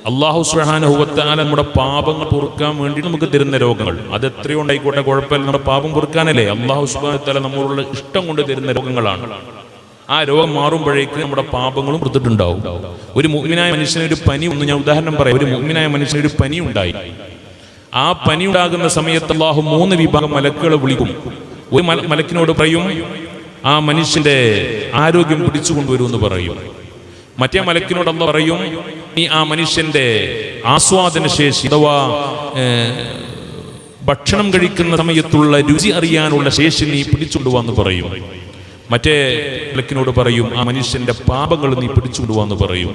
അല്ലാഹു സുബ്ഹാനഹു വ തആല നമ്മുടെ പാപങ്ങൾ പൊറുക്കാൻ വേണ്ടി നമുക്ക് തരുന്ന രോഗങ്ങൾ, അത് എത്രയോ ഉണ്ടായിക്കോട്ടെ കുഴപ്പമില്ല, നമ്മുടെ പാപം പൊറുക്കാനല്ലേ അല്ലാഹു സുബ്ഹാനഹു വ തആല നമ്മളോടുള്ള ഇഷ്ടം കൊണ്ട് തരുന്ന രോഗങ്ങളാണ്. ആ രോഗം മാറുമ്പോഴേക്ക് നമ്മുടെ പാപങ്ങളും പുറത്തിട്ടുണ്ടാവും. ഒരു മുഅ്മിനായ മനുഷ്യനൊരു പനി, ഒന്ന് ഞാൻ ഉദാഹരണം പറയാം, ഒരു മുഅ്മിനായ മനുഷ്യനൊരു പനി ഉണ്ടായി. ആ പനി ഉണ്ടാകുന്ന സമയത്ത് അല്ലാഹു 3 വിഭാഗം മലക്കുകളെ വിളിക്കും. ഒരു മലക്കിനോട് പറയും ആ മനുഷ്യന്റെ ആരോഗ്യം പിടിച്ചു കൊണ്ടുവരുമെന്ന് പറയും. മറ്റേ മലക്കിനോട് അല്ലാഹു പറയും നീ ആ മനുഷ്യന്റെ ആസ്വാദന ശേഷി അഥവാ ഭക്ഷണം കഴിക്കുന്ന സമയത്തുള്ള രുചി അറിയാനുള്ള ശേഷി നീ പിടിച്ചുകൊണ്ടുപോവാന്ന് പറയും. മറ്റേ മലക്കിനോട് പറയും ആ മനുഷ്യന്റെ പാപങ്ങൾ നീ പിടിച്ചുകൊണ്ടുപോവാന്ന് പറയും.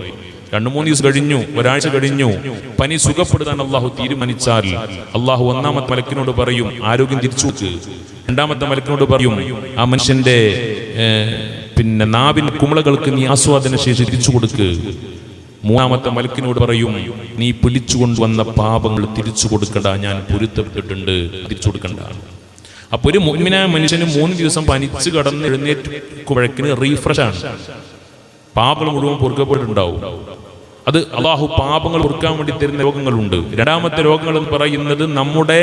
2-3 ദിവസം കഴിഞ്ഞു, ഒരാഴ്ച കഴിഞ്ഞു, പനി സുഖപ്പെടുത്താൻ അള്ളാഹു തീരുമാനിച്ചാൽ അള്ളാഹു 1-ാമത്തെ മലക്കിനോട് പറയും ആരോഗ്യം തിരിച്ചു വെക്ക്. 2-ാമത്തെ മലക്കിനോട് പറയും ആ മനുഷ്യന്റെ നാവിൻ കുമിളകൾക്ക് നീ ആസ്വാദന ശേഷി തിരിച്ചു കൊടുക്ക്. 3-ാമത്തെ മലക്കിനോട് പറയും നീ പിടിച്ചുകൊണ്ടുവന്ന പാപങ്ങൾ തിരിച്ചു കൊടുക്കണ്ട, ഞാൻ പൊരുത്തപ്പെട്ടിട്ടുണ്ട്, തിരിച്ചു കൊടുക്കണ്ട. അപ്പൊ ഒരു മുഅ്മിനായ മനുഷ്യന് 3 ദിവസം പനിച്ച് കടന്ന് എഴുന്നേറ്റുമ്പോഴേക്കിന് റീഫ്രഷാണ്, പാപങ്ങൾ മുഴുവൻ പൊറുക്കപ്പെട്ടിട്ടുണ്ടാവും. അത് അള്ളാഹു പാപങ്ങൾ പൊറുക്കാൻ വേണ്ടി തരുന്ന രോഗങ്ങളുണ്ട്. 2-ാമത്തെ രോഗങ്ങൾ എന്ന് പറയുന്നത് നമ്മുടെ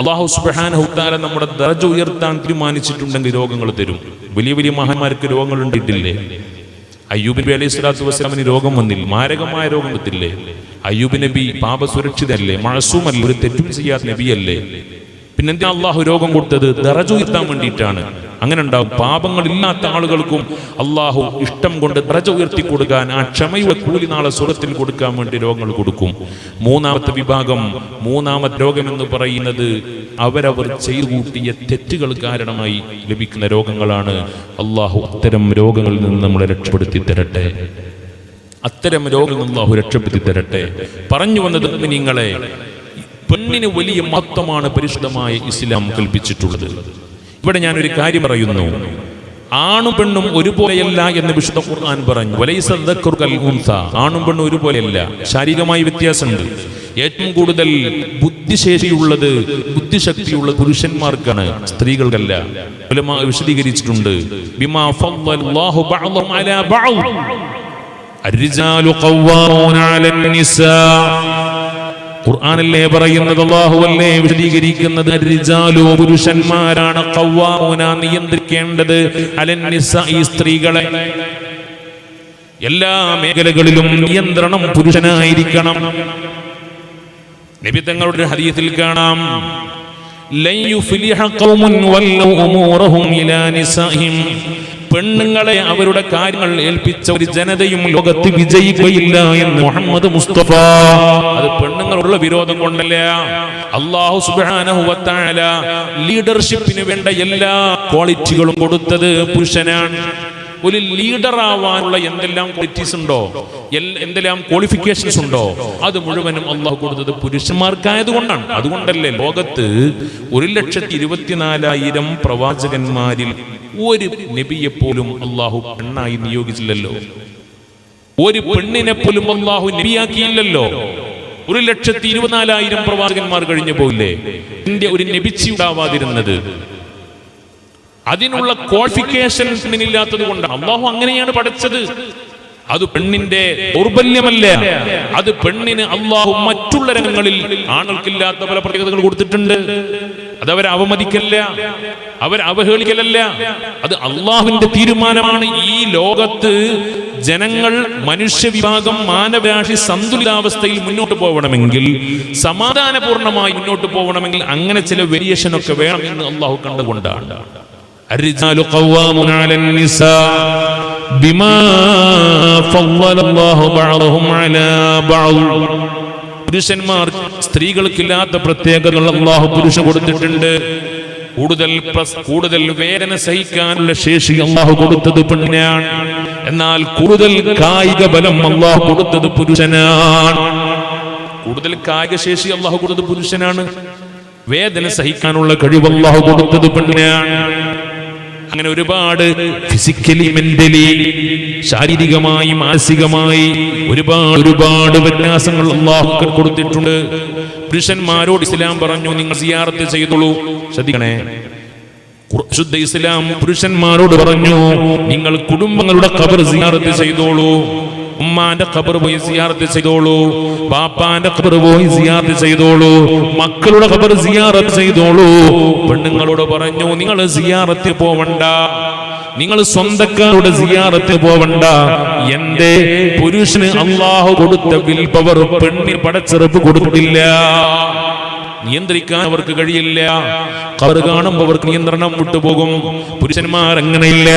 അള്ളാഹു സുബ്ഹാനഹു തആല നമ്മുടെ ദർജ ഉയർത്താൻ തീരുമാനിച്ചിട്ടുണ്ടെങ്കിൽ രോഗങ്ങൾ തരും. വലിയ വലിയ മഹാന്മാർക്ക് രോഗങ്ങൾ ഉണ്ടായിട്ടില്ലേ? അയ്യൂബ് നബി അലൈഹി സ്വലാത്തു വസ്സലാമിന് രോഗം വന്നില്ല, മാരകമായ രോഗം വന്നില്ലേ? അയ്യൂബ് നബി പാപസുരക്ഷിതല്ലേ, മഅസൂമല്ലേ, ഒരു തെറ്റും ചെയ്യാത്ത നബിയല്ലേ? പിന്നെന്തിനാ അള്ളാഹു രോഗം കൊടുത്തത്? ദറജ ഉയർത്താൻ വേണ്ടിയിട്ടാണ്. അങ്ങനെ ഉണ്ടാവും. പാപങ്ങളില്ലാത്ത ആളുകൾക്കും അള്ളാഹു ഇഷ്ടം കൊണ്ട് ദറജ ഉയർത്തി കൊടുക്കാൻ, ആ ക്ഷമയുടെ കൂലി നാളെ സ്വർഗ്ഗത്തിൽ കൊടുക്കാൻ വേണ്ടി രോഗങ്ങൾ കൊടുക്കും. 3-ാമത്തെ വിഭാഗം, 3-ാമത്തെ രോഗം എന്ന് പറയുന്നത് അവരവർ ചെയ്തു കൂട്ടിയ തെറ്റുകൾ കാരണമായി ലഭിക്കുന്ന രോഗങ്ങളാണ്. അള്ളാഹു അത്തരം രോഗങ്ങളിൽ നിന്ന് നമ്മളെ രക്ഷപ്പെടുത്തി തരട്ടെ. അത്തരം രോഗങ്ങളിൽ നിന്ന് അള്ളാഹു രക്ഷപ്പെടുത്തി തരട്ടെ. പറഞ്ഞു വന്നത് നിങ്ങളെ, പെണ്ണിന് വലിയ മഹത്വമാണ് പരിശുദ്ധമായ ഇസ്ലാം കൽപ്പിച്ചിട്ടുള്ളത്. ഇവിടെ ഞാനൊരു കാര്യം പറയുന്നു, ആണും പെണ്ണും ഒരുപോലെയല്ല എന്ന് വിശുദ്ധ ഖുർആൻ പറഞ്ഞു. വലൈസ ദക്കറു കൽ ഉൻസ, ആണും പെണ്ണും ഒരുപോലെയല്ല, ശാരീരികമായ വ്യത്യാസമുണ്ട്. ഏറ്റവും കൂടുതൽ ബുദ്ധിശേഷിയുള്ളത്, ബുദ്ധിശക്തിയുള്ളത് പുരുഷന്മാർക്കാണ്, സ്ത്രീകൾക്കല്ല. ഉലമാ വിശദീകരിച്ചിട്ടുണ്ട്. ബിമാ ഫളല്ലാഹു ബഅദഹും അലാ ബഅദ് അർരിജാലു ഖവ്വാമൂന അലൻ നിസാ. ഖുർആനല്ലേ പറയുന്നത്, അല്ലാഹുവല്ലേ വിശദീകരിക്കുന്നത്. അർരിജാലു പുരുഷന്മാരാണ്, ഖവ്വാമൂന നിയന്ത്രിക്കേണ്ടത്, അലൻ നിസാ ഈ സ്ത്രീകളെ. എല്ലാ മേഖലകളിലും നിയന്ത്രണം പുരുഷനായിരിക്കണം. നബി തങ്ങളുടെ ഹദീസിൽ കാണാം, ലൻ യുഫ്ലിഹ ഖൗമുൻ വല്ലൗ ഉമൂറഹും ഇലാ നിസാഇഹിം. പെണ്ണുങ്ങളെ അവരുടെ കാര്യങ്ങൾ ഏൽപ്പിച്ച ഒരു ജനതയും ലോകത്ത് വിജയിക്കുകയില്ല എന്ന് മുഹമ്മദ് മുസ്തഫ. അത് പെണ്ണുങ്ങളുള്ള വിരോധം കൊണ്ടല്ല. അല്ലാഹു സുബ്ഹാനഹു വ തആല ലീഡർഷിപ്പിന് വേണ്ട എല്ലാ ക്വാളിറ്റികളും കൊടുത്തത് പുരുഷനാണ്. ഒരു ലീഡർ ആവാനുള്ള എന്തെല്ലാം ക്വാളിറ്റീസ് ഉണ്ടോ, എന്തെല്ലാം ക്വാളിഫിക്കേഷൻസ് ഉണ്ടോ, അത് മുഴുവനും അള്ളാഹു കൊടുത്തത് പുരുഷന്മാർക്കായതുകൊണ്ടാണ്. അതുകൊണ്ടല്ലേ ലോകത്ത് 1,24,000 പ്രവാചകന്മാരിൽ ഒരു നബിയെ പോലും അള്ളാഹു പെണ്ണായി നിയോഗിച്ചില്ലല്ലോ. ഒരു പെണ്ണിനെ പോലും അള്ളാഹു നബിയാക്കിയില്ലല്ലോ. 1,24,000 പ്രവാചകന്മാർ കഴിഞ്ഞു പോയില്ലേ? ഇന്ത്യ ഒരു നബിച്ചി ഉണ്ടാവാതിരുന്നത് അതിനുള്ള ക്വാളിഫിക്കേഷൻ പെണ്ണിനില്ലാത്തത് കൊണ്ടാണ്. അള്ളാഹു അങ്ങനെയാണ് പഠിച്ചത്. അത് പെണ്ണിന്റെ ദൗർബല്യമല്ല, അത് പെണ്ണിന് അള്ളാഹു മറ്റുള്ള രംഗങ്ങളിൽ ആണുങ്ങൾക്കില്ലാത്ത പല പ്രത്യേകതകൾ കൊടുത്തിട്ടുണ്ട്. അത് അവരെ അവമതിക്കല്ല, അവരെ അവഹേളിക്കലല്ല, അത് അള്ളാഹുവിന്റെ തീരുമാനമാണ്. ഈ ലോകത്ത് ജനങ്ങൾ, മനുഷ്യവിഭാഗം, മാനവരാശി സന്തുലിതാവസ്ഥയിൽ മുന്നോട്ട് പോകണമെങ്കിൽ, സമാധാനപൂർണമായി മുന്നോട്ട് പോകണമെങ്കിൽ അങ്ങനെ ചില വേരിയേഷൻ ഒക്കെ വേണം എന്ന് അള്ളാഹു കണ്ടുകൊണ്ടാണ്. الرجال قوامون على النساء بما فضل الله بعضهم على بعض. പുരുഷന്മാർ സ്ത്രീകൾക്കില്ലാത്ത പ്രത്യേകതകൾ അല്ലാഹു പുരുഷൻ കൊടുത്തിട്ടുണ്ട്. കൂടുതൽ വേദന സഹിക്കാനുള്ള ശേഷി അല്ലാഹു കൊടുത്തത് പെണ്ണിനാണ്. എന്നാൽ കൂടുതൽ കായിക ബലം അല്ലാഹു കൊടുത്തത് പുരുഷനാണ്. കൂടുതൽ കായിക ശേഷി അല്ലാഹു കൊടുത്തത് പുരുഷനാണ്. വേദന സഹിക്കാനുള്ള കഴിവ് അല്ലാഹു കൊടുത്തത് പെണ്ണിനാണ്. അങ്ങനെ ഒരുപാട് ഫിസിക്കലി, മെന്റലി, ശാരീരികമായി, മാനസികമായി ഒരുപാട് വ്യത്യാസങ്ങൾ അല്ലാഹു കൊടുത്തിട്ടുണ്ട്. പുരുഷന്മാരോട് ഇസ്ലാം പറഞ്ഞു, നിങ്ങൾ സിയാറത്ത് ചെയ്തോളൂ. ശ്രദ്ധിക്കണേ, ശുദ്ധ ഇസ്ലാം പുരുഷന്മാരോട് പറഞ്ഞു, നിങ്ങൾ കുടുംബങ്ങളുടെ ഖബർ സിയാറത്ത് ചെയ്തോളൂ. ഉമ്മാന്റെ ഖബർ പോയി സിയാറത്ത് ചെയ്തോളൂ, ബാപ്പാന്റെ ഖബർ പോയി സിയാറത്ത് ചെയ്തോളൂ, മക്കളുടെ ഖബർ സിയാറത്ത് ചെയ്തോളൂ. പെണ്ണുങ്ങളോട് പറഞ്ഞു, നിങ്ങൾ സിയാറത്തിൽ പോവണ്ട, നിങ്ങൾ സ്വന്തക്കാരുടെ സിയാറത്തിൽ പോവണ്ട. എന്റെ പുരുഷന് അള്ളാഹു കൊടുത്ത വിൽ പവർ പെണ്ണിന് പടച്ചിറപ്പ് കൊടുത്തില്ല. നിയന്ത്രിക്കാൻ അവർക്ക് കഴിയില്ല. ഖബർ കാണുമ്പോൾ അവർക്ക് നിയന്ത്രണം വിട്ടുപോകും. പുരുഷന്മാർ അങ്ങനെയില്ല.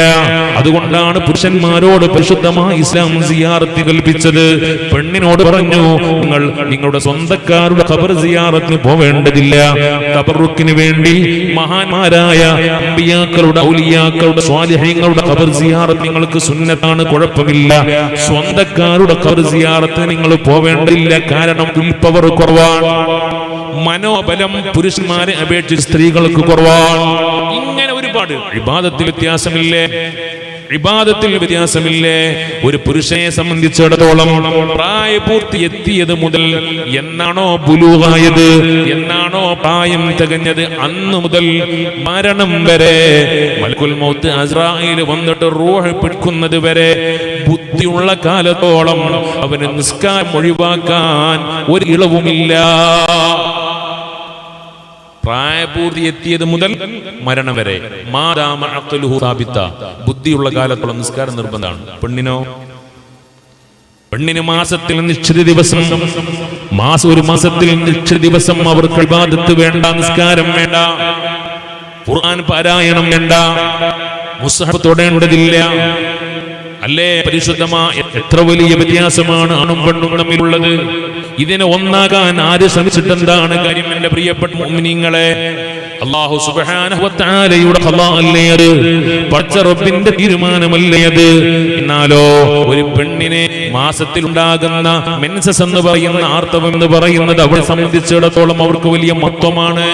അതുകൊണ്ടാണ് പുരുഷന്മാരോട് പരിശുദ്ധമായ ഇസ്ലാം സിയാറത്ത് കൽപ്പിച്ചത്. പെണ്ണിനോട് പറഞ്ഞു, നിങ്ങൾ നിങ്ങളുടെ സ്വന്തക്കാരുടെ ഖബർ സിയാറത്തിന് പോവേണ്ടതില്ല. തബറുക്കിന് വേണ്ടി മഹാന്മാരായ അമ്പിയാക്കളുടെ, ഔലിയാക്കളുടെ, സ്വാലിഹീങ്ങളുടെ ഖബർ സിയാറത്ത് നിങ്ങൾക്ക് സുന്നത്താണ്, കുഴപ്പമില്ല. സ്വന്തക്കാരുടെ ഖബർ സിയാറത്തിന് നിങ്ങൾ പോവേണ്ടതില്ല. കാരണം വിൽ പവർ കുറവാണ്, മനോബലം പുരുഷന്മാരെ അപേക്ഷിച്ച് സ്ത്രീകൾക്ക് കുറവാണ്. ഇങ്ങനെ ഒരുപാട് ഇബാദത്തിൽ വ്യത്യാസമില്ലേ? ഇബാദത്തിൽ വ്യത്യാസമില്ലേ? ഒരു പുരുഷനെ സംബന്ധിച്ചിടത്തോളം പ്രായപൂർത്തി എത്തിയത് മുതൽ എന്നാണോ ബുലൂഗായത്, എന്നാണോ പ്രായം തികഞ്ഞത്, അന്ന് മുതൽ മരണം വരെ, മലക്കുൽ മൗത്ത് അസ്രാഈൽ വന്നിട്ട് റൂഹ് പിടിക്കുന്നത് വരെ ബുദ്ധിയുള്ള കാലത്തോളം അവന് നിസ്കാരം ഒഴിവാക്കാൻ ഒരു ഇളവുമില്ല. പ്രായപൂർത്തി എത്തിയത് മുതൽ മരണം വരെ ബുദ്ധിയുള്ള കാലത്തോളം നിസ്കാരം നിർബന്ധമാണ്. പെണ്ണിനോ? പെണ്ണിന് മാസത്തിൽ നിശ്ചിത ദിവസം, ഒരു മാസത്തിൽ നിശ്ചിത ദിവസം അവർക്ക് ഇബാദത്ത് വേണ്ട, നിസ്കാരം വേണ്ട, ഖുർആൻ പാരായണം വേണ്ട, മുസ്ഹഫ് തൊടേണ്ടതില്ല. അല്ലേ? പരിശുദ്ധമായ എത്ര വലിയ വ്യത്യാസമാണ് ആണും പെണ്ണും തമ്മിലുള്ളത്. ഇതിനെ ഒന്നാകാൻ ആര് ശ്രമിച്ചിട്ടെന്താണ് കാര്യം? എന്റെ പ്രിയപ്പെട്ട മുഅ്മിനീങ്ങളെ, അല്ലാഹു സുബ്ഹാനഹു വ തആലയുടെ ഖളാ അല്ലേ അത്? പടച്ച റബ്ബിന്റെ തീരുമാനമല്ലേ അത്? എന്നാലോ ഒരു പെണ്ണിനെ മാസത്തിൽ ഉണ്ടാകുന്ന മെൻസസ് എന്ന് പറയുന്ന, ആർത്തവം എന്ന് പറയുന്നത് അവളെ സംബന്ധിച്ചിടത്തോളം അവർക്ക് വലിയ മഹത്വമാണ്.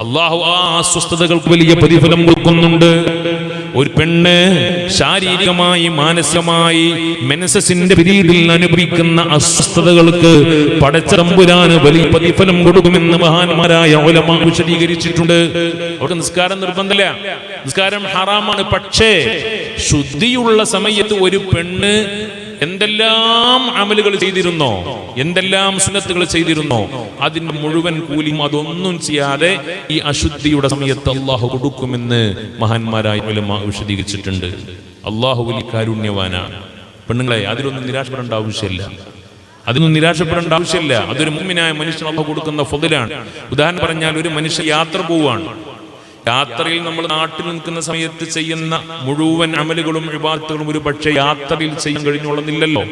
അല്ലാഹു ആ അസ്വസ്ഥതകൾക്ക് വലിയ പ്രതിഫലം കൊടുക്കുന്നുണ്ട്. ഒരു പെണ്ണ് ശാരീരികമായി മാനസികമായി മെൻസസിന്റെ പിരീഡിൽ അനുഭവിക്കുന്ന അസ്വസ്ഥതകൾക്ക് പടച്ച തമ്പുരാന് വലിയ പ്രതിഫലം കൊടുക്കുമെന്ന് മഹാന്മാരായ ഉലമാ വിശദീകരിച്ചിട്ടുണ്ട്. അവർക്ക് നിസ്കാരം നിർബന്ധമില്ല, നിസ്കാരം ഹറാമാണ്. പക്ഷേ ശുദ്ധിയുള്ള സമയത്ത് ഒരു പെണ്ണ് എന്തെല്ലാം അമലുകൾ ചെയ്തിരുന്നോ, എന്തെല്ലാം സുന്നത്തുകൾ ചെയ്തിരുന്നോ, അതിന്റെ മുഴുവൻ കൂലിയും അതൊന്നും ചെയ്യാതെ ഈ അശുദ്ധിയുടെ സമയത്ത് അള്ളാഹു കൊടുക്കുമെന്ന് മഹാന്മാരായ ഉലമാ വിശദീകരിച്ചിട്ടുണ്ട്. അള്ളാഹു വലിയ കാരുണ്യവാനാണ്. പെണ്ണുങ്ങളെ, അതിലൊന്നും നിരാശപ്പെടേണ്ട ആവശ്യമില്ല, അതൊരു മുഅ്മിനായ മനുഷ്യൻ അള്ളാഹു കൊടുക്കുന്ന ഫضലാണ്. ഉദാഹരണം പറഞ്ഞാൽ, ഒരു മനുഷ്യൻ യാത്ര പോവുകയാണ്. യാത്രയിൽ നമ്മൾ നാട്ടിൽ നിൽക്കുന്ന സമയത്ത് ചെയ്യുന്ന മുഴുവൻ അമലുകളും ഇബാദത്തുകളും ഒരു പക്ഷേ യാത്രയിൽ ചെയ്യാൻ കഴിഞ്ഞോളുന്നില്ലല്ലോ.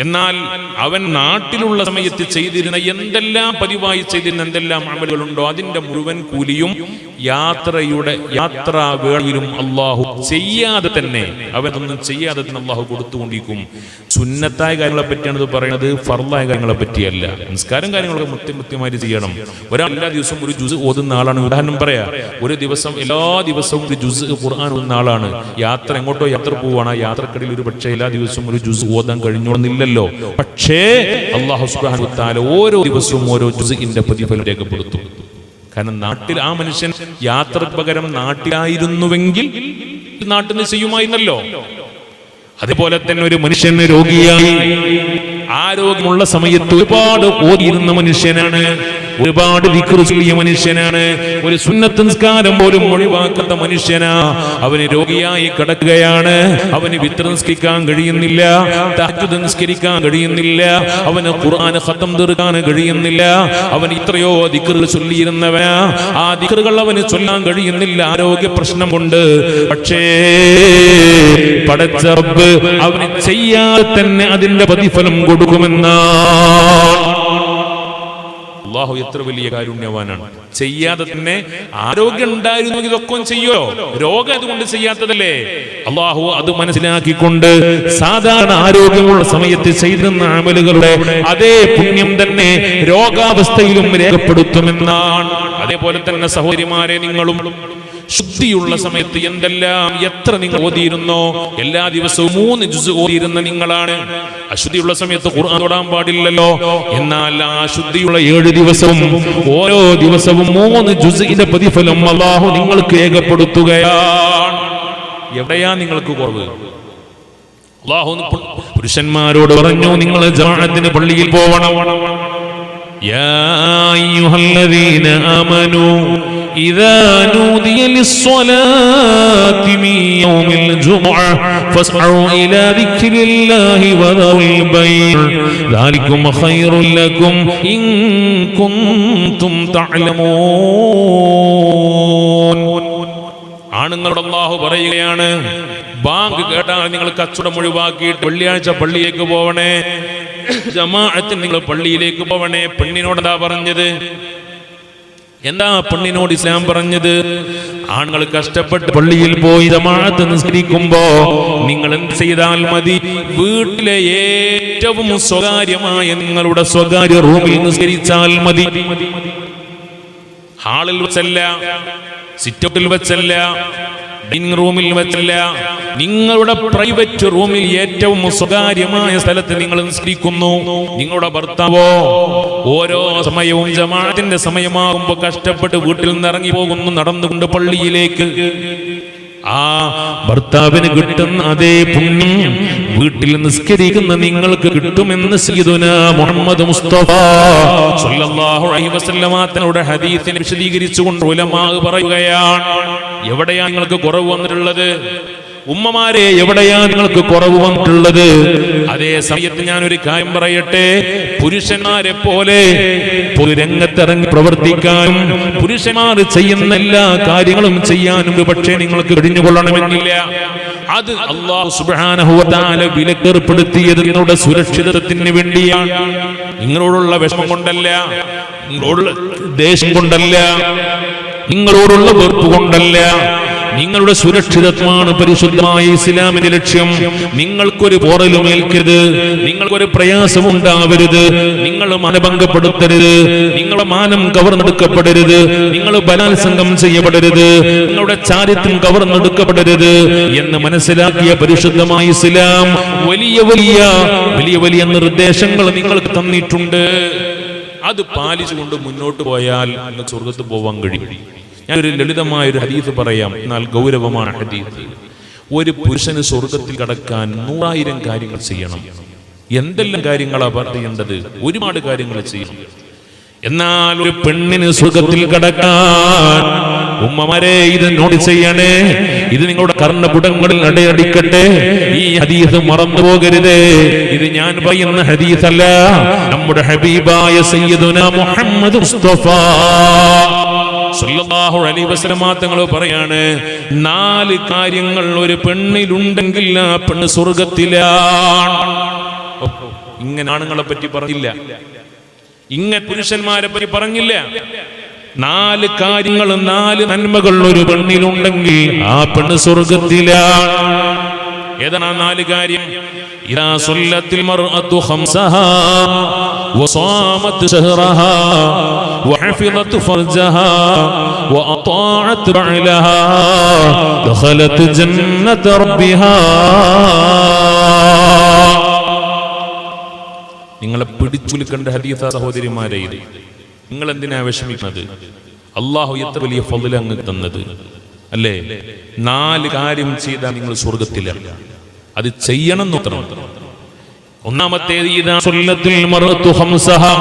എന്നാൽ അവൻ നാട്ടിലുള്ള സമയത്ത് ചെയ്തിരുന്ന എന്തെല്ലാം പതിവായി ചെയ്തിരുന്ന എന്തെല്ലാം അമലുകളുണ്ടോ അതിന്റെ മുഴുവൻ കൂലിയും യാത്രാവേളയിലും അള്ളാഹു ചെയ്യാതെ തന്നെ, അവനൊന്നും ചെയ്യാതെ തന്നെ അള്ളാഹു കൊടുത്തുകൊണ്ടിരിക്കും. സുന്നത്തായ കാര്യങ്ങളെ പറ്റിയാണ് ഇത് പറയുന്നത്, ഫർളായ കാര്യങ്ങളെ പറ്റിയല്ല. നിസ്കാരം കാര്യങ്ങളൊക്കെ കൃത്യമായി ചെയ്യണം. ഒരാൾ എല്ലാ ദിവസവും ഒരു ജുസ് ഓതുന്ന ആളാണ്. ഉദാഹരണം പറയാ, ഒരു ദിവസം എല്ലാ ദിവസവും ഒരു ജുസ് ഖുർആൻ ഓതുന്ന ആളാണ്. യാത്ര എങ്ങോട്ടോ യാത്ര പോവാണ്. ആ യാത്രക്കിടയിൽ ഒരു പക്ഷേ എല്ലാ ദിവസവും ഒരു ജുസ് ഓതാൻ കഴിഞ്ഞോളുന്നില്ലല്ലോ. പക്ഷേ അല്ലാഹു സുബ്ഹാനഹു വ തആല ഓരോ ദിവസവും ഓരോ ജുസ്ഇന്റെ പ്രതിഫലം രേഖപ്പെടുത്തും. കാരണം നാട്ടിൽ ആ മനുഷ്യൻ യാത്രക്ക് പകരം നാട്ടിലായിരുന്നുവെങ്കിൽ നാട്ടിൽ നിന്ന് ചെയ്യുമായിരുന്നല്ലോ. അതുപോലെ തന്നെ ഒരു മനുഷ്യന് രോഗിയായി, ആരോഗ്യമുള്ള സമയത്ത് ഒരുപാട് ഓതിയിരുന്ന മനുഷ്യനാണ്, ഒരുപാട് ദിക്ർ ചൊല്ലിയ മനുഷ്യനാണ്, ഒരു സുന്നത്ത് നിസ്കാരം പോലും ഒഴിവാക്കാത്ത മനുഷ്യനാ. അവന് രോഗിയായി കിടക്കുകയാണ്. അവന് വിത്ർ നിസ്കരിക്കാൻ കഴിയുന്നില്ല, തഹജ്ജുദ് നിസ്കരിക്കാൻ കഴിയുന്നില്ല, അവന് ഖുർആൻ ഖതം തീർക്കാൻ കഴിയുന്നില്ല. അവൻ ഇത്രയോ ദിക്റുകൾ ചൊല്ലിയിരുന്നവനാ, ആ ദിക്റുകൾ അവന് ചൊല്ലാൻ കഴിയുന്നില്ല ആരോഗ്യ പ്രശ്നം കൊണ്ട്. പക്ഷേ പടച്ച റബ്ബ് അവന് ചെയ്യാതെ തന്നെ അതിന്റെ പ്രതിഫലം കൊടുക്കുമെന്നാ. അല്ലാഹു എത്ര വലിയ കാരുണ്യവാനാണ്. ചെയ്യാതെ തന്നെ ആരോഗ്യം ഉണ്ടായിരുന്നു ഇതൊക്കെ ചെയ്യോ, രോഗം അതുകൊണ്ട് ചെയ്യാത്തതല്ലേ. അല്ലാഹു അത് മനസ്സിലാക്കിക്കൊണ്ട് സാധാരണ ആരോഗ്യമുള്ള സമയത്ത് ചെയ്തിരുന്ന അമലുകളുടെ അതേ പുണ്യം തന്നെ രോഗാവസ്ഥയിലും രേഖപ്പെടുത്തുമെന്നാണ്. അതേപോലെ തന്നെ സഹോദരിമാരെ, നിങ്ങളും ശുദ്ധിയുള്ള സമയത്ത് എത്ര നിങ്ങൾ ഓതിയിരുന്നോ, എല്ലാ ദിവസവും 3 ജുസ് ഓതിയിരുന്ന നിങ്ങളാണ്. അശുദ്ധിയുള്ള സമയത്ത് ഖുർആൻ തൊടാൻ പാടില്ലല്ലോ. എന്നാൽ ആ ശുദ്ധിയുള്ള 7 ദിവസവും ഓരോ ദിവസവും 3 ജുസ്ഇന്റെ പ്രതിഫലം അല്ലാഹു നിങ്ങൾക്ക് രേഖപ്പെടുത്തുകയാണ്. എവിടെയാ നിങ്ങൾക്ക് കുറവ്? അല്ലാഹു പുരുഷന്മാരോട് പറഞ്ഞു, നിങ്ങൾ ജമാഅത്തിന് പള്ളിയിൽ പോവണം. യാ അയ്യുഹല്ലദീന ആമനൂ ഇദാ നൂദിയ ലിസ്സലാത്തി മിൻ യൗമിൽ ജുമുഅ ഫസ്അഉ ഇലാ ദിക്രില്ലാഹി വദറുൽ ബൈഅ ദാലികും ഖൈറുൽ ലക്കും ഇൻ കുൻതും തഅലമൂൻ. ആണുങ്ങളോട് അല്ലാഹു പറയുകയാണ്, ബാങ്ക് കേട്ടാൽ നിങ്ങൾ കച്ചവടം ഒഴിവാക്കിയിട്ട് വെള്ളിയാഴ്ച പള്ളിയിലേക്ക് പോവണേ, ജമാഅത്തിന് നിങ്ങൾ പള്ളിയിലേക്ക് പോവണേ. പെണ്ണിനോട് എന്താ പറഞ്ഞത്? എന്താ പെണ്ണിനോട് ഇസ്ലാം പറഞ്ഞത്? ആണുങ്ങൾ കഷ്ടപ്പെട്ട് പള്ളിയിൽ പോയി ജമാഅത്ത് നിസ്കരിക്കുമ്പോ നിങ്ങൾ എന്ത് ചെയ്താൽ മതി? വീട്ടിലെ ഏറ്റവും സ്വകാര്യമായ നിങ്ങളുടെ സ്വകാര്യ റൂമിൽ നിസ്കരിച്ചാൽ മതി. ഹാളിൽ വെച്ചല്ല, സിറ്റൗട്ടിൽ വെച്ചല്ല, ഡൈനിങ് റൂമിൽ വെച്ചല്ല, നിങ്ങളുടെ പ്രൈവറ്റ് റൂമിൽ ഏറ്റവും സ്വകാര്യമായ സ്ഥലത്ത് നിങ്ങൾ നിസ്കരിക്കുന്നു. നിങ്ങളുടെ ഭർത്താവോ ഓരോ സമയവും ജമാഅത്തിന്റെ സമയമാകുമ്പോൾ കഷ്ടപ്പെട്ട് വീട്ടിൽ നിന്ന് ഇറങ്ങി പോകുന്നു, നടന്നുകൊണ്ട് പള്ളിയിലേക്ക്. ആ ഭർത്താവിന് കിട്ടുന്ന അതേ പുണ്യം വീട്ടിൽ നിസ്കരിക്കുന്ന നിങ്ങൾക്ക് കിട്ടുമെന്ന് സയ്യിദുനാ മുഹമ്മദ് മുസ്തഫ സ്വല്ലല്ലാഹു അലൈഹി വസല്ലമ തങ്ങളുടെ ഹദീസിനെ വിശദീകരിച്ചുകൊണ്ട് ഉലമാ പറയുകയാണ്, എവിടെയാണ് നിങ്ങൾക്ക് കുറവ് വന്നിട്ടുള്ളത്? ഉമ്മമാരെ, എവിടെയാണ് നിങ്ങൾക്ക് കുറവ് വന്നിട്ടുള്ളത്? അതേ സമയത്ത് ഞാനൊരു കാര്യം പറയട്ടെ, പുരുഷന്മാരെ പോലെ പൊതുരംഗത്തിറങ്ങി പ്രവർത്തിക്കാനും പുരുഷന്മാർ ചെയ്യുന്ന എല്ലാ കാര്യങ്ങളും ചെയ്യാനും പക്ഷേ നിങ്ങൾക്ക് കഴിഞ്ഞുകൊള്ളണമെന്നില്ല. അത് അല്ലാഹു സുബ്ഹാനഹു വ തആല വിലക്കേർപ്പെടുത്തിയത് നിങ്ങളുടെ സുരക്ഷിതത്വത്തിന് വേണ്ടിയാണ്. നിങ്ങളോടുള്ള വിഷമം കൊണ്ടല്ല, നിങ്ങളോടുള്ള ദേഷ്യം കൊണ്ടല്ല, നിങ്ങളോടുള്ള വെറുപ്പ് കൊണ്ടല്ല. നിങ്ങളുടെ സുരക്ഷിതത്വമാണ് പരിശുദ്ധമായ ഇസ്ലാമിന്റെ ലക്ഷ്യം. നിങ്ങൾക്കൊരു പോറലും ഏൽക്കരുത്, നിങ്ങൾക്കൊരു പ്രയാസം ഉണ്ടാവരുത്, നിങ്ങൾ മനഭംഗപ്പെടുത്തരുത്, നിങ്ങളുടെ മാനം കവർന്നെടുക്കപ്പെടരുത്, നിങ്ങൾ ബലാത്സംഗം ചെയ്യപ്പെടരുത്, നിങ്ങളുടെ ചാരിത്രം കവർന്നെടുക്കപ്പെടരുത് എന്ന് മനസ്സിലാക്കിയ പരിശുദ്ധമായ ഇസ്ലാം വലിയ വലിയ വലിയ വലിയ നിർദ്ദേശങ്ങൾ നിങ്ങൾക്ക് തന്നിട്ടുണ്ട്. അത് പാലിച്ചുകൊണ്ട് മുന്നോട്ട് പോയാൽ നിങ്ങൾക്ക് സ്വർഗത്ത് പോവാൻ കഴിയും. ഞാനൊരു ലളിതമായ ഒരു ഹദീസ് പറയാം, എന്നാൽ ഗൗരവമാണ് ഹദീസ്. ഒരു പുരുഷന് സ്വർഗത്തിൽ കടക്കാൻ 100,000 കാര്യങ്ങൾ ചെയ്യണം. എന്തെല്ലാം കാര്യങ്ങളാണ് പറയേണ്ടത്? ഒരുപാട് കാര്യങ്ങൾ ചെയ്യണം. എന്നാൽ ഒരു പെണ്ണിന് സ്വർഗത്തിൽ കടക്കാൻ, ഉമ്മമാരെ ഇത് നോട്ട് ചെയ്യണേ, ഇത് നിങ്ങളുടെ കർണപുടങ്ങളിൽ അടയടിക്കട്ടെ. ഈ ഹദീസ് മറന്നു പോകരുത്. ഇത് ഞാൻ പറയുന്ന ഹദീസല്ല, നമ്മുടെ ഹബീബായ സയ്യിദുനാ മുഹമ്മദ് മുസ്തഫ സല്ലല്ലാഹു അലൈഹി വസല്ലമ തങ്ങൾ പറയാണ്, 4 കാര്യങ്ങൾ ഒരു പെണ്ണിലുണ്ടെങ്കിൽ ആ പെണ്ണ് സ്വർഗത്തിലാണ്. ഇങ്ങനെ ആണുങ്ങളെ പറ്റി പറഞ്ഞില്ല, ഇങ്ങനെ പുരുഷന്മാരെ പറ്റി പറഞ്ഞില്ല. 4 കാര്യങ്ങൾ, 4 നന്മകൾ ഒരു പെണ്ണിലുണ്ടെങ്കിൽ ആ പെണ്ണ് സ്വർഗത്തിലാണ്. ഏതാണ് ആ 4 കാര്യം? ഇദാ സല്ലത്തിൽ മർഅതു ഖംസഹാ വസാമത് ശഹറഹാ വഹഫിളത് ഫർജഹാ വഅതാഅത് ബഅലഹാ ദഖലത് ജന്നത റബ്ബിഹാ. നിങ്ങളെ പിടിച്ചുലിക്കേണ്ട ഹദീസാ സഹോദരിമാരെ. ഇത് നിങ്ങൾ എന്തിനാ വിഷമിക്കുന്നത്? അല്ലാഹു എത്ര വലിയ ഫضل അങ്ങ് തന്നത് അല്ലേ? 4 കാര്യം ചെയ്താൽ നിങ്ങൾ സ്വർഗത്തിലാണ്. അത് ചെയ്യണം നോക്കണം. ഒന്നാമത്തേത് ഇദാ സല്ലത്തിൽ മർഅതു ഖംസഹാ,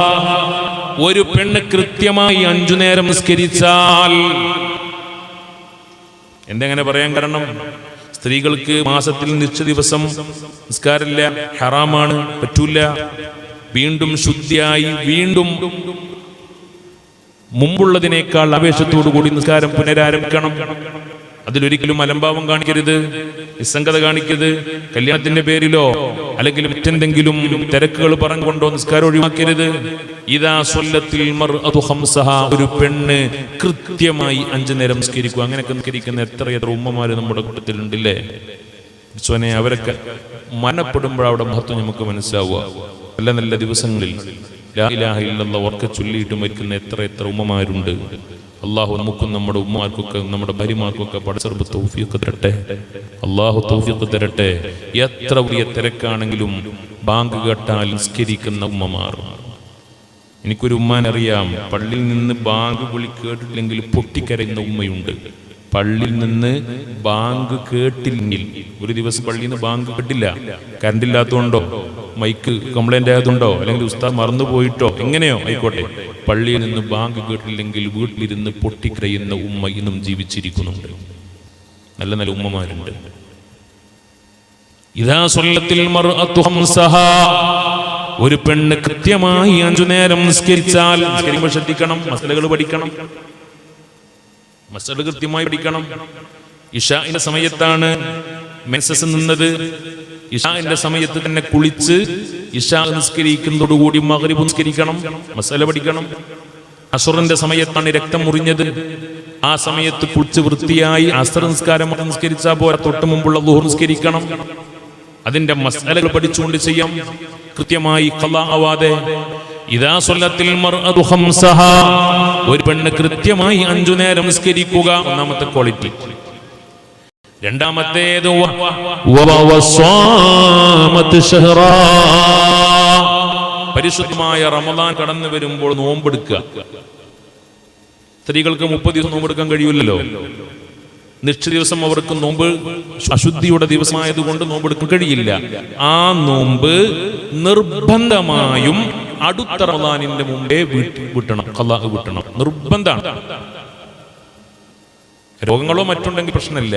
ഒരു പെണ്ണ് കൃത്യമായി 5 നേരം നിസ്കരിച്ചാൽ. എന്തെങ്ങനെ പറയാൻ കാരണം? സ്ത്രീകൾക്ക് മാസത്തിൽ നിശ്ചിത ദിവസം നിസ്കാരമില്ല, ഹറാമാണ്, പറ്റൂല. വീണ്ടും ശുദ്ധിയായി വീണ്ടും മുമ്പുള്ളതിനേക്കാൾ ആവേശത്തോടു കൂടി നിസ്കാരം പുനരാരംഭിക്കണം. അതിലൊരിക്കലും അലംഭാവം കാണിക്കരുത്, നിസ്സംഗത കാണിക്കരുത്. കല്യാണത്തിന്റെ പേരിലോ അല്ലെങ്കിൽ മറ്റെന്തെങ്കിലും തിരക്കുകൾ പറഞ്ഞുകൊണ്ടോ നിസ്കാരം ഒഴിവാക്കരുത്. ഇദാ സ്വല്ലത്തിൽ മർഅതു ഖംസഹാ, ഒരു പെണ്ണ് കൃത്യമായി 5 നേരം നിസ്കരിക്കുക. അങ്ങനെയൊക്കെ നിസ്കരിക്കുന്ന എത്ര ഉമ്മമാര് നമ്മുടെ കൂട്ടത്തിലുണ്ടല്ലേ? സോനെ, അവരൊക്കെ മരണപ്പെടുമ്പോൾ അവിടെ മഹത്വം നമുക്ക് മനസ്സിലാവുക. നല്ല നല്ല ദിവസങ്ങളിൽ ലാ ഇലാഹ ഇല്ലല്ലാഹ് ഉറക്കെ ചൊല്ലിയിട്ട് മരിക്കുന്ന എത്ര ഉമ്മമാരുണ്ട്. അള്ളാഹു നമുക്കും നമ്മുടെ ഉമ്മമാർക്കൊക്കെ നമ്മുടെ ഭാര്യമാർക്കൊക്കെ പടച്ചറബ് തൗഫീഖ് തരട്ടെ. അള്ളാഹു തൗഫീഖ് തരട്ടെ. എത്ര വലിയ തിരക്കാണെങ്കിലും ബാങ്ക് കേട്ടാൽ നിസ്കരിക്കുന്ന ഉമ്മമാർ. എനിക്കൊരു ഉമ്മാനറിയാം, പള്ളിയിൽ നിന്ന് ബാങ്ക് വിളി കേട്ടില്ലെങ്കിൽ പൊട്ടിക്കരയുന്ന ഉമ്മയുണ്ട്. പള്ളിയിൽ നിന്ന് ബാങ്ക് കേട്ടില്ലെങ്കിൽ, ഒരു ദിവസം പള്ളിയിൽ നിന്ന് ബാങ്ക് കേട്ടില്ല, കറണ്ട് ഇല്ലാത്തതുകൊണ്ടോ മൈക്ക് കംപ്ലൈന്റ് ആയതുകൊണ്ടോ അല്ലെങ്കിൽ ഉസ്താദ് മറന്നുപോയിട്ടോ എങ്ങനെയോ ആയിക്കോട്ടെ, പള്ളിയിൽ നിന്ന് ബാങ്ക് കേട്ടില്ലെങ്കിൽ വീട്ടിലിരുന്ന് പൊട്ടിക്കരയുന്ന ഉമ്മ ഇന്നും ജീവിച്ചിരിക്കുന്നുണ്ട്. നല്ല നല്ല ഉമ്മമാരുണ്ട്. ഇദാ സ്വല്ലത്തിൽ മർഅതു ഖംസഹാ, ഒരു പെണ്ണ് കൃത്യമായി 5 നേരം നിസ്കരിച്ചാൽ, നിസ്കരിക്കുമ്പോൾ ശ്രദ്ധിക്കണം, മസലകൾ പഠിക്കണം, മസല കൃത്യമായി പഠിക്കണം. ഇശാഇന്റെ സമയത്താണ് മെൻസസ് നിന്നത്, ഇശാഇന്റെ സമയത്ത് തന്നെ കുളിച്ച് ഇശാ നിസ്കരിക്കുന്നതോടുകൂടി മഗ്രിബ് നിസ്കരിക്കണം, മസല പഠിക്കണം. അസ്റിന്റെ സമയത്താണ് രക്തം മുറിഞ്ഞത്, ആ സമയത്ത് കുളിച്ച് വൃത്തിയായി അസ്ർ നിസ്കാരം നിസ്കരിച്ചാൽ പോരാ, തൊട്ട് മുമ്പുള്ള ളുഹർ നിസ്കരിക്കണം. അതിന്റെ മസലകൾ പഠിച്ചുകൊണ്ട് ചെയ്യാം, കൃത്യമായി ഖളാ ആവാതെ. ഇദാ സ്വല്ലത്തിൽ മർഅതു ഖംസഹാ, ഒരു പെണ്ണ് കൃത്യമായി 5 നേരം നിസ്കരിക്കുക, ഒന്നാമത്തെ ക്വാളിറ്റി. രണ്ടാമത്തേത് പരിശുദ്ധമായ റമദാൻ കടന്നു വരുമ്പോൾ നോമ്പെടുക്കുക. സ്ത്രീകൾക്ക് 30 ദിവസം നോമ്പെടുക്കാൻ കഴിയില്ലല്ലോ. നിശ്ചിത ദിവസം അവർക്ക് നോമ്പ് അശുദ്ധിയുടെ ദിവസമായതുകൊണ്ട് നോമ്പെടുക്കാൻ കഴിയില്ല. ആ നോമ്പ് നിർബന്ധമായും അടുത്ത റമദാനിന്റെ മുമ്പേ വിട്ടണം, ഖളാ വിട്ടണം, നിർബന്ധമാണ്. രോഗങ്ങളോ മറ്റുണ്ടെങ്കിൽ പ്രശ്നമില്ല.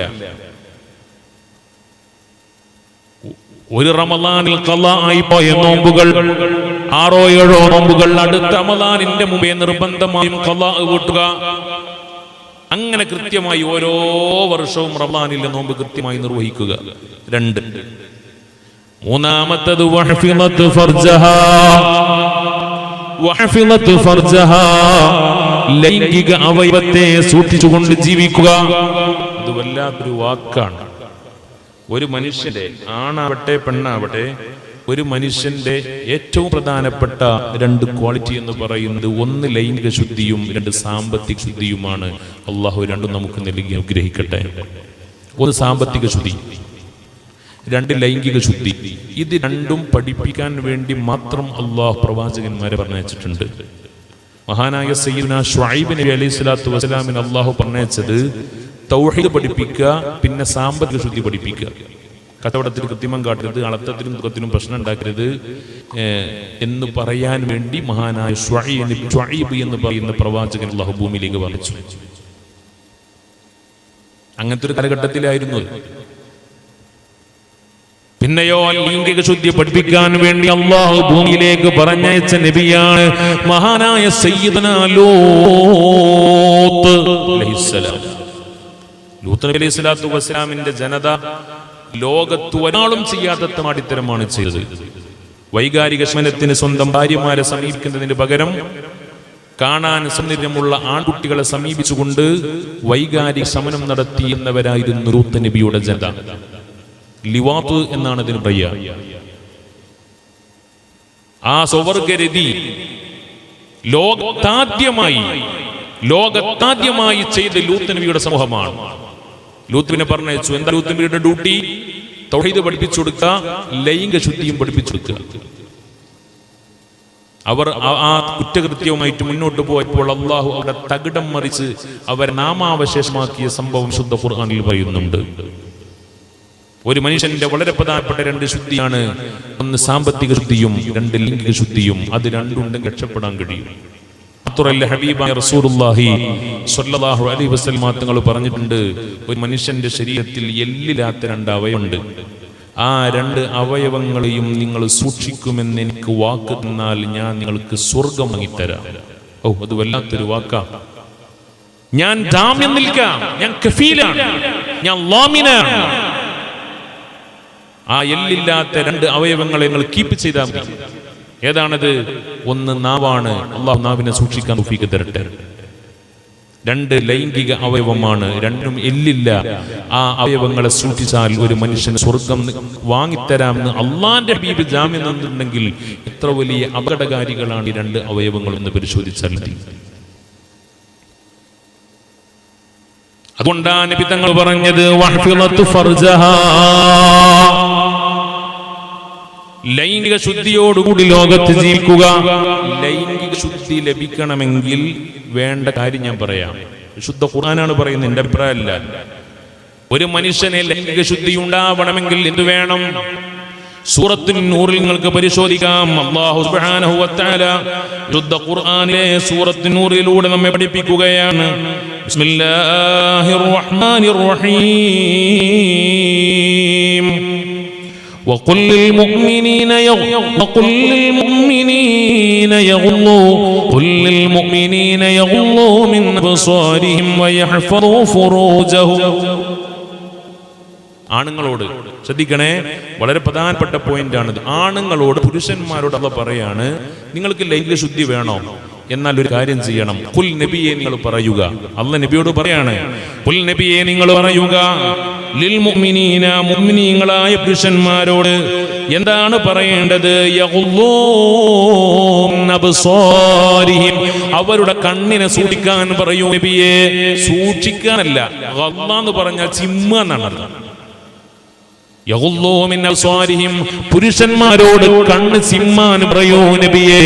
ഒരു റമദാനിൽ ഖളാ ആയി പോയ നോമ്പുകൾ 6-7 നോമ്പുകൾ അടുത്ത റമദാനിന്റെ മുമ്പേ നിർബന്ധമായും ഖളാ വീട്ടുക. അങ്ങനെ കൃത്യമായി ഓരോ വർഷവും റമദാനിലെ നോമ്പ് കൃത്യമായി നിർവഹിക്കുക. 2. മൂന്നാമത്തത് വഹഫിളത്ത് ഫർജഹാ, വഹഫിളത്ത് ഫർജഹാ, ലൈംഗിക അവയവത്തെ സൂക്ഷിച്ചുകൊണ്ട് ജീവിക്കുക. അത് വല്ലാത്തൊരു വാക്കാണ്. ഒരു മനുഷ്യന്റെ, ആണാവട്ടെ പെണ്ണാവട്ടെ, ഒരു മനുഷ്യന്റെ ഏറ്റവും പ്രധാനപ്പെട്ട 2 ക്വാളിറ്റി എന്ന് പറയുന്നത് 1 ലൈംഗിക ശുദ്ധിയും 2 സാമ്പത്തിക ശുദ്ധിയുമാണ്. അള്ളാഹു രണ്ടും നമുക്ക് നൽകി അനുഗ്രഹിക്കട്ടെ. 1 സാമ്പത്തിക ശുദ്ധി, 2 ലൈംഗിക ശുദ്ധി. ഇത് രണ്ടും പഠിപ്പിക്കാൻ വേണ്ടി മാത്രം അള്ളാഹു പ്രവാചകന്മാരെ പറഞ്ഞയച്ചിട്ടുണ്ട്. മഹാനായ സയ്യിദുനാ ശുഐബ് നബി അലൈഹി സ്വലാത്തു വസ്സലാമിന് അള്ളാഹു പറഞ്ഞയച്ചത് തൗഹീദ് പഠിപ്പിക്കുക, പിന്നെ സാമ്പത്തിക ശുദ്ധി പഠിപ്പിക്കുക. കച്ചവടത്തിൽ കൃത്രിമം കാട്ടരുത്, അളത്തത്തിലും ദുഃഖത്തിലും പ്രശ്നം ഉണ്ടാക്കരുത് എന്ന് പറയാൻ വേണ്ടി മഹാനായ ശുഐബ് എന്ന് പറയുന്ന പ്രവാചകൻ അല്ലാഹു ഭൂമിയിലേക്ക് പറഞ്ഞു. അങ്ങനത്തെ ഒരു കാലഘട്ടത്തിലായിരുന്നു. പിന്നെയോ ലൈംഗിക ശുദ്ധി പഠിപ്പിക്കാൻ വേണ്ടി അല്ലാഹു ഭൂമിയിലേക്ക് പറഞ്ഞയച്ച നബിയാണ് മഹാനായ സയ്യിദുനാ ലൂത്ത് അലൈഹിസ്സലാം. ലൂത്ത് നബി അലൈഹി സ്വലാത്തു വസ്സലാമിന്റെ ജനത ലോകത്ത് ഒരാളും ചെയ്യാത്ത മാടിത്തരമാണ് ചെയ്തത്. വൈകാരിക ശമനത്തിന് സ്വന്തം ഭാര്യമാരെ സമീപിക്കുന്നതിന് പകരം കാണാൻ സൗന്ദര്യമുള്ള ആൺകുട്ടികളെ സമീപിച്ചുകൊണ്ട് വൈകാരിക ശമനം നടത്തി എന്നവരായിരുന്നു ലൂത്ത് നബിയുടെ ജനത. ലിവാത്ത് എന്നാണ് ഇതിന് പറയുക. ആ സ്വവർഗരതി ലോകത്താദ്യമായി ചെയ്ത ലൂത്ത് നബിയുടെ സമൂഹമാണ്. ലൂത്തിനെ പറഞ്ഞയച്ചു. എന്താ ലൂത്ത് നബിയുടെ ഡ്യൂട്ടി? തൗഹീദ് പഠിപ്പിച്ചു കൊടുക്കുക, ലൈംഗിക ശുദ്ധിയും പഠിപ്പിച്ചു കൊടുക്കുക. അവർ ആ കുറ്റകൃത്യവുമായിട്ട് മുന്നോട്ട് പോയപ്പോൾ അള്ളാഹു അവരുടെ തകിടം മറിച്ച് അവരെ നാമാവശേഷമാക്കിയ സംഭവം ശുദ്ധ ഖുർആനിൽ പറയുന്നുണ്ട്. ഒരു മനുഷ്യന്റെ വളരെ പ്രധാനപ്പെട്ട 2 ശുദ്ധിയാണ്. 1 സാമ്പത്തിക ശുദ്ധിയും 2 ലൈംഗിക ശുദ്ധിയും. അത് രണ്ടുണ്ടെങ്കിൽ രക്ഷപ്പെടാൻ കഴിയും. ഹബീബായ റസൂലുള്ളാഹി സ്വല്ലല്ലാഹു അലൈഹി വസല്ലം തങ്ങൾ പറഞ്ഞിട്ടുണ്ട്, ഒരു മനുഷ്യന്റെ ശരീരത്തിൽ എല്ലില്ലാത്ത 2 അവയവമുണ്ട്. ആ 2 അവയവങ്ങളെയും നിങ്ങൾ സൂക്ഷിക്കുമെന്ന് എനിക്ക് വാക്ക് തന്നാൽ ഞാൻ നിങ്ങൾക്ക് സ്വർഗം വാങ്ങിത്തരാം. ഓ, അത് വല്ലാത്തൊരു വാക്കാ. ഞാൻ ജാമ്യം നിൽക്കാം, ഞാൻ കഫീലാണ്, ഞാൻ ലാമിനാണ്. ആ എല്ലില്ലാത്ത 2 അവയവങ്ങളെ നിങ്ങൾ കീപ്പ് ചെയ്താൽ മതി. ഏതാണത്? 1 നാവാണ്. അള്ളാഹു നാവിനെ സൂക്ഷിക്കാൻ തൗഫീഖ് തരട്ടെ. 2 ലൈംഗിക അവയവമാണ്, 2ഉം എല്ലില്ല. ആ അവയവങ്ങളെ സൂക്ഷിച്ചാൽ ഒരു മനുഷ്യന് സ്വർഗം വാങ്ങിത്തരാമെന്ന് അള്ളാന്റെ ഹബീബ് ജാമ്യം തന്നിട്ടുണ്ടെങ്കിൽ എത്ര വലിയ അപകടകാരികളാണ് ഈ 2 അവയവങ്ങൾ എന്ന് പരിശോധിച്ചാൽ മതി. അതുകൊണ്ടാണ് നബി തങ്ങൾ പറഞ്ഞത് വഹ്ഫിളത്തു ഫർജഹാ, ലൈംഗിക ശുദ്ധിയോടുകൂടി ലോകത്ത് ജീവിക്കുക. ലൈംഗിക ശുദ്ധി ലഭിക്കണമെങ്കിൽ വേണ്ട കാര്യം ഞാൻ പറയാം. വിശുദ്ധ ഖുർആനാണ് പറയുന്നത്, എൻ്റെ അഭിപ്രായമല്ല. ഒരു മനുഷ്യനെ ലൈംഗിക ശുദ്ധി ഉണ്ടാവണമെങ്കിൽ എന്ത് വേണം? സൂറത്തുൻ നൂറിൽ നിങ്ങൾക്ക് പരിശോധിക്കാം. അല്ലാഹു സുബ്ഹാനഹു വ തആല വിശുദ്ധ ഖുർആനിലെ സൂറത്തുൻ നൂറിലൂടെ നമ്മെ പഠിപ്പിക്കുകയാണ്. ബിസ്മില്ലാഹിർ റഹ്മാനിർ റഹീം. وقل للمؤمنين يغضوا من أبصارهم ويحفظوا فروجهم. ആണുങ്ങളോട് ശ്രദ്ധിക്കണേ, വളരെ പ്രധാനപ്പെട്ട പോയിന്റ് ആണിത്. ആണുങ്ങളോട്, പുരുഷന്മാരോട് അല്ലാഹു പറയാണ്, നിങ്ങൾക്ക് ലൈംഗിക ശുദ്ധി വേണോ? എന്നാൽ ഒരു കാര്യം ചെയ്യണം. ഖുൽ നബിയെ നിങ്ങൾ പറയുക. അല്ലാഹു നബിയോട് പറയാണ്, ഖുൽ നബിയെ നിങ്ങൾ പറയുക, ലിൽ മുഅ്മിനീന, മുഅ്മിനീങ്ങളായ പുരുഷന്മാരോട് എന്താണ് പറയേണ്ടത്? യഗുള്ളൂ മിൻ അബ്സാരിഹിം, അവരുടെ കണ്ണിനെ സൂക്ഷിക്കാൻ പറയൂ നബിയെ. സൂക്ഷിക്കാനല്ല, ഗള എന്ന് പറഞ്ഞാൽ ചിമ്മ എന്നാണ് അർത്ഥം. യഗുള്ളൂ മിൻ അബ്സാരിഹിം, പുരുഷന്മാരോട് കണ്ണ് ചിമ്മാൻ പറയൂ നബിയെ.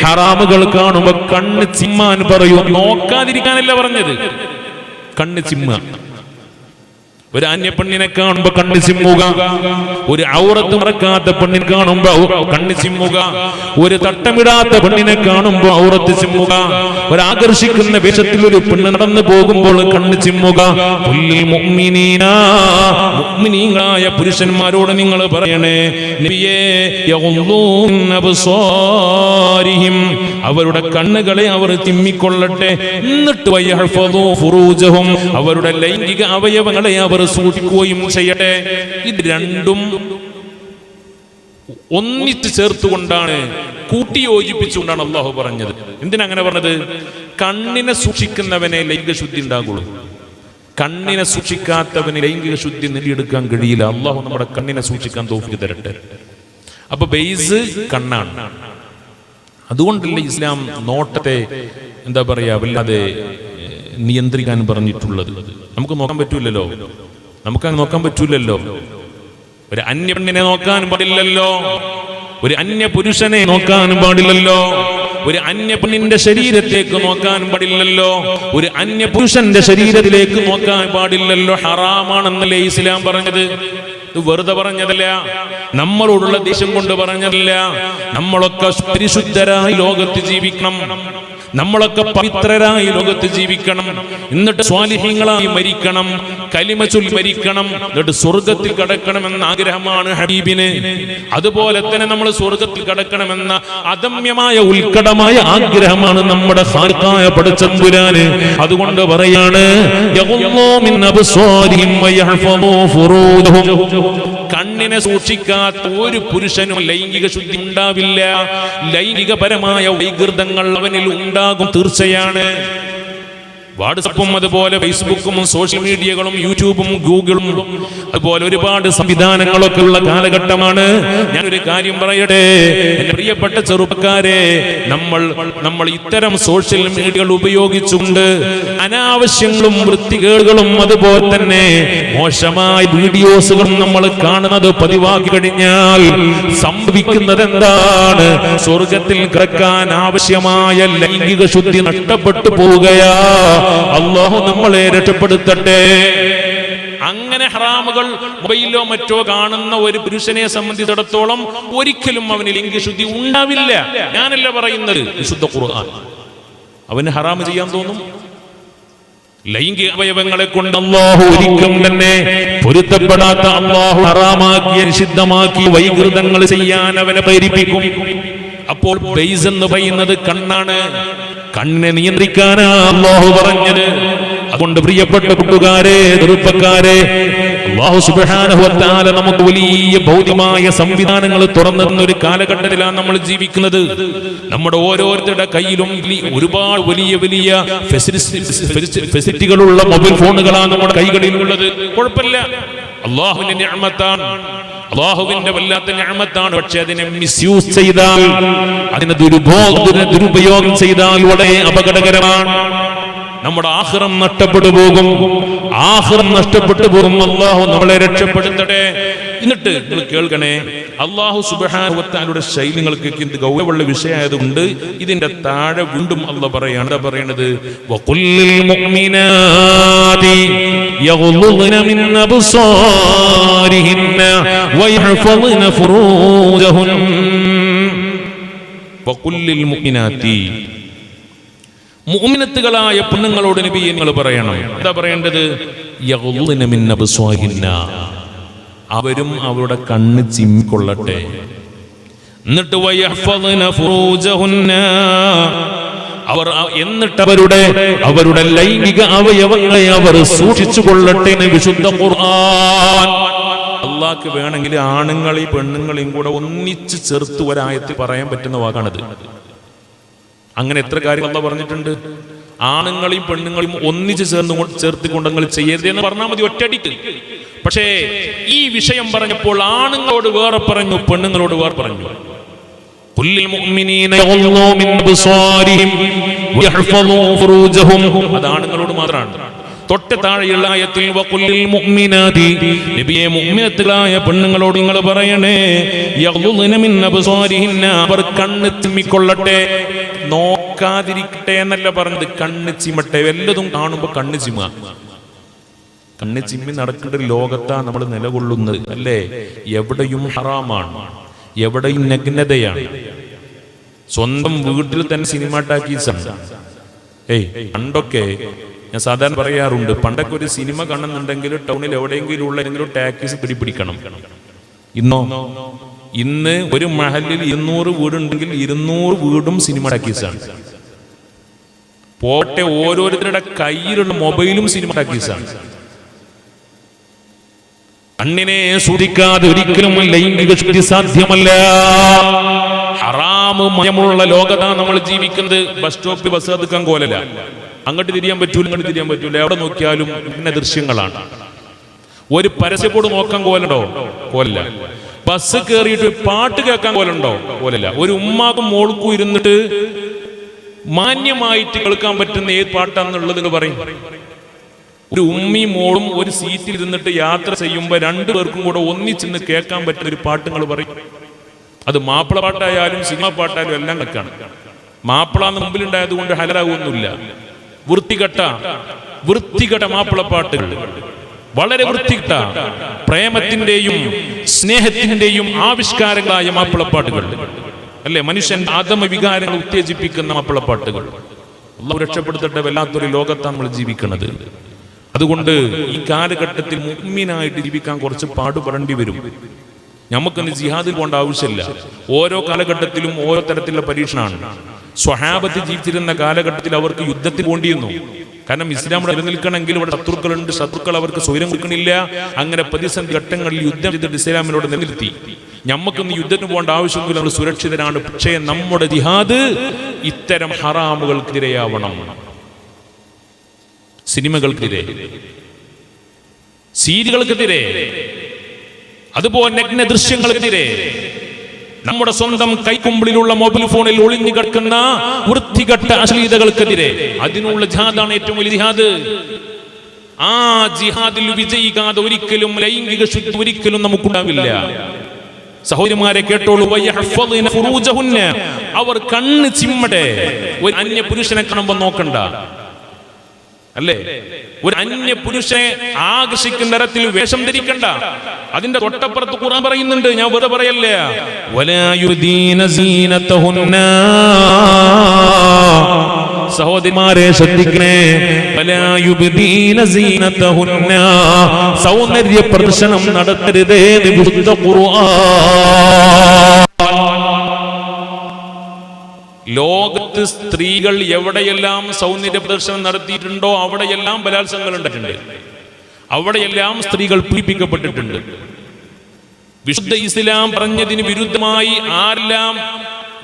ഹറാമുകൾ കാണുമ്പോ കണ്ണ് ചിമ്മാൻ പറയൂ, നോക്കാതിരിക്കാനല്ല പറഞ്ഞത്. കണ്ണ് ചിമ്മ. ഒരു അന്യ പെണ്ണിനെ കാണുമ്പോ കണ്ണ് ചിമ്മുക. ഒരു ഔറത്ത് മറക്കാത്ത പെണ്ണിനെ കാണുമ്പോ കണ്ണ് ചിമ്മുക. ഒരു തട്ടമിടാത്ത പെണ്ണിനെ കാണുമ്പോ ഔറത്ത് ചിമ്മുക. ഒരു ആകർഷിക്കുന്ന വേഷത്തിൽ ഒരു പെണ്ണ് നടന്നു പോകുമ്പോൾ കണ്ണ് ചിമ്മുക. മുഅ്മിനീങ്ങളായ പുരുഷന്മാരോട് നിങ്ങൾ പറയണേ നബിയേ, യഗുള്ളൂ മിൻ അബ്സാരിഹിം, അവരുടെ കണ്ണുകളെ അവർ ചിമ്മിക്കൊള്ളട്ടെ. എന്നിട്ട് വയഹ്ഫദൂ ഫുറൂജഹും, അവരുടെ ലൈംഗിക അവയവങ്ങളെ അവർ സൂക്ഷിക്കുകയും ചെയ്യട്ടെ. ഇത് രണ്ടും ഒന്നിച്ച് ചേർത്തുകൊണ്ടാണ്, കൂട്ടിയോജിപ്പിച്ചുകൊണ്ടാണ് അള്ളാഹു പറഞ്ഞത്. എന്തിനാ അങ്ങനെ പറഞ്ഞത്? കണ്ണിനെ സൂക്ഷിക്കുന്നവനെ ലൈംഗിക ശുദ്ധി ഉണ്ടാകുള്ളൂ. കണ്ണിനെ സൂക്ഷിക്കാത്തവന് ലൈംഗിക ശുദ്ധി നേടിയെടുക്കാൻ കഴിയില്ല. അള്ളാഹു നമ്മുടെ കണ്ണിനെ സൂക്ഷിക്കാൻ തൗഫീഖ് തരട്ടെ. അപ്പൊ ബേസ് കണ്ണാണ്. അതുകൊണ്ടല്ലേ ഇസ്ലാം നോട്ടത്തെ എന്താ പറയാ വല്ലാതെ നിയന്ത്രിക്കാൻ പറഞ്ഞിട്ടുള്ളത്. നമുക്ക് നോക്കാൻ പറ്റൂലല്ലോ, നമുക്കങ്ങനെ നോക്കാൻ പറ്റൂലല്ലോ. ഒരു അന്യ പെണ്ണിനെ നോക്കാൻ പാടില്ലല്ലോ, ഒരു അന്യ പുരുഷനെ നോക്കാൻ പാടില്ലല്ലോ, ഒരു അന്യ പെണ്ണിന്റെ ശരീരത്തേക്ക് നോക്കാൻ പാടില്ലല്ലോ, ഒരു അന്യ പുരുഷന്റെ ശരീരത്തിലേക്ക് നോക്കാൻ പാടില്ലല്ലോ. ഹറാമാണെന്നല്ലേ ഇസ്ലാം പറഞ്ഞത്. ഇത് വെറുതെ പറഞ്ഞതല്ല, നമ്മളോടുള്ള ദേഷ്യം കൊണ്ട് പറഞ്ഞതല്ല. നമ്മളൊക്കെ പരിശുദ്ധരായി ലോകത്ത് ജീവിക്കണം, നമ്മളൊക്കെ പവിത്രരായി ലോകത്ത് ജീവിക്കണം, എന്നിട്ട് സ്വാലിഹീങ്ങളായി മരിക്കണം, കലിമ ചൊല്ലി മരിക്കണം, എന്നിട്ട് സ്വർഗത്തിൽ കടക്കണമെന്ന ആഗ്രഹമാണ് ഹബീബിന്. അതുപോലെ തന്നെ നമ്മൾ സ്വർഗത്തിൽ കടക്കണമെന്ന അദമ്യമായ ഉത്കടമായ ആഗ്രഹമാണ് നമ്മുടെ ഖാലിഖായ പടച്ചതമ്പുരാന്. അതുകൊണ്ട് പറയാണ്, യഗുള്ളൂ മിൻ അബ്സാരിഹിം വയഹ്ഫദൂ ഫുറൂജഹും, കണ്ണിനെ സൂക്ഷിക്കാത്ത ഒരു പുരുഷനും ലൈംഗിക ശുദ്ധി ഉണ്ടാവില്ല. ലൈംഗികപരമായ വൈകൃതങ്ങൾ അവനിൽ ഉണ്ടാകും, തീർച്ചയാണ്. വാട്സപ്പും അതുപോലെ ഫേസ്ബുക്കും സോഷ്യൽ മീഡിയകളും യൂട്യൂബും ഗൂഗിളും അതുപോലെ ഒരുപാട് സംവിധാനങ്ങളൊക്കെ ഉള്ള കാലഘട്ടമാണ്. ഞാനൊരു കാര്യം പറയട്ടെ, എന്റെ പ്രിയപ്പെട്ട ചെറുപ്പക്കാരെ, നമ്മൾ ഇത്തരം സോഷ്യൽ മീഡിയകൾ ഉപയോഗിച്ചുകൊണ്ട് അനാവശ്യങ്ങളും വൃത്തികേടുകളും അതുപോലെ തന്നെ മോശമായ വീഡിയോസുകളും നമ്മൾ കാണുന്നത് പതിവാക്കി കഴിഞ്ഞാൽ സംഭവിക്കുന്നത് എന്താണ്? സ്വർഗത്തിൽ കിടക്കാൻ ആവശ്യമായ ലൈംഗിക ശുദ്ധി നഷ്ടപ്പെട്ടു പോവുകയാ. അല്ലാഹു നമ്മളെ രക്ഷപ്പെടുത്തട്ടെ. അങ്ങനെ ഹറാമുകൾ മൊബൈലിലോ മറ്റോ കാണുന്ന ഒരു പുരുഷനെ സംബന്ധിച്ചിടത്തോളം ഒരിക്കലും അവന് ലൈംഗിക ശുദ്ധി ഉണ്ടാവില്ല. ഞാനല്ല പറയുന്നത്, വിശുദ്ധ ഖുർആൻ. അവന് ഹറാമ് ചെയ്യാൻ തോന്നും. ലൈംഗിക അവയവങ്ങളെ കൊണ്ട് അല്ലാഹു ഒരിക്കലും തന്നെ പൊരുത്തപ്പെടാത്ത, അല്ലാഹു ഹറാമാക്കിയ നിഷിദ്ധമാക്കി വൈകൃതങ്ങൾ ചെയ്യാൻ അവനെ പ്രേരിപ്പിക്കും. അപ്പോൾ ബൈസ് എന്ന് പറയുന്നത് കണ്ണാണ്. കണ്ണിനെ നിയന്ത്രിക്കാനാ അല്ലാഹു പറഞ്ഞത്. അതുകൊണ്ട് പ്രിയപ്പെട്ട കൂട്ടുകാരെ, ചെറുപ്പക്കാരെ, അല്ലാഹു സുബ്ഹാനഹു വ തആല നമുക്ക് വലിയ ഭൗതികമായ സംവിധാനങ്ങൾ തുറന്നിരുന്ന ഒരു കാലഘട്ടത്തിലാണ് നമ്മൾ ജീവിക്കുന്നത്. നമ്മുടെ ഓരോരുത്തരുടെ കയ്യിലും ഒരുപാട് വലിയ വലിയ ഫെസിലിറ്റികളുള്ള മൊബൈൽ ഫോണുകളാണ് നമ്മുടെ കൈകളിലുള്ളത്. കുഴപ്പമില്ല, അല്ലാഹുവിന്റെ നിഅമത്താണ്, അല്ലാഹുവിന്റെ വല്ലാത്ത നിഅമത്താണ്. പക്ഷെ അതിനെ മിസ്യൂസ് ചെയ്താൽ, അതിനെ ദുരുപയോഗം ചെയ്താൽ വളരെ അപകടകരമാണ്. നമ്മുടെ ആഖിറം നഷ്ടപ്പെട്ടു പോകും, ആഖിറം നഷ്ടപ്പെട്ടു പോകും. അല്ലാഹു നമ്മളെ രക്ഷപ്പെടുത്തട്ടെ. എന്നിട്ട് നിങ്ങൾ കേൾക്കണേ, അല്ലാഹു സുബ്ഹാനഹു വ തആലയുടെ ശൈലി നിങ്ങൾക്ക് ഇത് ഗൗരവമുള്ള വിഷയമായതുകൊണ്ട് ഇതിന്റെ താഴെ വീണ്ടും അല്ലാഹു പറയാണ്. എന്താ പറയുന്നത്? വഖുല്ലിൽ മുഅ്മിനാതി യഗ്ളുദ്ന മിൻ അബ്സാരിഹിന്ന വയഹ്ഫദ്ന ഫുറൂജഹുൻ. വഖുല്ലിൽ മുഅ്മിനാതി, മുഅ്മിനത്തുകളായ പെണ്ണുങ്ങളോട് നബിയെ നിങ്ങൾ പറയണം. എന്താ പറയേണ്ടത്? യഗ്ളുദ്ന മിൻ അബ്സാരിഹിന്ന, അവരും അവരുടെ കണ്ണ് ചിമ്മിക്കൊള്ളട്ടെ. എന്നിട്ട് വയഹ്ഫദ്ന ഫുറൂജഹുന്ന, എന്നിട്ട് അവരുടെ ലൈംഗിക അവയവങ്ങളെ അവർ സൂക്ഷിച്ചു കൊള്ളട്ടെ എന്ന് വിശുദ്ധ ഖുർആൻ. അള്ളാഹ്ക്ക് വേണമെങ്കിൽ ആണുങ്ങളെയും പെണ്ണുങ്ങളെയും കൂടെ ഒന്നിച്ച് ചേർത്ത് ഒരായത്തിൽ പറയാൻ പറ്റുന്ന വാക്കാണത്. അങ്ങനെ എത്ര കാര്യം അള്ളാഹ് പറഞ്ഞിട്ടുണ്ട്. ആണുങ്ങളെയും പെണ്ണുങ്ങളെയും ഒന്നിച്ച് ചേർത്തുകൊണ്ട് നിങ്ങൾ ചെയ്യരുത് എന്ന് പറഞ്ഞാൽ മതി ഒറ്റയടിക്ക്. പക്ഷേ ഈ വിഷയം പറഞ്ഞപ്പോൾ ആണുങ്ങളോട് വേറെ പറഞ്ഞു, പെണ്ണുങ്ങളോട് വേറെ പറഞ്ഞു. അത് ആണുങ്ങളോട് മാത്രമാണ്. തൊട്ട് താഴെയുള്ള ആയത്തിൽ വഖുല്ലിൽ മുഅ്മിനാതി, നബിയെ മുഅ്മിനത്തുകളായ പെണ്ണുങ്ങളോട് നിങ്ങൾ പറയണേ, യഗ്ളുദ്ന മിൻ അബ്സാരിഹിന്ന, അവർ കണ്ണ് ചിമ്മിക്കൊള്ളട്ടെ, നോക്കാതിരിക്കട്ടെ എന്നല്ല പറഞ്ഞത്, കണ്ണ് ചിമ്മട്ടെ. വല്ലതും കാണുമ്പോ കണ്ണ് ചിമ്മ. കണ്ണ് ചിമ്മി നടക്കേണ്ട ഒരു ലോകത്താ നമ്മൾ നിലകൊള്ളുന്നത്, അല്ലേ? എവിടെയും ഹറാമാണ്, എവിടെയും നഗ്നതയാണ്. സ്വന്തം വീട്ടിൽ തന്നെ സിനിമ ടാക്കീസാണ്. പണ്ടൊക്കെ ഞാൻ സാധാരണ പറയാറുണ്ട്, പണ്ടൊക്കെ ഒരു സിനിമ കാണുന്നുണ്ടെങ്കിൽ ടൗണിൽ എവിടെയെങ്കിലും ഉള്ള ഏതെങ്കിലും ടാക്കീസ് പിടിക്കണം. ഇന്ന് ഒരു മഹലിൽ 200 വീടുണ്ടെങ്കിൽ 200 വീടും സിനിമ ടാക്കീസാണ്. പോട്ടെ, ഓരോരുത്തരുടെ കയ്യിലുള്ള മൊബൈലും സിനിമ ടാക്കീസാണ്. കണ്ണിനെ സൂക്ഷിക്കാതെ ഒരിക്കലും ലൈംഗിക ശുദ്ധി സാധ്യമല്ല. ഹറാമ് മയമുള്ള ലോകത്താണ് നമ്മൾ ജീവിക്കുന്നത്. ബസ് സ്റ്റോപ്പിൽ ബസ് എടുക്കാൻ കോലല്ല, അങ്ങോട്ട് തിരിയാൻ പറ്റൂല, ഇങ്ങോട്ട് തിരിയാൻ പറ്റൂല. എവിടെ നോക്കിയാലും ഇന്ന ദൃശ്യങ്ങളാണ്. ഒരു പരസ്യബോർഡ് നോക്കാൻ കോലുണ്ടോ? കോലല്ല. ബസ് കയറിയിട്ട് പാട്ട് കേൾക്കാൻ കോലുണ്ടോ? കോലല്ല. ഒരു ഉമ്മാക്കും മോൾക്കും ഇരുന്നിട്ട് മാന്യമായിട്ട് കേൾക്കാൻ പറ്റുന്ന ഏത് പാട്ടാണെന്നുള്ളത് നിങ്ങൾ പറയും. ഒരു ഉമ്മയും മോളും ഒരു സീറ്റിൽ ഇരുന്നിട്ട് യാത്ര ചെയ്യുമ്പോൾ 2 പേർക്കും കൂടെ ഒന്നിച്ചിന്ന് കേൾക്കാൻ പറ്റുന്ന ഒരു പാട്ട് നിങ്ങൾ പറയും. അത് മാപ്പിള പാട്ടായാലും സിനിമ പാട്ടായാലും എല്ലാം കണക്കാണ്. മാപ്പിളാന്ന് മുമ്പിലുണ്ടായത് കൊണ്ട് ഹലാവൊന്നുമില്ല. വൃത്തികെട്ട മാപ്പിളപ്പാട്ടുകൾ, വളരെ വൃത്തികെട്ട പ്രേമത്തിന്റെയും സ്നേഹത്തിന്റെയും ആവിഷ്കാരങ്ങളായ മാപ്പിളപ്പാട്ടുകൾ, അല്ലെ? മനുഷ്യൻ ആദമ വികാരങ്ങൾ ഉത്തേജിപ്പിക്കുന്ന മാപ്പിളപ്പാട്ടുകൾ. അല്ലാഹു രക്ഷപ്പെടുത്തട്ടെ. വല്ലാത്തൊരു ലോകത്താണ് നമ്മൾ ജീവിക്കുന്നത്. അതുകൊണ്ട് ഈ കാലഘട്ടത്തിൽ മുഅ്മിനായിട്ട് ജീവിക്കാൻ കുറച്ച് പാടുപെടേണ്ടി വരും. നമുക്കൊന്ന് ജിഹാദിൽ പോകേണ്ട ആവശ്യമില്ല. ഓരോ കാലഘട്ടത്തിലും ഓരോ തരത്തിലുള്ള പരീക്ഷണമാണ്. സ്വഹാബത്ത് ജീവിച്ചിരുന്ന കാലഘട്ടത്തിൽ അവർക്ക് യുദ്ധത്തിൽ പോണ്ടിയിരുന്നു. കാരണം ഇസ്ലാം നിലനിൽക്കണമെങ്കിൽ ഇവിടെ ശത്രുക്കളുണ്ട്, ശത്രുക്കൾ അവർക്ക് സ്വൈരം കൊടുക്കണില്ല. അങ്ങനെ പ്രതിസന്ധി ഘട്ടങ്ങളിൽ യുദ്ധം ചെയ്തിട്ട് ഇസ്ലാമിനോട് നിലനിർത്തി. നമുക്കൊന്ന് യുദ്ധത്തിന് പോകേണ്ട ആവശ്യമൊന്നുമില്ല, നമ്മൾ സുരക്ഷിതരാണ്. പക്ഷേ നമ്മുടെ ജിഹാദ് ഇത്തരം ഹറാമുകൾക്കെതിരെയാവണം. സിനിമകൾക്കെതിരെ, സീരിയലുകൾക്കെതിരെ, അതുപോലെ നഗ്ന ദൃശ്യങ്ങൾക്കെതിരെ, നമ്മുടെ സ്വന്തം കൈക്കുമ്പിളിലുള്ള മൊബൈൽ ഫോണിൽ ഒളിഞ്ഞു കിടക്കുന്ന വൃത്തികെട്ട അശ്ലീലതകൾക്കെതിരെ അതിനുള്ള ജിഹാദാണ് ഏറ്റവും വലിയ ജിഹാദ്. ആ ജിഹാദിൽ വിജയിക്കാതെ ഒരിക്കലും ലൈംഗിക ശുദ്ധി ഒരിക്കലും നമുക്കുണ്ടാവില്ല. സഹോദരിമാരെ കേട്ടോളൂ, അവർ കണ്ണ് ചിമ്മട്ടെ. ഒരു അന്യ പുരുഷനെ കാണുമ്പോൾ നോക്കണ്ട, അല്ലേ? ഒരു അന്യ പുരുഷനെ ആകർഷിക്കുന്ന തരത്തിൽ വേഷം ധരിക്കണ്ട. അതിന്റെ തൊട്ടപ്പുറത്ത് ഖുർആൻ പറയുന്നുണ്ട്, ഞാൻ വെറുതെ പറയല്ല, സഹോദരിമാരെ ശ്രദ്ധിക്കണേ, സൗന്ദര്യ പ്രദർശനം നടത്തരുതേ വിശുദ്ധ ഖുർആൻ. ലോകത്ത് സ്ത്രീകൾ എവിടെയെല്ലാം സൗന്ദര്യ പ്രദർശനം നടത്തിയിട്ടുണ്ടോ അവിടെയെല്ലാം ബലാത്സംഗങ്ങൾ ഉണ്ടായിട്ടുണ്ട്, അവിടെയെല്ലാം സ്ത്രീകൾ പീഡിപ്പിക്കപ്പെട്ടിട്ടുണ്ട്. വിശുദ്ധ ഇസ്ലാം പറഞ്ഞതിന് വിരുദ്ധമായി ആരെല്ലാം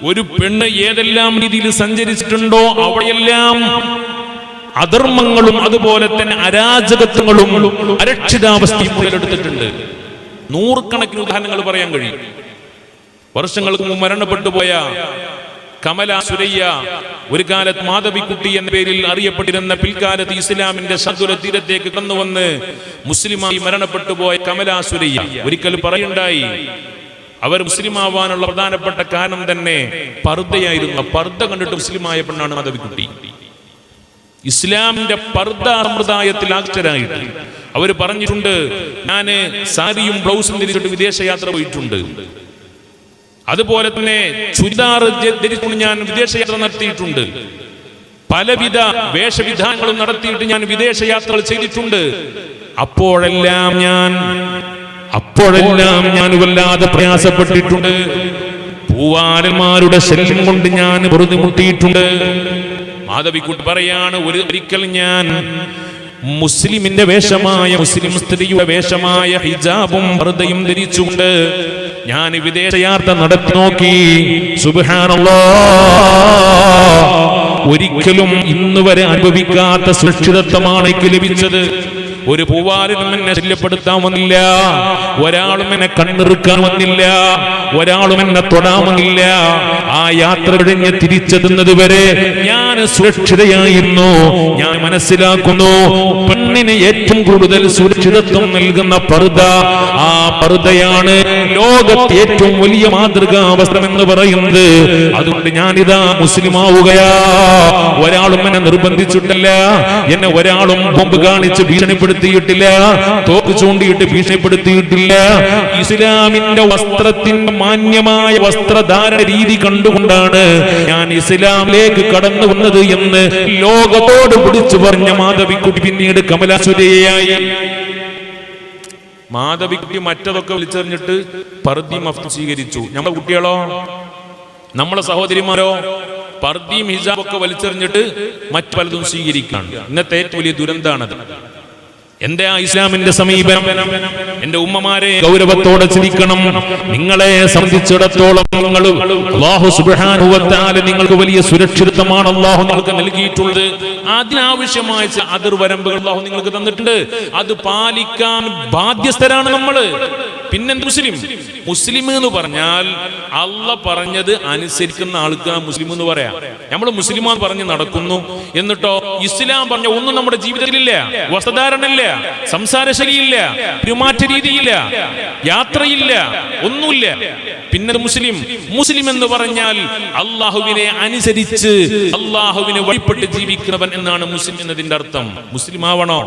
ഒരു പെണ്ണ് ഏതെല്ലാം രീതിയിൽ സഞ്ചരിച്ചിട്ടുണ്ടോ അവിടെയെല്ലാം അധർമ്മങ്ങളും അതുപോലെ തന്നെ അരാജകത്വങ്ങളും അരക്ഷിതാവസ്ഥയും ഉടലെടുത്തിട്ടുണ്ട്. നൂറുകണക്കിന് ഉദാഹരണങ്ങൾ പറയാൻ കഴിയും. വർഷങ്ങൾക്ക് മുമ്പ് മരണപ്പെട്ടു പോയ കമല സുരയ്യ, ഒരു കാലത്ത് മാധവിക്കുട്ടി എന്ന പേരിൽ അറിയപ്പെട്ടിരുന്ന, പിൽക്കാലത്ത് ഇസ്ലാമിന്റെ സദുര തീരത്തേക്ക് കടന്നുവന്ന് മുസ്ലിമായി മരണപ്പെട്ടു പോയ കമല സുരയ്യ ഒരിക്കൽ പറയുണ്ടായി, അവർ മുസ്ലിം ആവാനുള്ള പ്രധാനപ്പെട്ട കാരണം തന്നെ പർദ്ദയായിരുന്നു. പർദ്ദ കണ്ടിട്ട് മുസ്ലിമായ പെണ്ണാണ് മാധവിക്കുട്ടി. ഇസ്ലാമിന്റെ പർദ്ദ സമ്പ്രദായത്തിൽ ആകൃഷ്ടരായിട്ട് അവർ പറഞ്ഞിട്ടുണ്ട്, ഞാന് സാരിയും ബ്ലൗസും ധരിച്ചിട്ട് വിദേശയാത്ര പോയിട്ടുണ്ട്. അതുപോലെ തന്നെ ചുരിദാർ ധരിച്ചുകൊണ്ട് ഞാൻ വിദേശയാത്ര നടത്തിയിട്ടുണ്ട്. പലവിധ വേഷവിധാനങ്ങളും നടത്തിയിട്ട് ഞാൻ വിദേശയാത്രകൾ ചെയ്തിട്ടുണ്ട്. അപ്പോഴെല്ലാം ഞാൻ വല്ലാതെ പ്രയാസപ്പെട്ടിട്ടുണ്ട്. പൂവാലന്മാരുടെ ശല്യം കൊണ്ട് ഞാൻ പൊറുതിമുട്ടിയിട്ടുണ്ട്. മാധവിക്കുട്ടി പറയാണ്, ഒരിക്കൽ ഞാൻ മുസ്ലിമിന്റെ വേഷമായ, മുസ്ലിം സ്ത്രീയുടെ വേഷമായ ഹിജാബും പർദ്ദയും ധരിച്ചുകൊണ്ട് ഞാൻ വിദേശയാത്ര നടത്തി നോക്കി. സുബ്ഹാനല്ലാഹ്, ഒരിക്കലും ഇന്നുവരെ അനുഭവിക്കാത്ത സുരക്ഷിതത്വമാണ് എനിക്ക് ലഭിച്ചത്. ഒരു പൂവാലിനും എന്നെ ശല്യപ്പെടുത്താൻ വന്നില്ല, ഒരാളും എന്നെ കണ്ണിറുക്കാൻ വന്നില്ല, ഒരാളും എന്നെ തൊടാൻ വന്നില്ല. ആ യാത്ര കഴിഞ്ഞ് തിരിച്ചെത്തുന്നത് വരെ ഞാൻ സുരക്ഷിതയായിരുന്നു. ഞാൻ മനസ്സിലാക്കുന്നു, പെണ്ണിന് ഏറ്റവും കൂടുതൽ സുരക്ഷിതത്വം നൽകുന്ന പർദ്ദ, ആ പർദ്ദയാണ് ലോകത്തെ ഏറ്റവും വലിയ മാതൃകാ വസ്ത്രം എന്ന് പറയുന്നത്. അതുകൊണ്ട് ഞാനിതാ മുസ്ലിം ആവുകയാ. ഒരാളും എന്നെ നിർബന്ധിച്ചിട്ടില്ല, എന്നെ ഒരാളും ബോംബ് കാണിച്ച് ഭീഷണിപ്പെടുത്തിയിട്ടില്ല, തോക്ക് ചൂണ്ടിയിട്ട് ഭീഷണിപ്പെടുത്തിയിട്ടില്ല. ഇസ്ലാമിന്റെ വസ്ത്രത്തിന്റെ മാന്യമായ വസ്ത്രധാരണ രീതി കണ്ടുകൊണ്ടാണ് ഞാൻ ഇസ്ലാമിലേക്ക് കടന്നു വന്നത് എന്ന് ലോകത്തോട് വിളിച്ചു പറഞ്ഞ മാധവിക്കുട്ടി പിന്നീട് കമലാസുരയായി. മാധവിക്കുട്ടി മറ്റതൊക്കെ വിളിച്ചറിഞ്ഞിട്ട് പർദ്ദയും മഫ്തും സ്വീകരിച്ചു. നമ്മുടെ കുട്ടികളോ, നമ്മളെ സഹോദരിമാരോ പർദ്ദയും ഹിജാബൊക്കെ വലിച്ചെറിഞ്ഞിട്ട് മറ്റു പലതും സ്വീകരിക്കാണ്. ഇന്നത്തെ ഏറ്റവും വലിയ ദുരന്താണത്. എന്റെ ആ ഇസ്ലാമിന്റെ സമീപനം, എന്റെ ഉമ്മമാരെ ഗൗരവത്തോടെ ചിന്തിക്കണം. നിങ്ങളെ സംബന്ധിച്ചിടത്തോളം നിങ്ങൾ അല്ലാഹു സുബ്ഹാനഹു വ തആല നിങ്ങൾക്ക് വലിയ സുരക്ഷിതത്വമാണ് അല്ലാഹു നിങ്ങൾക്ക് നൽകിയിട്ടുള്ളത്. അതിനാവശ്യമായ അതിർവരമ്പുകൾ അല്ലാഹു നിങ്ങൾക്ക് തന്നിട്ടുണ്ട്. അത് പാലിക്കാൻ ബാധ്യസ്ഥരാണ് നമ്മൾ. പിന്നെന്ത് മുസ്ലിം എന്ന് പറഞ്ഞാൽ അള്ളാഹ് പറഞ്ഞത് അനുസരിക്കുന്ന ആൾക്ക് മുസ്ലിം എന്ന് പറയാം. നമ്മൾ മുസ്ലിമാൻ പറഞ്ഞ് നടക്കുന്നു, എന്നിട്ടോ ഇസ്ലാം പറഞ്ഞ ഒന്നും നമ്മുടെ ജീവിതത്തിലില്ല. വസ്ത്രധാരണയില്ല, സംസാരശൈലിയില്ല, പെരുമാറ്റ രീതിയില്ല, യാത്രയില്ല, ഒന്നുമില്ല. പിന്നെ മുസ്ലിം എന്ന് പറഞ്ഞാൽ അള്ളാഹുവിനെ അനുസരിച്ച് അള്ളാഹുവിനെ വഴിപ്പെട്ട് ജീവിക്കുന്നവൻ എന്നാണ് മുസ്ലിം എന്നതിന്റെ അർത്ഥം. മുസ്ലിം ആവണോ,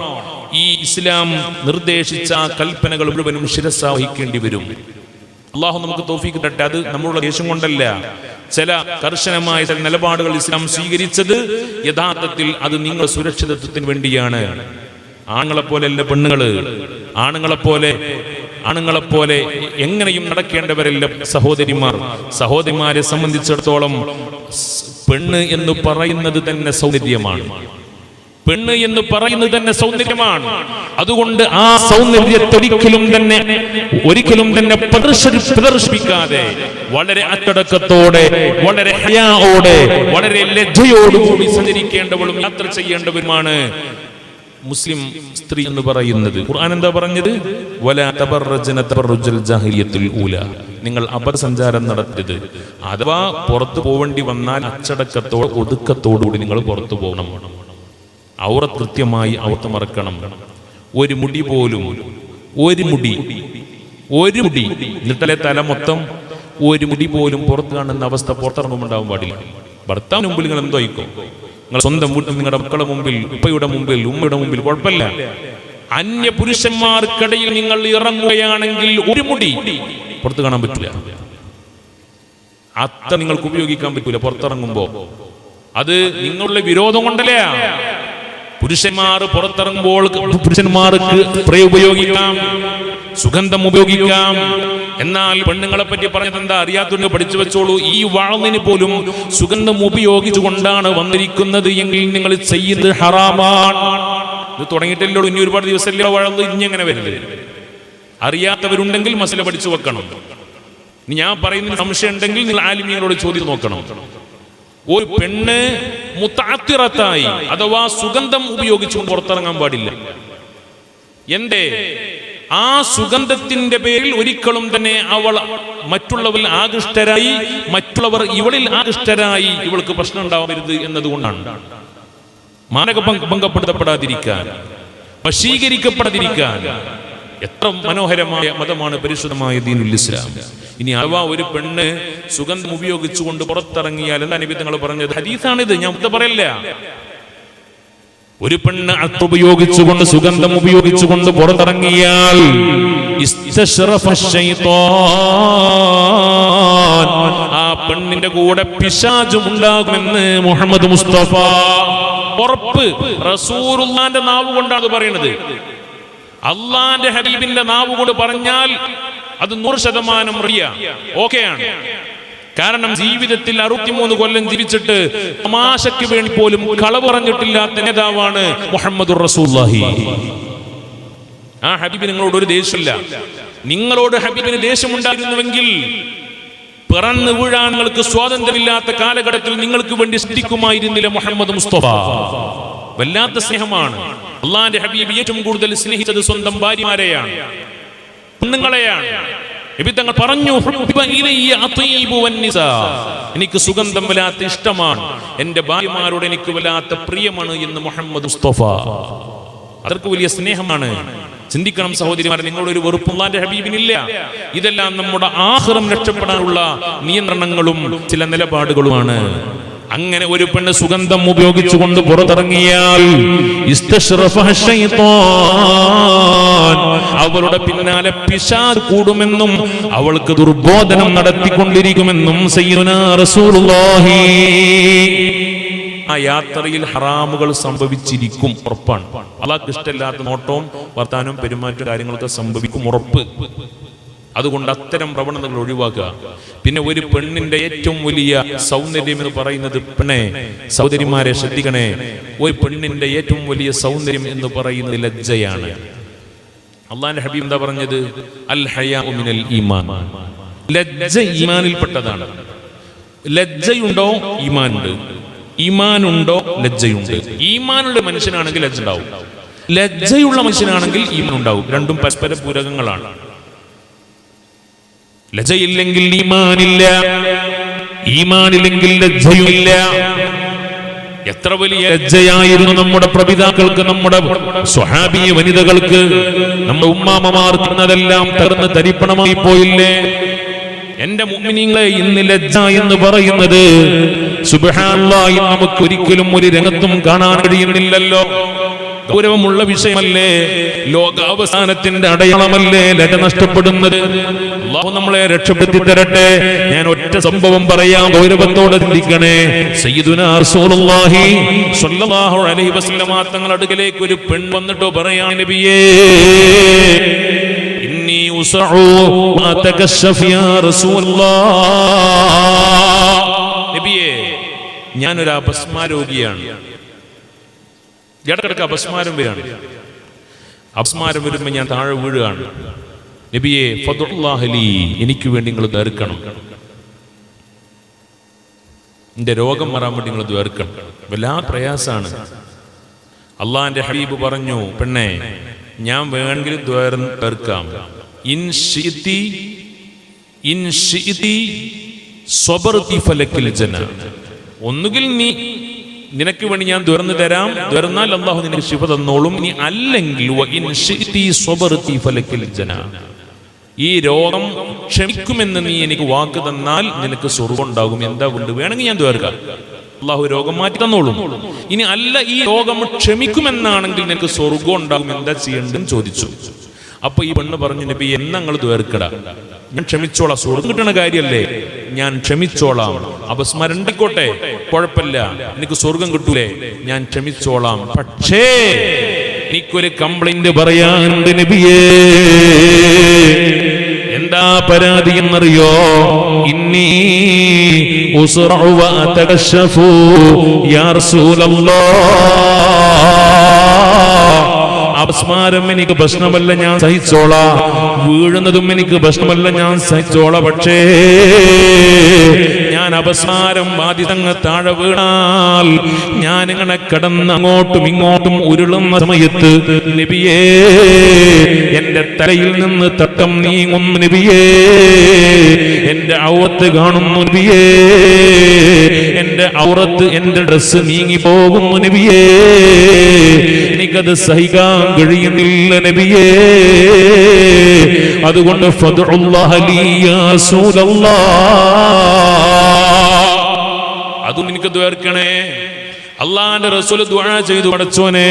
ഈ ഇസ്ലാം നിർദ്ദേശിച്ച കൽപ്പനകൾ മുഴുവനും ശിരസ വഹിക്കേണ്ടി വരും. അള്ളാഹു നമുക്ക് തൗഫീഖ് തരട്ടെ. അത് നമ്മളുടെ ദേശം കൊണ്ടല്ല, ചില കർശനമായ ചില നിലപാടുകൾ ഇസ്ലാം സ്വീകരിച്ചത് യഥാർത്ഥത്തിൽ അത് നിങ്ങളുടെ സുരക്ഷിതത്വത്തിന് വേണ്ടിയാണ്. ആണുങ്ങളെപ്പോലെയല്ല പെണ്ണുങ്ങള്, ആണുങ്ങളെപ്പോലെ എങ്ങനെയും നടക്കേണ്ടവരല്ല സഹോദരിമാരെ സംബന്ധിച്ചിടത്തോളം പെണ്ണ് എന്ന് പറയുന്നത് തന്നെ സൗന്ദര്യമാണ്. അതുകൊണ്ട് ആ സൗന്ദര്യത്തെ ഒരിക്കലും തന്നെ പ്രദർശിപ്പിക്കാതെ വളരെ അച്ചടക്കത്തോടെ, വളരെ ഹയാഓടെ, വളരെ ലജ്ജയോടുകൂടി സഞ്ചരിക്കേണ്ടവളും യാത്ര ചെയ്യേണ്ടവരുമാണ് മുസ്ലിം സ്ത്രീ എന്ന് പറയുന്നത്. ഖുർആൻ എന്താ പറഞ്ഞത്? വലാ തബറജന തബറുജൽ ജാഹിലിയത്തുൽ ഊലാ, നിങ്ങൾ അപരസഞ്ചാരം നടത്തരുത്. അഥവാ പുറത്തു പോവേണ്ടി വന്നാൽ അച്ചടക്കത്തോടെ ഒതുക്കത്തോടുകൂടി നിങ്ങൾ പുറത്തു പോകണം. ഔറത്ത് കൃത്യമായി ഔറത്ത് മറക്കണം. ഒരു മുടി എന്നിട്ടല്ലേ തല മൊത്തം, ഒരു മുടി പോലും പുറത്ത് കാണുന്ന അവസ്ഥ പുറത്തിറങ്ങുമ്പോണ്ടാവാൻ പാടില്ല. ഭർത്താവിന് മുമ്പിൽ നിങ്ങൾ എന്തോ ആയിക്കോ, നിങ്ങൾ സ്വന്തം വീട്ടിൽ നിങ്ങളുടെ മക്കളുടെ മുമ്പിൽ, ഉപ്പയുടെ മുമ്പിൽ, ഉമ്മയുടെ മുമ്പിൽ കുഴപ്പമില്ല. അന്യ പുരുഷന്മാർക്കിടയിൽ നിങ്ങൾ ഇറങ്ങുകയാണെങ്കിൽ ഒരു മുടി പുറത്ത് കാണാൻ പറ്റില്ല. അത്ര നിങ്ങൾക്ക് ഉപയോഗിക്കാൻ പറ്റൂല പുറത്തിറങ്ങുമ്പോ. അത് നിങ്ങളുടെ വിരോധം കൊണ്ടല്ലേ. പുരുഷന്മാർ പുറത്തിറങ്ങുമ്പോൾ പുരുഷന്മാർക്ക് സ്പ്രേ ഉപയോഗിക്കാം, സുഗന്ധം ഉപയോഗിക്കാം. എന്നാൽ പെണ്ണുങ്ങളെ പറ്റി പറഞ്ഞത് എന്താ അറിയാത്തവർക്ക് പഠിച്ചു വെച്ചോളൂ. ഈ വാളിന് പോലും സുഗന്ധം ഉപയോഗിച്ചുകൊണ്ടാണ് വന്നിരിക്കുന്നത് എങ്കിൽ നിങ്ങൾ ചെയ്യുന്നത് ഹറാമാണ്. ഇത് തുടങ്ങിയിട്ടല്ലോ, ഇനി ഒരുപാട് ദിവസമല്ലേ വാഴന്ന് ഇങ്ങനെ വരുന്നത്. അറിയാത്തവരുണ്ടെങ്കിൽ മസല പഠിച്ചു വെക്കണം. ഞാൻ പറയുന്നതിന് സംശയം ഉണ്ടെങ്കിൽ നിങ്ങൾ ആലിമീങ്ങളോട് ചോദ്യം നോക്കണം. ഒരു പെണ്ണ് മുത്തഅത്തിറത്തായി അഥവാ സുഗന്ധം ഉപയോഗിച്ചുകൊണ്ട് പുറത്തിറങ്ങാൻ പാടില്ല. എന്തേ? ആ സുഗന്ധത്തിന്റെ പേരിൽ ഒരിക്കലും തന്നെ അവൾ മറ്റുള്ളവരിൽ ആകൃഷ്ടരായി, മറ്റുള്ളവർ ഇവളിൽ ആകൃഷ്ടരായി ഇവൾക്ക് പ്രശ്നം ഉണ്ടാവരുത് എന്നതുകൊണ്ടാണ്. മാനഭംഗപ്പെടുത്തപ്പെടാതിരിക്കാൻ, വശീകരിക്കപ്പെടാതിരിക്കാൻ, എത്ര മനോഹരമായ മതമാണ് പരിശുദ്ധമായ ദീനുൽ ഇസ്ലാം. ഇനി അഥവാ ഒരു പെണ്ണ് സുഗന്ധം ഉപയോഗിച്ചുകൊണ്ട് പുറത്തിറങ്ങിയാൽ എന്താ നബി തങ്ങൾ പറഞ്ഞത്? ഹദീസാണിത്, ഞാൻ പറയല്ല. ഒരു പെണ്ണ് ഉപയോഗിച്ചുകൊണ്ട് സുഗന്ധം ഉപയോഗിച്ചുകൊണ്ട് പുറത്തിറങ്ങിയാൽ ആ പെണ്ണിന്റെ കൂടെ പിശാചും ഉണ്ടാകുമെന്ന് മുഹമ്മദ് മുസ്തഫ. ഉറപ്പ് റസൂലുള്ളാന്റെ നാവ് കൊണ്ടാണ് പറയുന്നത്. അള്ളാന്റെ ഹബീബിന്റെ നാവ് കൊണ്ട് പറഞ്ഞാൽ അത് 100% റിയ ഓക്കെയാണ്. കാരണം ജീവിതത്തിൽ 63 കൊല്ലം ജീവിച്ചിട്ട് തമാശയ്ക്ക് വേണ്ടി പോലും കളവ് പറഞ്ഞിട്ടില്ലാത്ത നേതാവാണ് മുഹമ്മദുർ റസൂലുള്ളാഹി. ആ ഹബീബ് നിങ്ങളോട് ഒരു ദേഷ്യമില്ല. നിങ്ങളോട് ഹബീബിന് ദേഷ്യമുണ്ടായിരുന്നുവെങ്കിൽ പിറന്നു വീഴാൻ നിങ്ങൾക്ക് സ്വാതന്ത്ര്യമില്ലാത്ത കാലഘട്ടത്തിൽ നിങ്ങൾക്ക് വേണ്ടി സ്നേഹിക്കുമായിരുന്നില്ല മുഹമ്മദ് മുസ്തഫ. വല്ലാത്ത സ്നേഹമാണ്. അള്ളാന്റെ ഹബീബ് ഏറ്റവും കൂടുതൽ സ്നേഹിച്ചത് സ്വന്തം ഭാര്യമാരെയാണ്, പെണ്ണുങ്ങളെയാണ്. നബി തങ്ങൾ പറഞ്ഞു, എനിക്ക് സുഗന്ധം വല്ലാത്ത ഇഷ്ടമാണ്, എന്റെ ഭാര്യമാരോട് എനിക്ക് വല്ലാത്ത പ്രിയമാണ് എന്ന് മുഹമ്മദ് മുസ്തഫ. അതർക്ക് വലിയ സ്നേഹമാണ്. ചിന്തിക്കണം സഹോദരിമാരെ, നിങ്ങളൊരു വെറുപ്പ് അല്ലാഹുവിന്റെ ഹബീബിനില്ല. ഇതെല്ലാം നമ്മുടെ ആഖിറം രക്ഷപ്പെടാനുള്ള നിയന്ത്രണങ്ങളും ചില നിലപാടുകളുമാണ്. അങ്ങനെ ഒരു പെണ്ണ് സുഗന്ധം ഉപയോഗിച്ചുകൊണ്ട് പുറത്തിറങ്ങിയാൽ അവളുടെ പിന്നാലെ പിശാച് കൂടുമെന്നും അവൾക്ക് ദുർബോധനം നടത്തിക്കൊണ്ടിരിക്കുമെന്നും സയ്യിദുനാ റസൂലുള്ളാഹി. ആ യാത്രയിൽ ഹറാമുകൾ സംഭവിച്ചിരിക്കും, ഉറപ്പാണ്. അള്ളാഹ്ക്ക് ഇഷ്ടമില്ലാത്ത നോട്ടവും വർത്താനവും പെരുമാറ്റവും കാര്യങ്ങളൊക്കെ സംഭവിക്കും, ഉറപ്പ്. അതുകൊണ്ട് അത്തരം പ്രവണതകൾ ഒഴിവാക്കുക. പിന്നെ ഒരു പെണ്ണിന്റെ ഏറ്റവും വലിയ സൗന്ദര്യം എന്ന് പറയുന്നത്, പെണ്ണെ സഹോദരിമാരെ ശ്രദ്ധിക്കണേ, ഒരു പെണ്ണിന്റെ ഏറ്റവും വലിയ സൗന്ദര്യം എന്ന് പറയുന്നത് ലജ്ജയാണ്. അള്ളാഹുവിന്റെ ഹബീബ് എന്താ പറഞ്ഞത്? അൽ ഹയാഉ മിനൽ ഈമാൻ. ലജ്ജ ഈമാനിൽപ്പെട്ടതാണ്. ലജ്ജയുണ്ടോ ഈമാനുണ്ട്, ഈമാനുണ്ടോ ലജ്ജയുണ്ട്. ഈമാനുള്ള മനുഷ്യനാണെങ്കിൽ ലജ്ജ ഉണ്ടാവും, ലജ്ജയുള്ള മനുഷ്യനാണെങ്കിൽ ഈമാൻ ഉണ്ടാവും. രണ്ടും പരസ്പര പൂരകങ്ങളാണ്. ലജ്ജയില്ലെങ്കിൽ ഈമാനില്ല, ഈമാനില്ലെങ്കിൽ ലജ്ജയുമില്ല. എത്ര വലിയ ലജ്ജയായിരുന്നു നമ്മുടെ പ്രപിതാക്കൾക്ക്, നമ്മുടെ സ്വഹാബി വനിതകൾക്ക്, നമ്മുടെ ഉമ്മാമമാർക്ക്. അതെല്ലാം തകർന്ന് തരിപ്പണമായി പോയില്ലേ? എന്റെ മുഅ്മിനീങ്ങളെ, ഇന്ന് ലജ്ജ എന്ന് പറയുന്നത് സുബ്ഹാനല്ലാഹ് നമുക്ക് ഒരിക്കലും ഒരു രംഗത്തും കാണാൻ കഴിയുന്നില്ലല്ലോ. ഗൗരവമുള്ള വിഷയമല്ലേ, ലോകാവസാനത്തിന്റെ അടയാളമല്ലേ ലജ്ജ നഷ്ടപ്പെടുന്നത്. അല്ലാഹു നമ്മളെ രക്ഷപ്പെടുത്തി തരട്ടെ. ഞാൻ ഒറ്റ സംഭവം പറയാം, ഗൗരവത്തോടെ ചിന്തിക്കണേ. സയ്യിദുനാ റസൂലുള്ളാഹി സ്വല്ലല്ലാഹു അലൈഹി വസല്ലം തങ്ങളുടെ അടുക്കലേക്ക് ഒരു പെൺ വന്നിട്ടോ പറയാ, നബിയേ ഇന്നി ഉസഉ വ തകശഫ് യാ റസൂലുള്ളാഹ്. നബിയേ ഞാനൊരു അപസ്മാരോഗിയാണ്, ഇടക്കിടക്ക് അപസ്മാരം വരികയാണ്. അപസ്മാരം വരുമ്പോൾ ഞാൻ താഴെ വീഴുകയാണ്. നബിയെ ഫദ്ഉല്ലാഹി ലീ, എനിക്ക് വേണ്ടി നിങ്ങൾ ദ്വാരക്കണം, എന്റെ രോഗം മാറാൻ വേണ്ടി നിങ്ങൾ ദ്വാരക്കണം. വല്ലാത്ത പ്രയാസാണ്. അള്ളാഹിന്റെ ഹബീബ് പറഞ്ഞു, പെണ്ണെ ഞാൻ വേണമെങ്കിൽ ദ്വാരക്കാം. ഇൻ ശിഇതി സ്വബർതി ഫലക്കിൽ ജന്ന. ഒന്നുകിൽ നീ നിനക്ക് വേണ്ടി ഞാൻ തുറന്നു തരാം, തുറന്നാൽ അല്ലാഹു നിനക്ക് ശിഫ തന്നോളും. നീ അല്ലെങ്കിൽ ഈ രോഗം ക്ഷമിക്കുമെന്ന് നീ എനിക്ക് വാക്ക് തന്നാൽ നിനക്ക് സ്വർഗ്ഗം ഉണ്ടാകും. എന്താ കൊണ്ട് വേണമെങ്കിൽ ഞാൻ ദ്വാരക്കാം, അല്ലാഹു രോഗം മാറ്റി തന്നോളും. ഇനി അല്ല, ഈ രോഗം ക്ഷമിക്കുമെന്നാണെങ്കിൽ നിനക്ക് സ്വർഗ്ഗം ഉണ്ടാകും, എന്താ ചെയ്യേണ്ടതെന്ന് ചോദിച്ചു. അപ്പൊ ഈ പെണ്ണ് പറഞ്ഞു, നബി എന്നങ്ങൾ ദ്വാരക്കടാ, ഞാൻ ക്ഷമിച്ചോളാം, സ്വർഗ്ഗം കിട്ടണ കാര്യല്ലേ, ഞാൻ ക്ഷമിച്ചോളാം. അപസ്മരണ്ടിക്കോട്ടെ, കുഴപ്പമില്ല, എനിക്ക് സ്വർഗം കിട്ടൂലേ, ഞാൻ ക്ഷമിച്ചോളാം. പക്ഷേ എനിക്കൊരു കംപ്ലൈന്റ് പറയാനുണ്ട് നബിയേ. എന്താ പരാതി എന്നറിയോ? ഇന്നി ഉസ്റഉ വ തകശഫു യാ റസൂലല്ലാഹ്. അപസ്മാരം എനിക്ക് പ്രശ്നമല്ല, ഞാൻ സഹിച്ചോളാം. വീഴുന്നതും എനിക്ക് പ്രശ്നമല്ല, ഞാൻ സഹിച്ചോളാം. പക്ഷേ ഞാൻ ഞാൻ അപസ്മാരം ബാധിതങ്ങ് താഴെ വീണാൽ ഞാൻ ഇങ്ങനെ കിടന്ന് അങ്ങോട്ടും ഇങ്ങോട്ടും ഉരുളുന്ന സമയത്ത് നബിയേ എന്റെ തലയിൽ നിന്ന് തട്ടം നീങ്ങുന്നു നബിയേ, എന്റെ ഔറത്ത് കാണുന്നു നബിയേ, എന്റെ ഔറത്ത് എന്റെ ഡ്രസ്സ് നീങ്ങി പോകുന്നു നബിയേ, എനിക്കത് സഹിക്കാൻ കഴിയുന്നില്ല നബിയേ. അതുകൊണ്ട് ഫദ്ഉല്ലാഹ ലീ യാ റസൂലല്ലാഹ്, അതും എനിക്ക് ദ്വാർക്കണേ. അള്ളാന്റെ റസൂൽ ദുആ ചെയ്തു, പടച്ചോനെ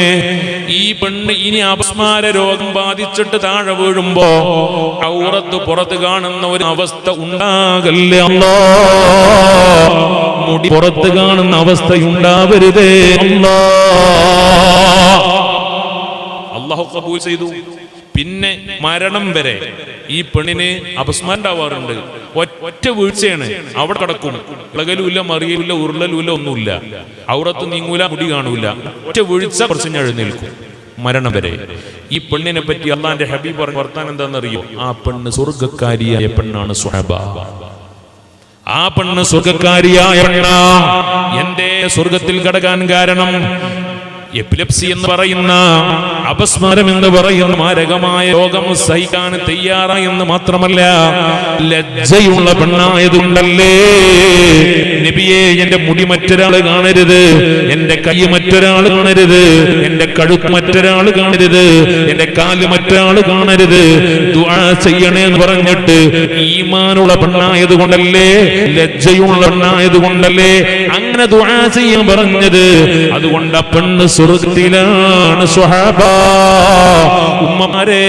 ഈ പെണ്ണ് ഇനി അപസ്മാര രോഗം ബാധിച്ചിട്ട് താഴെ വീഴുമ്പോ ഔറത്ത് പുറത്ത് കാണുന്ന ഒരു അവസ്ഥ ഉണ്ടാകല്ലേ അല്ലാഹ്, മുടി പുറത്ത് കാണുന്ന അവസ്ഥയുണ്ടാവരുതേ അല്ലാഹ്. അല്ലാഹു ഖബൂൽ ചെയ്തു. പിന്നെ മരണം വരെ ഈ പെണ്ണിന് അപസ്മാരം ഉണ്ടാവാറുണ്ട്. ഒറ്റ വീഴ്ചയാണ്, അവിടെ കിടക്കും, ഇളകലുമില്ല, മറിയലുമില്ല, ഉരുളലുമില്ല, ഒന്നുമില്ല, ഔറത്ത് നീങ്ങൂല, മുടി കാണൂല, ഒറ്റ വീഴ്ച കുറച്ച് എഴുന്നേൽക്കും മരണം വരെ. ഈ പെണ്ണിനെ പറ്റി അള്ളാന്റെ ഹബീബ് പറഞ്ഞ വർത്താനം എന്താണെന്നറിയോ? ആ പെണ്ണ് സ്വർഗക്കാരിയായ പെണ്ണാണ് സ്വഹബ. ആ പെണ്ണ് സ്വർഗക്കാരിയായ പെണ്ണാ. എന്റെ സ്വർഗത്തിൽ കടക്കാൻ കാരണം എപ്പിലെപ്സി എന്ന് പറയുന്ന, അപസ്മാരം എന്ന് പറയുന്ന മാരകമായ രോഗം സഹിക്കാൻ തയ്യാറായെന്ന് മാത്രമല്ല, ലജ്ജയുള്ള പെണ്ണായതുകൊണ്ടല്ലേ നബിയെ എന്റെ മുടി മറ്റൊരാള് കാണരുത്, എന്റെ കൈ മറ്റൊരാള് കാണരുത്, എന്റെ കഴുത്ത് മറ്റൊരാള് കാണരുത്, എന്റെ കാല് മറ്റൊരാള് കാണരുത്, ദുആ ചെയ്യണേ എന്ന് പറഞ്ഞിട്ട് ഈമാനുള്ള പെണ്ണായതുകൊണ്ടല്ലേ, ലജ്ജയുള്ള പെണ്ണായതുകൊണ്ടല്ലേ അങ്ങനെ ദുആ ചെയ്യാൻ പറഞ്ഞത്. അതുകൊണ്ട് ആ പെണ്ണ് സ്വർഗത്തിലാണ് സ്വഹാബ. ഉമ്മമാരെ,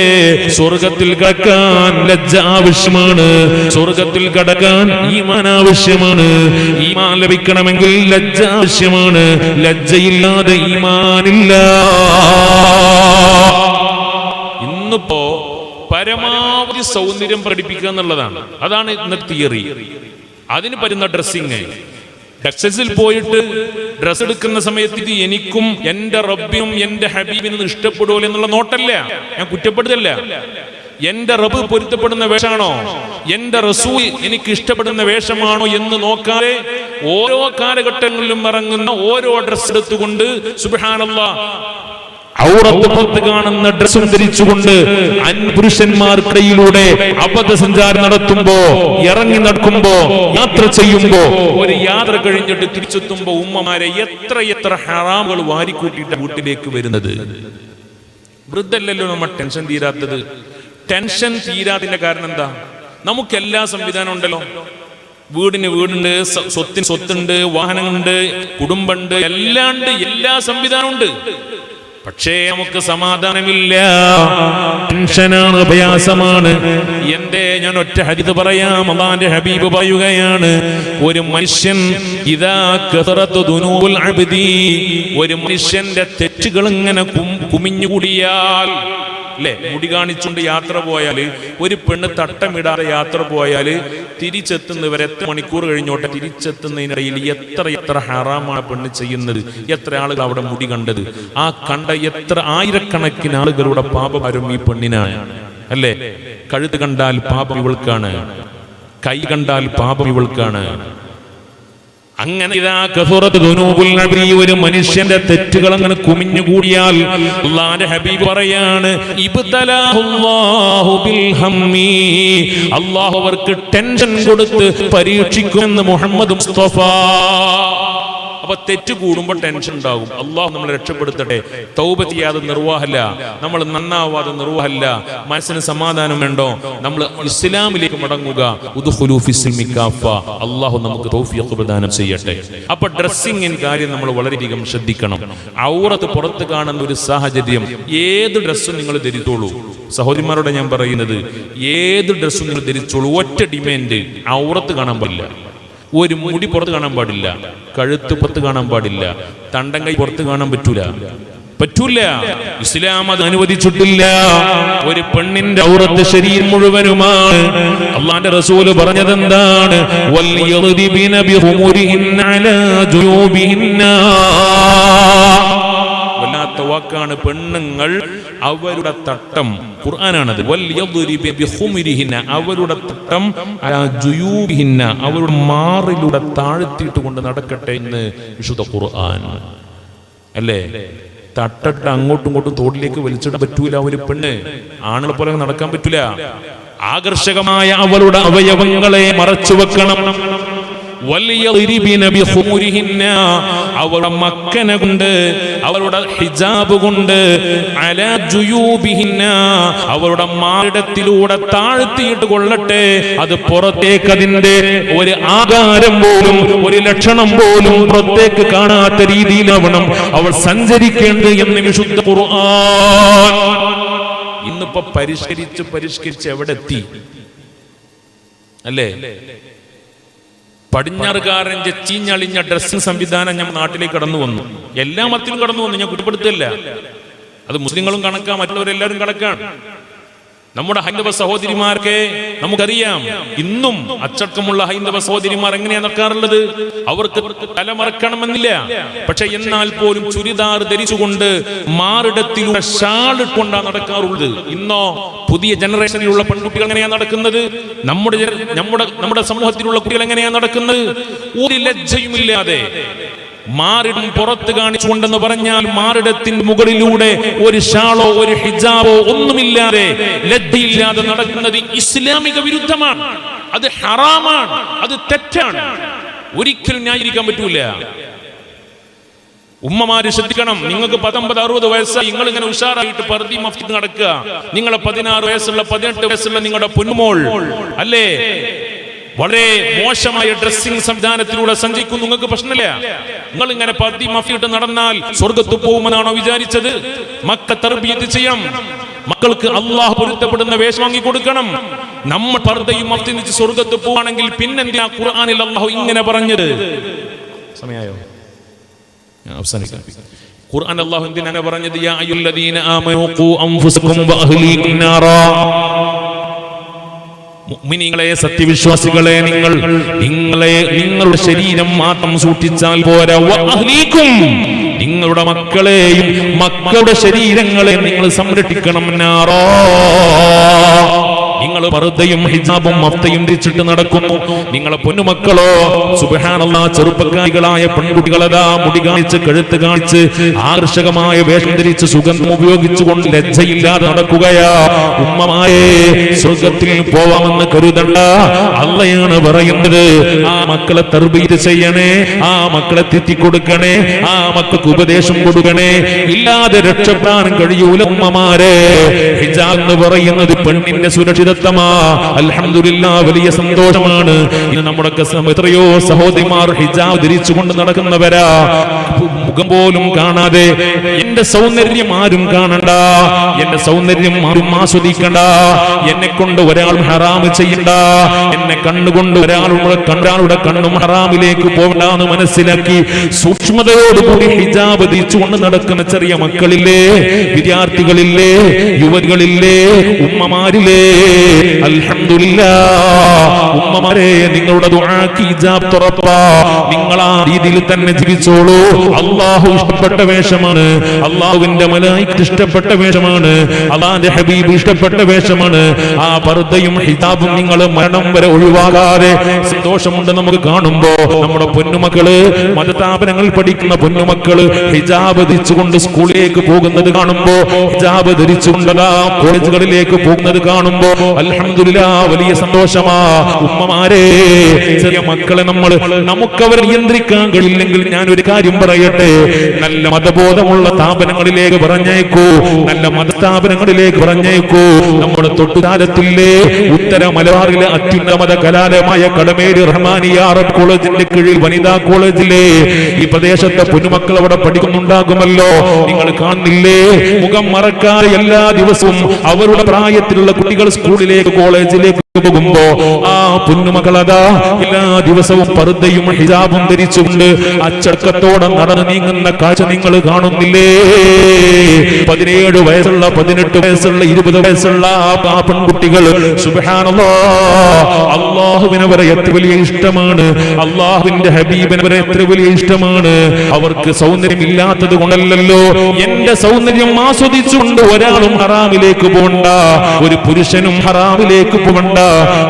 സ്വർഗത്തിൽ കടക്കാൻ ലജ്ജ ആവശ്യമാണ്, സ്വർഗത്തിൽ കടക്കാൻ ഈമാൻ ആവശ്യമാണ്. ഈമാൻ ലഭിക്കണമെങ്കിൽ ലജ്ജ ആവശ്യമാണ്, ലജ്ജയില്ലാതെ ഈമാനില്ല. ഇന്നിപ്പോ പരമാവധി സൗന്ദര്യം പ്രകടിപ്പിക്കുക എന്നുള്ളതാണ്, അതാണ് ഇന്നത്തെ തിയറി. അതിന് പറ്റുന്ന ഡ്രസ്സിങ്, ടെക്സസിൽ പോയിട്ട് ഡ്രസ് എടുക്കുന്ന സമയത്ത് ഇത് എനിക്കും എന്റെ റബ്ബിനും എന്റെ ഹബീബിനും ഇഷ്ടപ്പെടുമല്ലോ എന്നുള്ള നോട്ടല്ല, ഞാൻ കുറ്റപ്പെടുത്തല്ല. എന്റെ റബ്ബ് പൊരുത്തപ്പെടുന്ന വേഷമാണോ, എന്റെ റസൂൽ എനിക്ക് ഇഷ്ടപ്പെടുന്ന വേഷമാണോ എന്ന് നോക്കാതെ ഓരോ കാലഘട്ടങ്ങളിലും ഇറങ്ങുന്ന ഓരോ ഡ്രസ് എടുത്തുകൊണ്ട് സുബ്ഹാനല്ലാഹ് ഔറത്ത് പുറത്ത് കാണുന്ന ഡ്രസ്സും ധരിച്ചുകൊണ്ട് അന്യപുരുഷന്മാർക്കിടയിലൂടെ അബദ്ധസഞ്ചാരം നടത്തുമ്പോ, ഇറങ്ങി നടക്കുമ്പോ, യാത്ര ചെയ്യുമ്പോ, ഒരു യാത്ര കഴിഞ്ഞിട്ട് തിരിച്ചെത്തുമ്പോ ഉമ്മമാരെ എത്ര ഹറാമുകൾ വാരിക്കൂട്ടിയിട്ട് വീട്ടിലേക്ക് വരുന്നത്. വൃദ്ധല്ലല്ലോ നമ്മൾ ടെൻഷൻ തീരാത്തത്. ടെൻഷൻ തീരാത്തിന്റെ കാരണം എന്താ? നമുക്ക് എല്ലാ സംവിധാനം ഉണ്ടല്ലോ. വീടിന് വീടുണ്ട്, സ്വത്തിന് സ്വത്തുണ്ട്, വാഹനങ്ങളുണ്ട്, കുടുംബമുണ്ട്, എല്ലാം ഉണ്ട്, എല്ലാ സംവിധാനം ഉണ്ട്. പക്ഷേ നമുക്ക് സമാധാനമില്ല, ടെൻഷനാണ്, പ്രയാസമാണ്. എന്റെ ഞാൻ ഒറ്റ ഹദീസ് പറയാം. അല്ലാഹുവിന്റെ ഹബീബ് പറയുകയാണ്, ഒരു മനുഷ്യൻ ഇദാ കസറതു ദുനൂബുൽ അബ്ദി, ഒരു മനുഷ്യന്റെ തെറ്റുകൾ ഇങ്ങനെ കുമിഞ്ഞുകൂടിയാൽ, അല്ലെ, മുടി കാണിച്ചുകൊണ്ട് യാത്ര പോയാൽ, ഒരു പെണ്ണ് തട്ടമിടാതെ യാത്ര പോയാൽ തിരിച്ചെത്തുന്നവരെ എത്ര മണിക്കൂർ കഴിഞ്ഞോട്ടെ, തിരിച്ചെത്തുന്നതിനിടയിൽ എത്ര ഹറാമാണ് പെണ്ണ് ചെയ്യുന്നത്. എത്ര ആളുകൾ അവിടെ മുടി കണ്ടത്, ആ കണ്ട എത്ര ആയിരക്കണക്കിന് ആളുകളുടെ പാപഭാരം ഈ പെണ്ണിനാണ്, അല്ലേ. കഴുത്ത് കണ്ടാൽ പാപം ഇവൾക്കാണ്, കൈ കണ്ടാൽ പാപം ഇവൾക്കാണ്. അങ്ങനെ ഒരു മനുഷ്യന്റെ തെറ്റുകൾ അങ്ങനെ കുമിഞ്ഞുകൂടിയാൽ അല്ലാഹുവിന്റെ ഹബീബ് പറയാണ്, അല്ലാഹു അവർക്ക് ടെൻഷൻ കൊടുത്ത് പരീക്ഷിക്കുമെന്ന് മുഹമ്മദ് മുസ്തഫ. അപ്പൊ തെറ്റ് കൂടുമ്പോൾ ടെൻഷൻ ഉണ്ടാകും. അള്ളാഹു നമ്മളെ രക്ഷപ്പെടുത്തട്ടെ. തൗബ ചെയ്യാതെ നിർവാഹമില്ല, നമ്മൾ നന്നാവാതെ നിർവാഹമില്ല. മനസ്സിന് സമാധാനം വേണ്ടോ? നമ്മൾ ഇസ്ലാമിലേക്ക് മടങ്ങുക. അള്ളാഹു നമുക്ക് തൗഫീഖ് പ്രദാനം ചെയ്യട്ടെ. അപ്പൊ ഡ്രസ്സിങ്ങിന് കാര്യം നമ്മൾ വളരെയധികം ശ്രദ്ധിക്കണം. ഔറത്ത് പുറത്ത് കാണുന്ന ഒരു സാഹചര്യം, ഏത് ഡ്രസ്സും നിങ്ങൾ ധരിച്ചോളൂ. സഹോദരിമാരോട് ഞാൻ പറയുന്നത്, ഏത് ഡ്രസ്സും നിങ്ങൾ ധരിച്ചോളൂ. ഒറ്റ ഡിമാൻഡ്, ഔറത്ത് കാണാൻ പാടില്ല, ഒരു മുടി പുറത്ത് കാണാൻ പാടില്ല, കഴുത്ത് പുറത്ത് കാണാൻ പാടില്ല, തണ്ടം കൈ പുറത്ത് കാണാൻ പറ്റൂല. ഇസ്ലാം അത് അനുവദിച്ചിട്ടില്ല. ഒരു പെണ്ണിന്റെ ഔറത്ത് ശരീരം മുഴുവനുമാണ്. അല്ലാഹുവിന്റെ റസൂല് പറഞ്ഞത് എന്താണ്? വൽയദ്ബിന ബിഹുമുരിഹിന്ന അലാ ജുയൂബിഹിന്ന. വല്ലാത്ത വാക്കാണ്. പെണ്ണുങ്ങൾ അവരുടെ തട്ടം, ഖുർആനാണത്, അവരുടെ തട്ടം ജുയൂബിഹിന്ന, അവരുടെ മാറിലൂടെ താഴ്ത്തിയിട്ട് കൊണ്ട് നടക്കട്ടെ എന്ന് വിശുദ്ധ ഖുർആൻ. അല്ലേ? തട്ടിട്ട് അങ്ങോട്ടും ഇങ്ങോട്ടും തോട്ടിലേക്ക് വലിച്ചിടാൻ പറ്റൂല ഒരു പെണ്ണ്. ആണുങ്ങളെ പോലെ നടക്കാൻ പറ്റൂല. ആകർഷകമായ അവളുടെ അവയവങ്ങളെ മറച്ചു വെക്കണം. അവരുടെ മക്കന കൊണ്ട്, അവരുടെ ഹിജാബ് കൊണ്ട്, അലാ ജുയൂബിഹിന്ന, അവരുടെ മാറിടത്തിലൂടെ താഴ്ത്തിയിട്ട് കൊള്ളട്ടെ. അത് പുറത്തേക്ക് അതിന്റെ ഒരു ആകാരം പോലും, ഒരു ലക്ഷണം പോലും പുറത്തേക്ക് കാണാത്ത രീതിയിലാവണം അവൾ സഞ്ചരിക്കേണ്ടത് എന്ന് വിശുദ്ധ ഖുർആൻ. ഇന്നിപ്പോ പരിഷ്കരിച്ച് എവിടെ എത്തി? അല്ലേ? പടിഞ്ഞാറുകാരൻ ചീഞ്ഞളിഞ്ഞ ഡ്രസ്സിംഗ് സംവിധാനം ഞാൻ നാട്ടിലേക്ക് കടന്നു വന്നു. എല്ലാ മതത്തിലും കടന്നു വന്നു, ഞാൻ കുറ്റപ്പെടുത്തില്ല. അത് മുസ്ലിങ്ങളും കണക്കാ, മറ്റുള്ളവരെല്ലാവരും കണക്കാണ്. നമ്മുടെ ഹൈന്ദവ സഹോദരിമാർക്ക് നമുക്കറിയാം, ഇന്നും അച്ചടക്കമുള്ള ഹൈന്ദവ സഹോദരിമാർ എങ്ങനെയാണ് നടക്കാറുള്ളത്? അവർക്ക് തലമറക്കണമെന്നില്ല, പക്ഷെ എന്നാൽ പോലും ചുരിദാർ ധരിച്ചുകൊണ്ട് മാറിടത്തിലൂടെ ഷാൾ ഇട്ടുകൊണ്ടാണ് നടക്കാറുള്ളത്. ഇന്നോ പുതിയ ജനറേഷനിലുള്ള പെൺകുട്ടികൾ എങ്ങനെയാണ് നടക്കുന്നത്? നമ്മുടെ സമൂഹത്തിലുള്ള കുട്ടികൾ എങ്ങനെയാണ് നടക്കുന്നത്? ഒരു ലജ്ജയുമില്ലാതെ മാറിടം പുറത്ത് കാണിച്ചുകൊണ്ടെന്ന് പറഞ്ഞാൽ മാറിടത്തിന്റെ മുകളിലൂടെ ഒരു ഷാളോ ഒരു ഹിജാബോ ഒന്നുമില്ലാതെ ലജ്ജയില്ലാതെ നടക്കുന്നത് ഇസ്ലാമിക വിരുദ്ധമാണ്. അത് ഹറാമാണ്, അത് തെറ്റാണ്. ഒരിക്കലും ന്യായീകരിക്കാൻ പറ്റൂല. ഉമ്മമാര് ശ്രദ്ധിക്കണം. നിങ്ങൾക്ക് 19-60 വയസ്സായി, നിങ്ങൾ ഇങ്ങനെ ഉഷാറായിട്ട് പർദ്ദയും മഫ്തി നടക്കുക. നിങ്ങളെ 16 വയസ്സുള്ള 18 വയസ്സുള്ള നിങ്ങളുടെ പൊന്നുമോൾ അല്ലേ വളരെ മോശമായ ഡ്രസ്സിംഗ് സംവിധാനത്തിലൂടെ സഞ്ചരിക്കുന്നു. നിങ്ങൾക്ക് പ്രശ്നമില്ല. നിങ്ങൾ ഇങ്ങനെ പർദ്ദ മഫ്തിയിട്ട് നടന്നാൽ സ്വർഗത്ത് പോകുമെന്നാണോ വിചാരിച്ചത്? മക്കളെ തർബിയത്ത് ചെയ്യാം. മക്കൾക്ക് അള്ളാഹു പൊരുത്തപ്പെടുന്ന വേഷം വാങ്ങി കൊടുക്കണം. നമ്മൾ പർദ്ദയും മഫ്തി വെച്ച് സ്വർഗത്ത് പോവാണെങ്കിൽ പിന്നെന്തിനാ ഖുർആനിൽ അള്ളാഹു ഇങ്ങനെ പറഞ്ഞത്? സമയായോ? അവസാനിക്കാം. ഖുർആൻ അള്ളാഹു എന്തിനാണ് പറഞ്ഞത്? യാ അയ്യുല്ലദീന ആമനൂ ഖൂ അൻഫുസകും വഅഹ്ലീകും നാറാ. മുഅ്മിനീങ്ങളെ, സത്യവിശ്വാസികളെ, നിങ്ങളുടെ ശരീരം മാത്രം സൂക്ഷിച്ചാൽ പോരാ, വഅഹ്ലീകും, നിങ്ങളുടെ മക്കളെയും മക്കളുടെ ശരീരങ്ങളെ നിങ്ങൾ സംരക്ഷിക്കണം. നാറാ, നിങ്ങൾ പർദ്ദയും ഹിജാബും മഫ്തയും ധരിച്ചിട്ട് നടക്കുന്നു. നിങ്ങളെ പൊന്നുമക്കളോ സുബ്ഹാനല്ലാഹ്, ചെറുപ്പക്കാരികളായ പെൺകുട്ടികളതാ മുടി കാണിച്ച് കഴുത്ത് കാണിച്ച് ആകർഷകമായ വേഷം ധരിച്ച് സുഗന്ധം ഉപയോഗിച്ചുകൊണ്ട് ലജ്ജയില്ലാതെ നടക്കുകയാ. ഉമ്മമാരെ, സ്വർഗത്തിൽ പോവാമെന്ന് കരുതണ്ട. അള്ളയാണ് പറയുന്നത്, ആ മക്കളെ തർബീയത്ത് ചെയ്യണേ, ആ മക്കളെ തെറ്റിക്കൊടുക്കണേ, ആ മക്കൾക്ക് ഉപദേശം കൊടുക്കണേ. ഇല്ലാതെ രക്ഷപ്പെടാൻ കഴിയൂല ഉമ്മമാരെ. ഹിജാബ് എന്ന് പറയുന്നത് പെണ്ണിന്റെ സുരക്ഷിത അൽഹംദുലില്ലാഹ്, വലിയ സന്തോഷമാണ്. ഇന്ന് നമ്മുടെ എത്രയോ സഹോദരിമാർ ഹിജാബ് ധരിച്ചുകൊണ്ട് നടക്കുന്നവരാ. മുഖം പോലും കാണാതെ, എന്റെ സൗന്ദര്യം ആരും കാണണ്ട, എന്റെ സൗന്ദര്യം ആരും ആസ്വദിക്കണ്ട, എന്നെ കൊണ്ട് ഒരാളും ഹറാമ് ചെയ്യണ്ട, എന്നെ കണ്ണുകൊണ്ട് ഒരാളുടെ കണ്ണും ഹറാമിലേക്ക് പോകണ്ട എന്ന് മനസ്സിലാക്കി സൂക്ഷ്മതയോടുകൂടി ഹിജാബ് ധരിച്ചുകൊണ്ട് നടക്കുന്ന ചെറിയ മക്കളില്ലേ, വിദ്യാർത്ഥികളില്ലേ, യുവതികളില്ലേ, ഉമ്മമാരില്ലേ, അൽഹംദുലില്ലാഹ്. ഉമ്മമാരെ, നിങ്ങളുടെ ദുആക്ക് ഇജാബ് തുറപ്പാ. നിങ്ങൾ ആ രീതിയിൽ തന്നെ ജീവിച്ചോളൂ. അല്ലാഹു ഇഷ്ടപ്പെട്ട വേഷമാണ്, അല്ലാഹുവിന്റെ മലായിക ഇഷ്ടപ്പെട്ട വേഷമാണ്, അല്ലാഹുവിന്റെ ഹബീബ് ഇഷ്ടപ്പെട്ട വേഷമാണ്. ആ പർദ്ദയും ഹിജാബും നിങ്ങൾ മരണം വരെ ഒഴിവാകാതെ സന്തോഷമുണ്ട് നമുക്ക് കാണുമ്പോ. നമ്മുടെ പൊന്നുമക്കള്, മതസ്ഥാപനങ്ങളിൽ പഠിക്കുന്ന പൊന്നുമക്കള് ഹിജാബ് ധരിച്ചുകൊണ്ട് സ്കൂളിലേക്ക് പോകുന്നത് കാണുമ്പോ, ഹിജാബ് ധരിച്ചുകൊണ്ടതാ കോളേജുകളിലേക്ക് പോകുന്നത് കാണുമ്പോ അൽഹംദുലില്ലാഹ്, വലിയ സന്തോഷമാ. ഉമ്മമാരെ, ചെറിയ മക്കളെ നമുക്കവരെ നിയന്ത്രിക്കാൻ കഴിയില്ലെങ്കിൽ ഞാൻ ഒരു കാര്യം പറയട്ടെ, നല്ല മതബോധമുള്ള സ്ഥാപനങ്ങളിലേക്ക് പറഞ്ഞേക്കൂ, നല്ല മതസ്ഥാപനങ്ങളിലേക്ക് പറഞ്ഞേക്കൂ. നമ്മുടെ തൊട്ടുകാലത്തില്ലേ ഉത്തര മലബാറിലെ അത്യുന്നത കലാലയമായ കടമേരി റഹ്മാനിയ അറബ് കോളേജിന്റെ കീഴിൽ വനിതാ കോളേജിലെ ഈ പ്രദേശത്തെ പൊന്നുമക്കൾ അവിടെ പഠിക്കുന്നുണ്ടാകുമല്ലോ. നിങ്ങൾ കാണുന്നില്ലേ? മുഖം മറക്കാതെ എല്ലാ ദിവസവും അവരുടെ പ്രായത്തിലുള്ള കുട്ടികൾ സ്കൂളിൽ സ്കൂളിലേക്ക് കോളേജിലേക്ക് പോകുമ്പോ ആ പൊന്നുമകളതാ എല്ലാ ദിവസവും പർദ്ദയും ഹിജാബും ധരിച്ചുകൊണ്ട് അച്ചടക്കത്തോടെ നടന്നു നീങ്ങുന്ന കാഴ്ച നിങ്ങൾ കാണുന്നില്ലേ? 17 വയസ്സുള്ള 18 വയസ്സുള്ള 20 വയസ്സുള്ള ആ പെൺകുട്ടികൾ സുബ്ഹാനല്ലാഹ്, അല്ലാഹുവിനെ വരെ എത്ര വലിയ ഇഷ്ടമാണ്, അല്ലാഹുവിന്റെ ഹബീബിനെ വരെ എത്ര വലിയ ഇഷ്ടമാണ്. അവർക്ക് സൗന്ദര്യം ഇല്ലാത്തത് കൊണ്ടല്ലല്ലോ. എന്റെ സൗന്ദര്യം ആസ്വദിച്ചുകൊണ്ട് ഒരാളും ഹറാമിലേക്ക് പോകണ്ട, ഒരു പുരുഷനും ഹറാമിലേക്ക് പോകണ്ട.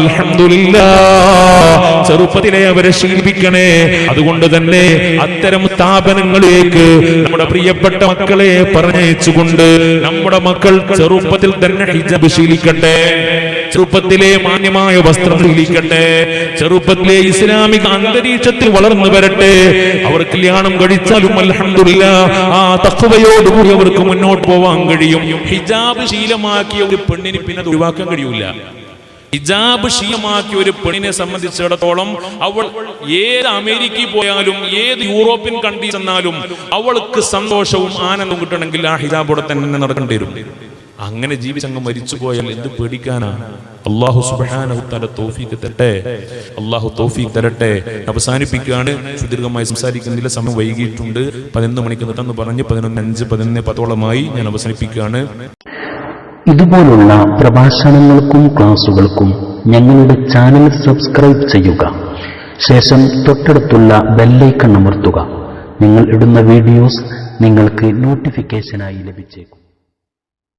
അൽഹംദുലില്ലാഹ്, ചെറുപ്പത്തിലെ അവരെ ശീലിപ്പിക്കണേ. അതുകൊണ്ട് തന്നെ അത്തരം സ്ഥാപനങ്ങളിലേക്ക് നമ്മുടെ പ്രിയപ്പെട്ട മക്കളെ പറഞ്ഞയച്ചുകൊണ്ട് നമ്മുടെ മക്കൾ ചെറുപ്പത്തിൽ തന്നെ ഹിജാബ് ശീലിക്കട്ടെ, ചെറുപ്പത്തിലെ മാന്യമായ വസ്ത്രം ശീലിക്കട്ടെ, ചെറുപ്പത്തിലെ ഇസ്ലാമിക അന്തരീക്ഷത്തിൽ വളർന്നു വരട്ടെ. അവർ കല്യാണം കഴിച്ചാലും അൽഹംദുലില്ലാഹ് ആ തഖ്വയോടുകൂടി അവർക്ക് മുന്നോട്ട് പോവാൻ കഴിയും. ഹിജാബ് ശീലമാക്കിയ ഒരു പെണ്ണിന് പിന്നെ അത് ഒഴിവാക്കാൻ കഴിയൂല. ഹിജാബ് ശീലമാക്കിയ ഒരു പെണ്ണിനെ സംബന്ധിച്ചിടത്തോളം അവൾ ഏത് അമേരിക്കയിൽ പോയാലും ഏത് യൂറോപ്യൻ കൺട്രി ചെന്നാലും അവൾക്ക് സന്തോഷവും ആനന്ദവും കിട്ടണമെങ്കിൽ ആ ഹിജാബോടെ തന്നെ നടക്കേണ്ടി വരും. അങ്ങനെ ജീവിച്ചങ്ങ് മരിച്ചു പോയാൽ എന്ത് പേടിക്കാനാണ്? അല്ലാഹു സുബ്ഹാനഹു തആല തൗഫീഖ് തരട്ടെ, അല്ലാഹു തൗഫീഖ് തരട്ടെ. അവസാനിപ്പിക്കുകയാണ്, സുദീർഘമായി സംസാരിക്കുന്നില്ല, സമയം വൈകിയിട്ടുണ്ട്. 11 മണിക്ക് നിർത്താമെന്ന് പറഞ്ഞ് 11:05 11:10 ഞാൻ അവസാനിപ്പിക്കുകയാണ്. ഇതുപോലുള്ള പ്രഭാഷണങ്ങൾക്കും ക്ലാസുകൾക്കും ഞങ്ങളുടെ ചാനൽ സബ്സ്ക്രൈബ് ചെയ്യുക. ശേഷം തൊട്ടടുത്തുള്ള ബെല്ലൈക്കൺ അമർത്തുക. നിങ്ങൾ ഇടുന്ന വീഡിയോസ് നിങ്ങൾക്ക് നോട്ടിഫിക്കേഷനായി ലഭിച്ചേക്കും.